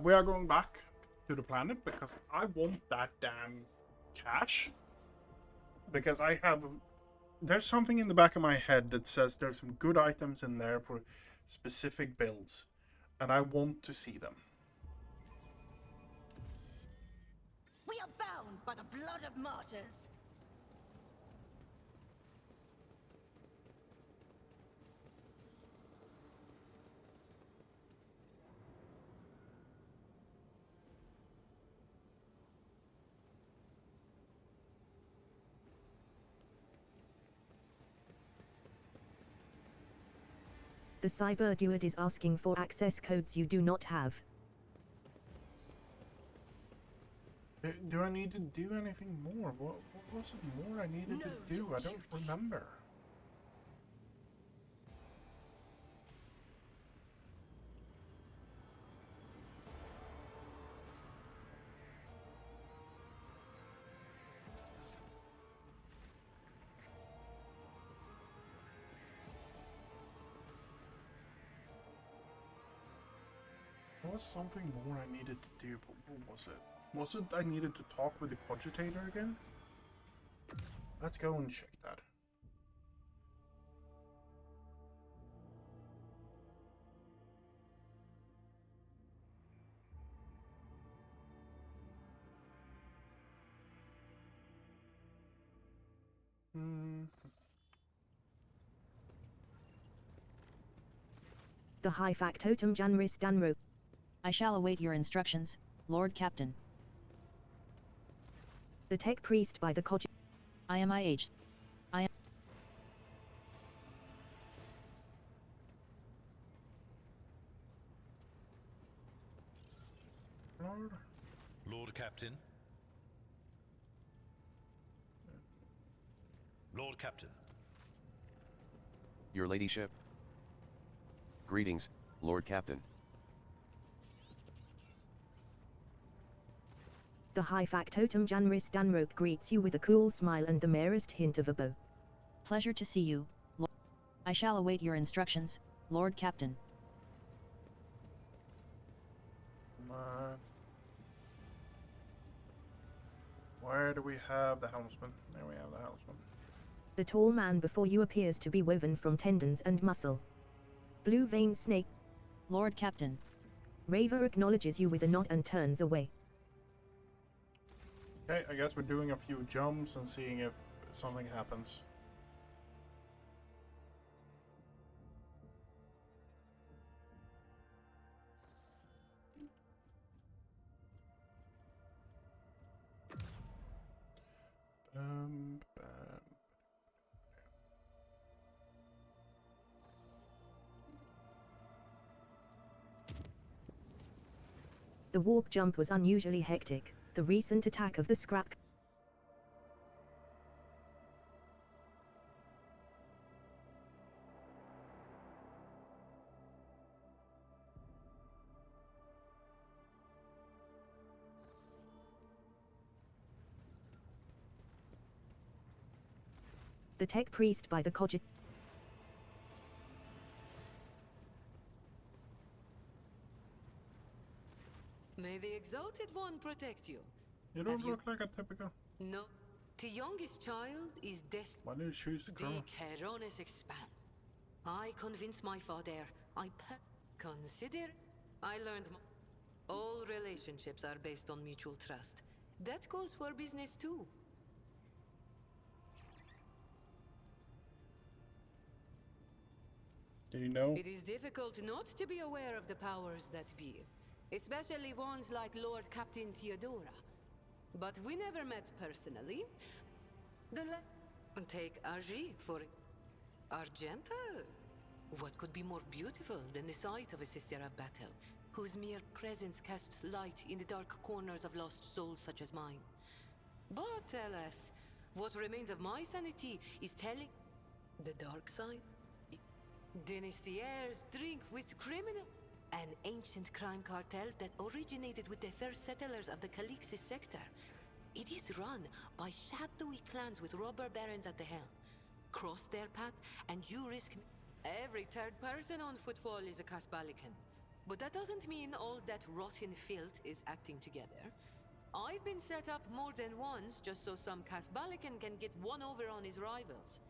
We are going back to the planet because I want that damn cash. Because I have... There's something in the back of my head that says there's some good items in there for specific builds. And I want to see them. We are bound by the blood of martyrs. The cyberdude is asking for access codes you do not have. Do I need to do anything more? What was it more I needed to do? I don't remember. There was something more I needed to do, but what was it? Was it I needed to talk with the cogitator again? Let's go and check that. The high factotum Janris Danro. I shall await your instructions, Lord Captain. The tech priest by the I am IH. I am... Lord Captain. Lord Captain. Your ladyship. Greetings, Lord Captain. The high factotum Janris Danroke greets you with a cool smile and the merest hint of a bow. Pleasure to see you, Lord. I shall await your instructions, Lord Captain. Come on. Where do we have the helmsman? There we have the helmsman. The tall man before you appears to be woven from tendons and muscle. Blue vein snake. Lord Captain. Raver acknowledges you with a nod and turns away. Okay, I guess we're doing a few jumps and seeing if something happens. Bam. The warp jump was unusually hectic. The recent attack of the scrap. The tech priest by the cogit. May the Exalted One protect you. You don't look like a typical. No. The youngest child is destined. Why do you choose the crown? The Cheronis expands. I convinced my father. Consider. I learned. All relationships are based on mutual trust. That goes for business too. Do you know? It is difficult not to be aware of the powers that be, especially ones like Lord Captain Theodora. But we never met personally. Take Argy for Argenta. What could be more beautiful than the sight of a sister of battle, whose mere presence casts light in the dark corners of lost souls such as mine? But alas, what remains of my sanity is telling the dark side. Dynasty heirs drink with criminal. An ancient crime cartel that originated with the first settlers of the Calixis sector. It is run by shadowy clans with robber barons at the helm. Cross their path and you risk... Every third person on footfall is a Casbalican. But that doesn't mean all that rotten filth is acting together. I've been set up more than once just so some Casbalican can get one over on his rivals.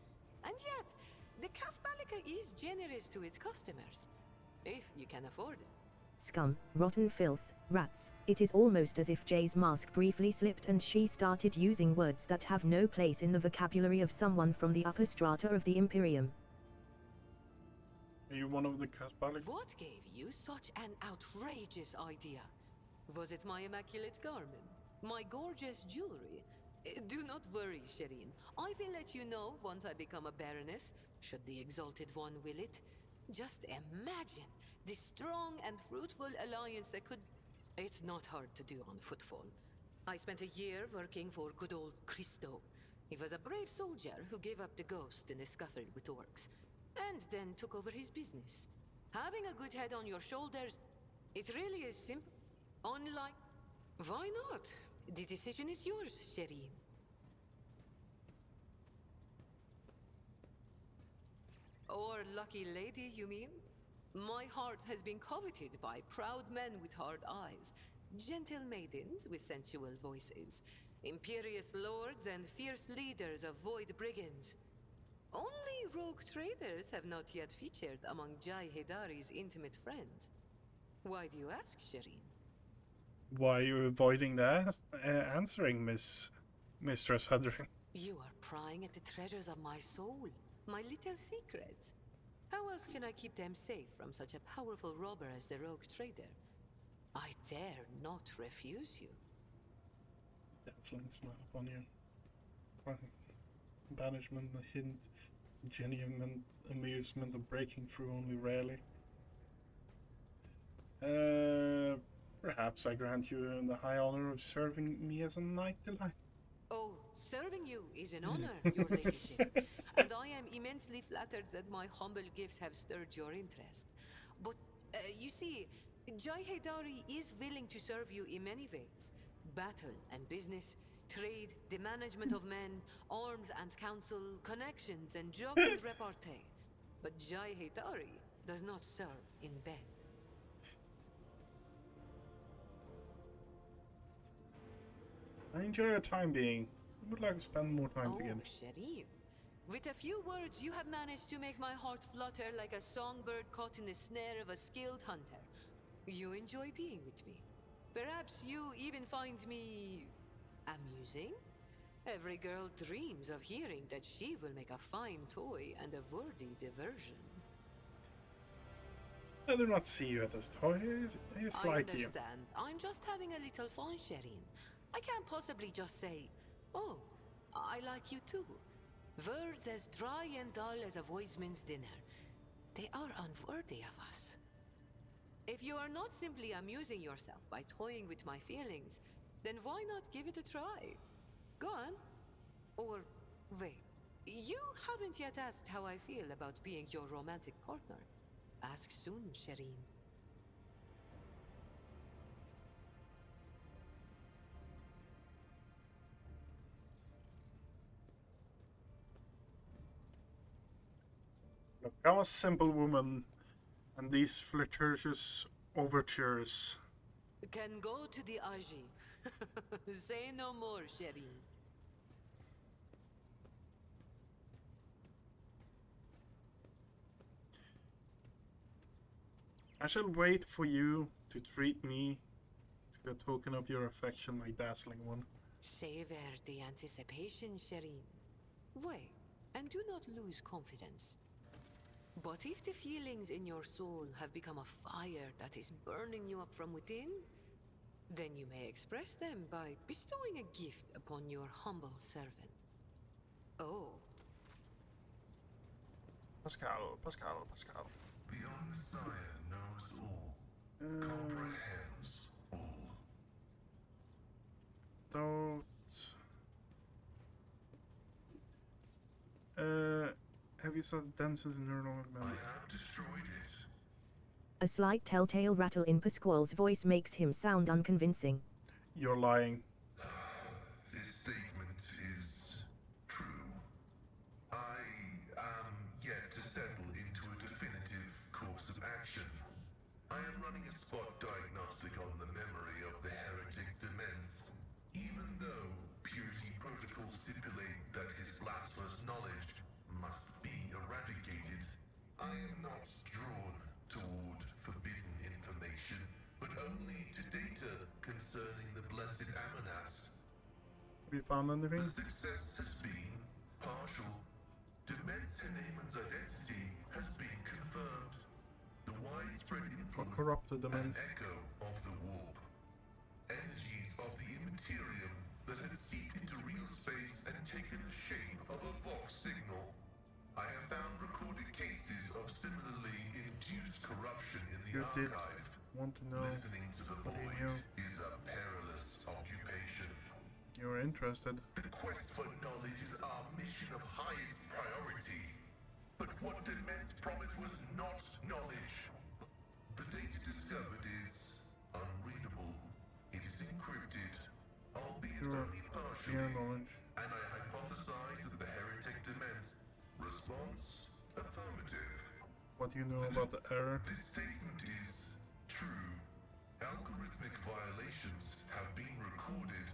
And yet, the Casbalica is generous to its customers. If you can afford it. Scum, rotten filth, rats. It is almost as if Jay's mask briefly slipped and she started using words that have no place in the vocabulary of someone from the upper strata of the Imperium. Are you one of the Casbalic? What gave you such an outrageous idea? Was it my immaculate garment? My gorgeous jewelry? Do not worry, Shireen. I will let you know once I become a baroness, should the Exalted One will it. Just imagine the strong and fruitful alliance that could... It's not hard to do on footfall. I spent a year working for good old Christo. He was a brave soldier who gave up the ghost in a scuffle with orcs, and then took over his business. Having a good head on your shoulders, it really is simple. Unlike... Why not? The decision is yours, Shireen. Or lucky lady, you mean? My heart has been coveted by proud men with hard eyes, gentle maidens with sensual voices, imperious lords and fierce leaders of void brigands. Only rogue traders have not yet featured among Jai Hedari's intimate friends. Why do you ask, Shireen? Why are you avoiding the answering, Mistress Hudring? You are prying at the treasures of my soul, my little secrets. How else can I keep them safe from such a powerful robber as the rogue trader? I dare not refuse you. Excellent smile upon you. Banishment, a hint, genuine amusement of breaking through only rarely. Perhaps I grant you the high honor of serving me as a knight delight. Oh, serving you is an honor, your ladyship, and I am immensely flattered that my humble gifts have stirred your interest. But, you see, Jai Hedari is willing to serve you in many ways. battle and business, trade, the management of men, arms and council, connections and juggled repartee. But Jai Hetari does not serve in bed. I enjoy your time being. I would like to spend more time together. Shireen. With a few words, you have managed to make my heart flutter like a songbird caught in the snare of a skilled hunter. You enjoy being with me. Perhaps you even find me amusing? Every girl dreams of hearing that she will make a fine toy and a worthy diversion. I do not see you as a toy. It's like you. I understand. I'm just having a little fun, Shireen. I can't possibly just say, oh, I like you too. Words as dry and dull as a voidsman's dinner. They are unworthy of us. If you are not simply amusing yourself by toying with my feelings, then why not give it a try? Go on. Or, wait. You haven't yet asked how I feel about being your romantic partner. Ask soon, Shireen. Look, I'm a simple woman, and these flirtatious overtures. Can go to the Aji. Say no more, Shireen. I shall wait for you to treat me to a token of your affection, my dazzling one. Savor the anticipation, Shireen. Wait, and do not lose confidence. But if the feelings in your soul have become a fire that is burning you up from within, then you may express them by bestowing a gift upon your humble servant. Oh. Pascal. The Unsire knows all, comprehends all. Don't. Have you saw dances in your own I have destroyed it. A slight telltale rattle in Pasquale's voice makes him sound unconvincing. You're lying. This statement is true. I am yet to settle into a definitive course of action. I am running a spot diagnostic on the memory of the heretic Demens. Even though purity protocols stipulate that his blasphemous knowledge must be eradicated, I am not drawn toward forbidden information, but only to data concerning the blessed Amonats. Have you found anything? The success has been partial. Demens Haneman's identity has been confirmed. The widespread influence corrupted Demens? an echo of the warp. Energies of the immaterium that had seeped into real space and taken the shape of a Vox signal. I have found recorded cases of similarly induced corruption in the You did archive. want to know Listening to the what he void knew. is a perilous occupation. You're interested. The quest for knowledge is our mission of highest priority. But what Demens promised was not knowledge. The data discovered is unreadable. It is encrypted, albeit only partially. Your knowledge. And I hypothesize that the heretic Demens. Response? Affirmative. What do you know about the error? This statement is true. Algorithmic violations have been recorded,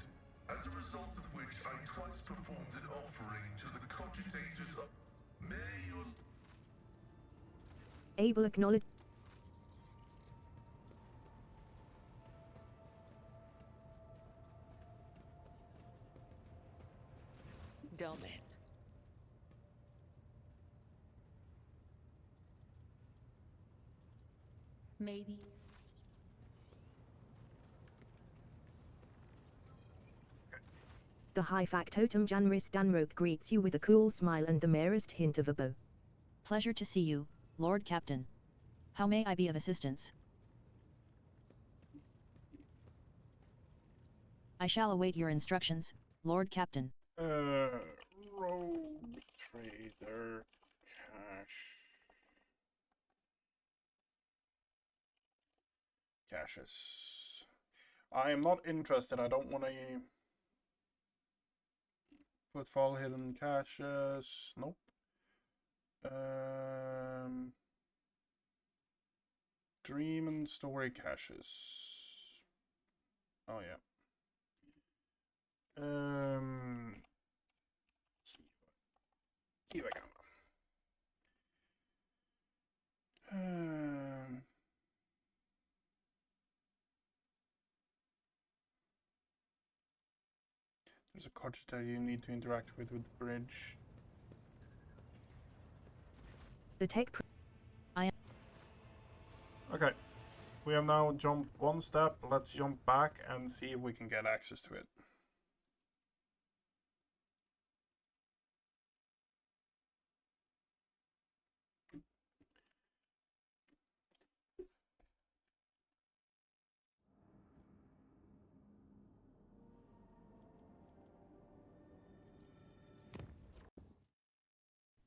as a result of which I twice performed an offering to the cogitators of... May your... Able acknowledge. Dumb it. Maybe. The high factotum Janris Danroke greets you with a cool smile and the merest hint of a bow. Pleasure to see you, Lord Captain. How may I be of assistance? I shall await your instructions, Lord Captain. Rogue trader, caches. I am not interested. I don't want to footfall hidden caches. Nope. Dream and story caches. Oh yeah. See if I can. There's a cottage that you need to interact with the bridge. The tech. Okay, we have now jumped one step. Let's jump back and see if we can get access to it.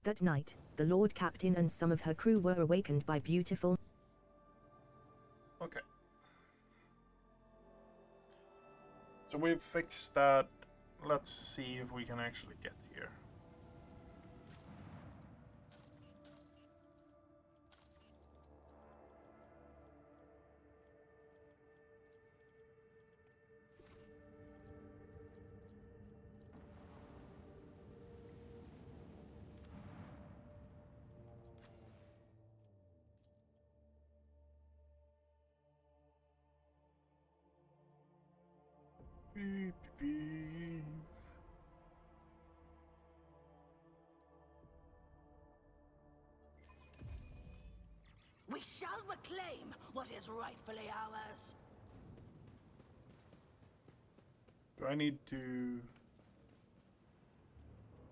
That night, the Lord Captain and some of her crew were awakened by beautiful. Okay. So we've fixed that. Let's see if we can actually get here. Beep, beep. We shall reclaim what is rightfully ours. Do I need to...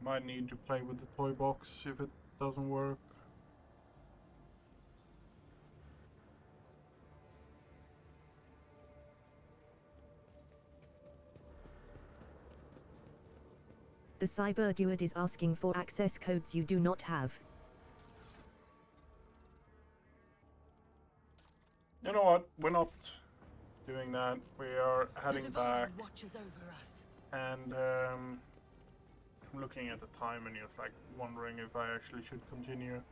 Might need to play with the toy box if it doesn't work. The cyberdude is asking for access codes you do not have. You know what? We're not doing that. We are heading back. Watches over us. And I'm looking at the time and just like wondering if I actually should continue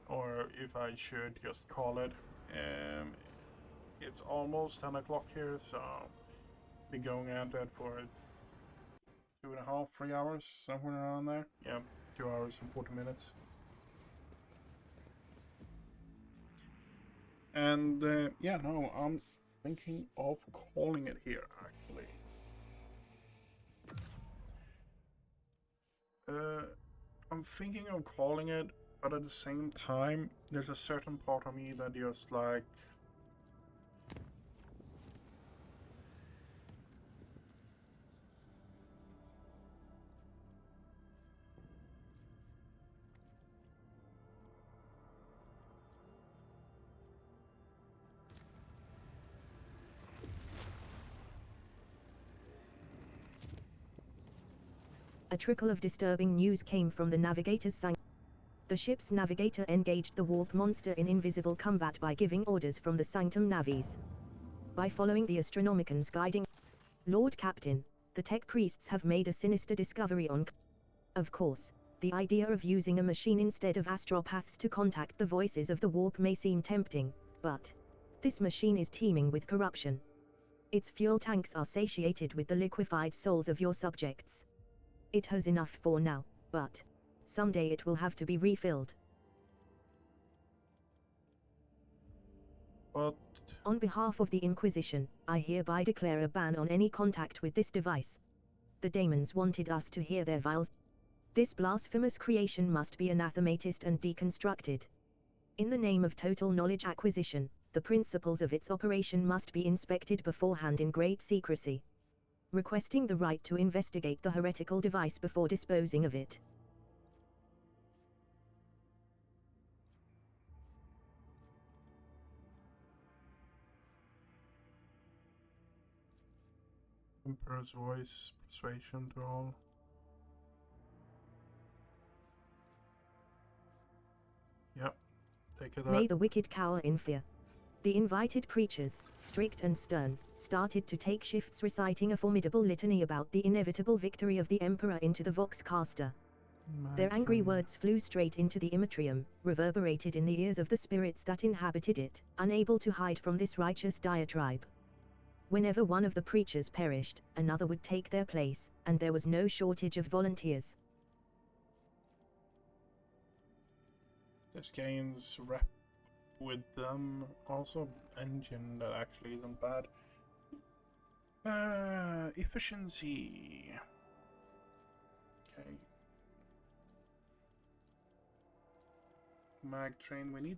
or if I should just call it. It's almost 10 o'clock here, so I'll be going at it for 2.5, 3 hours, somewhere around there. Yeah, 2 hours and 40 minutes. And yeah, no, I'm thinking of calling it here, actually. I'm thinking of calling it, but at the same time, there's a certain part of me that just like... A trickle of disturbing news came from the navigator's sign. The ship's navigator engaged the warp monster in invisible combat by giving orders from the Sanctum Navies. By following the Astronomican's guiding... Lord Captain, the tech priests have made a sinister discovery on... Of course, the idea of using a machine instead of astropaths to contact the voices of the warp may seem tempting, but... This machine is teeming with corruption. Its fuel tanks are satiated with the liquefied souls of your subjects. It has enough for now, but someday it will have to be refilled. But... On behalf of the Inquisition, I hereby declare a ban on any contact with this device. The daemons wanted us to hear their vile... This blasphemous creation must be anathematized and deconstructed. In the name of total knowledge acquisition, the principles of its operation must be inspected beforehand in great secrecy. Requesting the right to investigate the heretical device before disposing of it. Emperor's voice, persuasion to all. Yep, take it up. May the wicked cower in fear. The invited preachers, strict and stern, started to take shifts reciting a formidable litany about the inevitable victory of the Emperor into the Vox Caster. Their angry words flew straight into the Immatrium, reverberated in the ears of the spirits that inhabited it, unable to hide from this righteous diatribe. Whenever one of the preachers perished, another would take their place, and there was no shortage of volunteers. This gains rep with them. Also, engine that actually isn't bad. Efficiency. Okay. Mag train. We need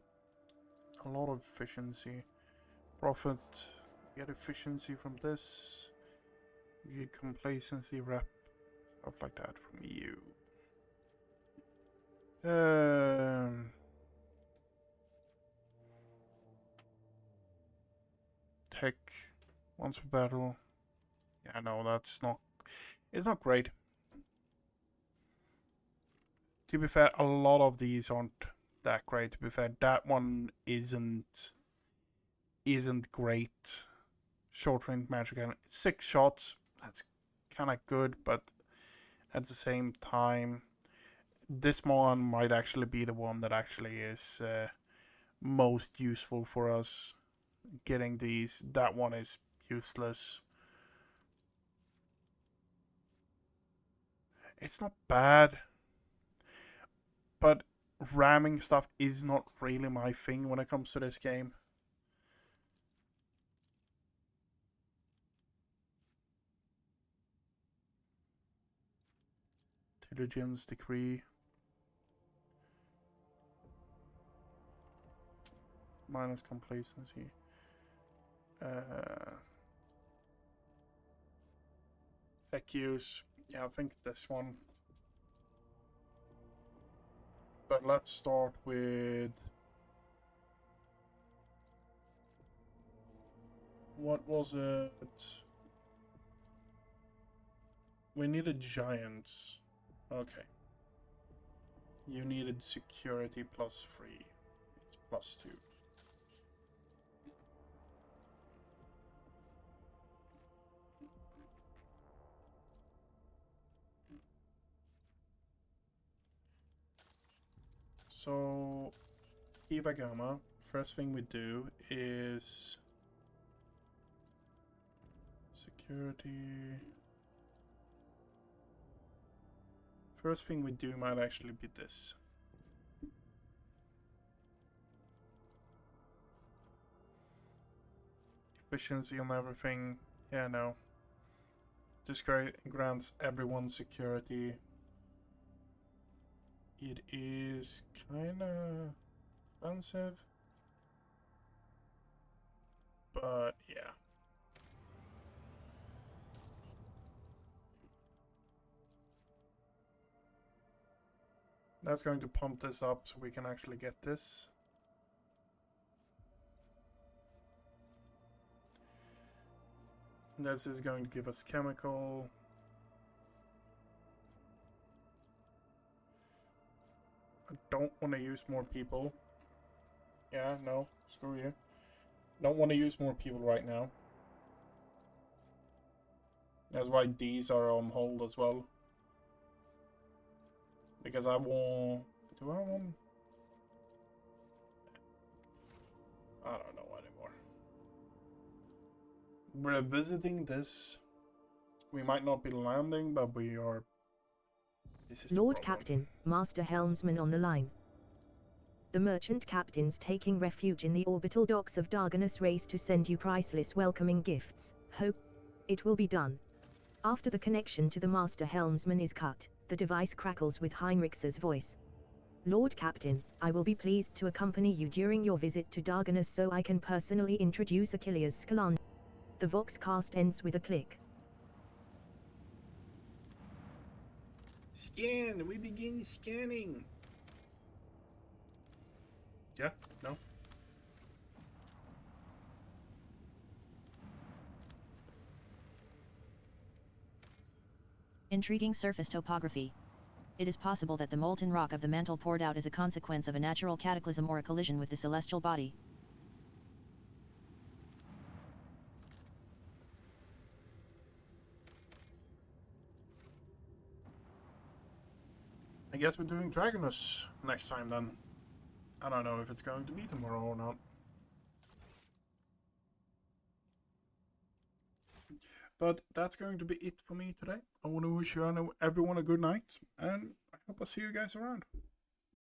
a lot of efficiency. Profit. Get efficiency from this. Get complacency rep. Stuff like that from you. Tech. Once per battle. Yeah, no, that's not... It's not great. To be fair, a lot of these aren't that great. To be fair, that one isn't great. Short range magic cannon. 6 shots. That's kind of good, but at the same time, this one might actually be the one that actually is most useful for us. Getting these. That one is useless. It's not bad, but ramming stuff is not really my thing when it comes to this game. Diligence decree. Minus complacency. Tech use. Yeah, I think this one. But let's start with... What was it? We needed giants. Okay. You needed security +3. It's +2. So, Eva Gamma, first thing we do is security. First thing we do might actually be this. Efficiency on everything. Yeah, no. This grants everyone security. It is kinda expensive, but yeah. That's going to pump this up so we can actually get this. This is going to give us chemical. I don't want to use more people. Yeah, no, screw you. Don't want to use more people right now. That's why these are on hold as well. Because I want... Do I want... I don't know anymore. We're visiting this. We might not be landing, but we are... Lord Captain, Master Helmsman on the line. The merchant captains taking refuge in the orbital docks of Darganus race to send you priceless welcoming gifts. Hope it will be done. After the connection to the Master Helmsman is cut, the device crackles with Heinrich's voice. Lord Captain, I will be pleased to accompany you during your visit to Darganus so I can personally introduce Achilles Scalan. The Vox cast ends with a click. Scan! We begin scanning! Yeah? No? Intriguing surface topography. It is possible that the molten rock of the mantle poured out as a consequence of a natural cataclysm or a collision with the celestial body. I guess we're doing Dragonus next time then. I don't know if it's going to be tomorrow or not. But that's going to be it for me today. I want to wish you everyone a good night, and I hope I'll see you guys around.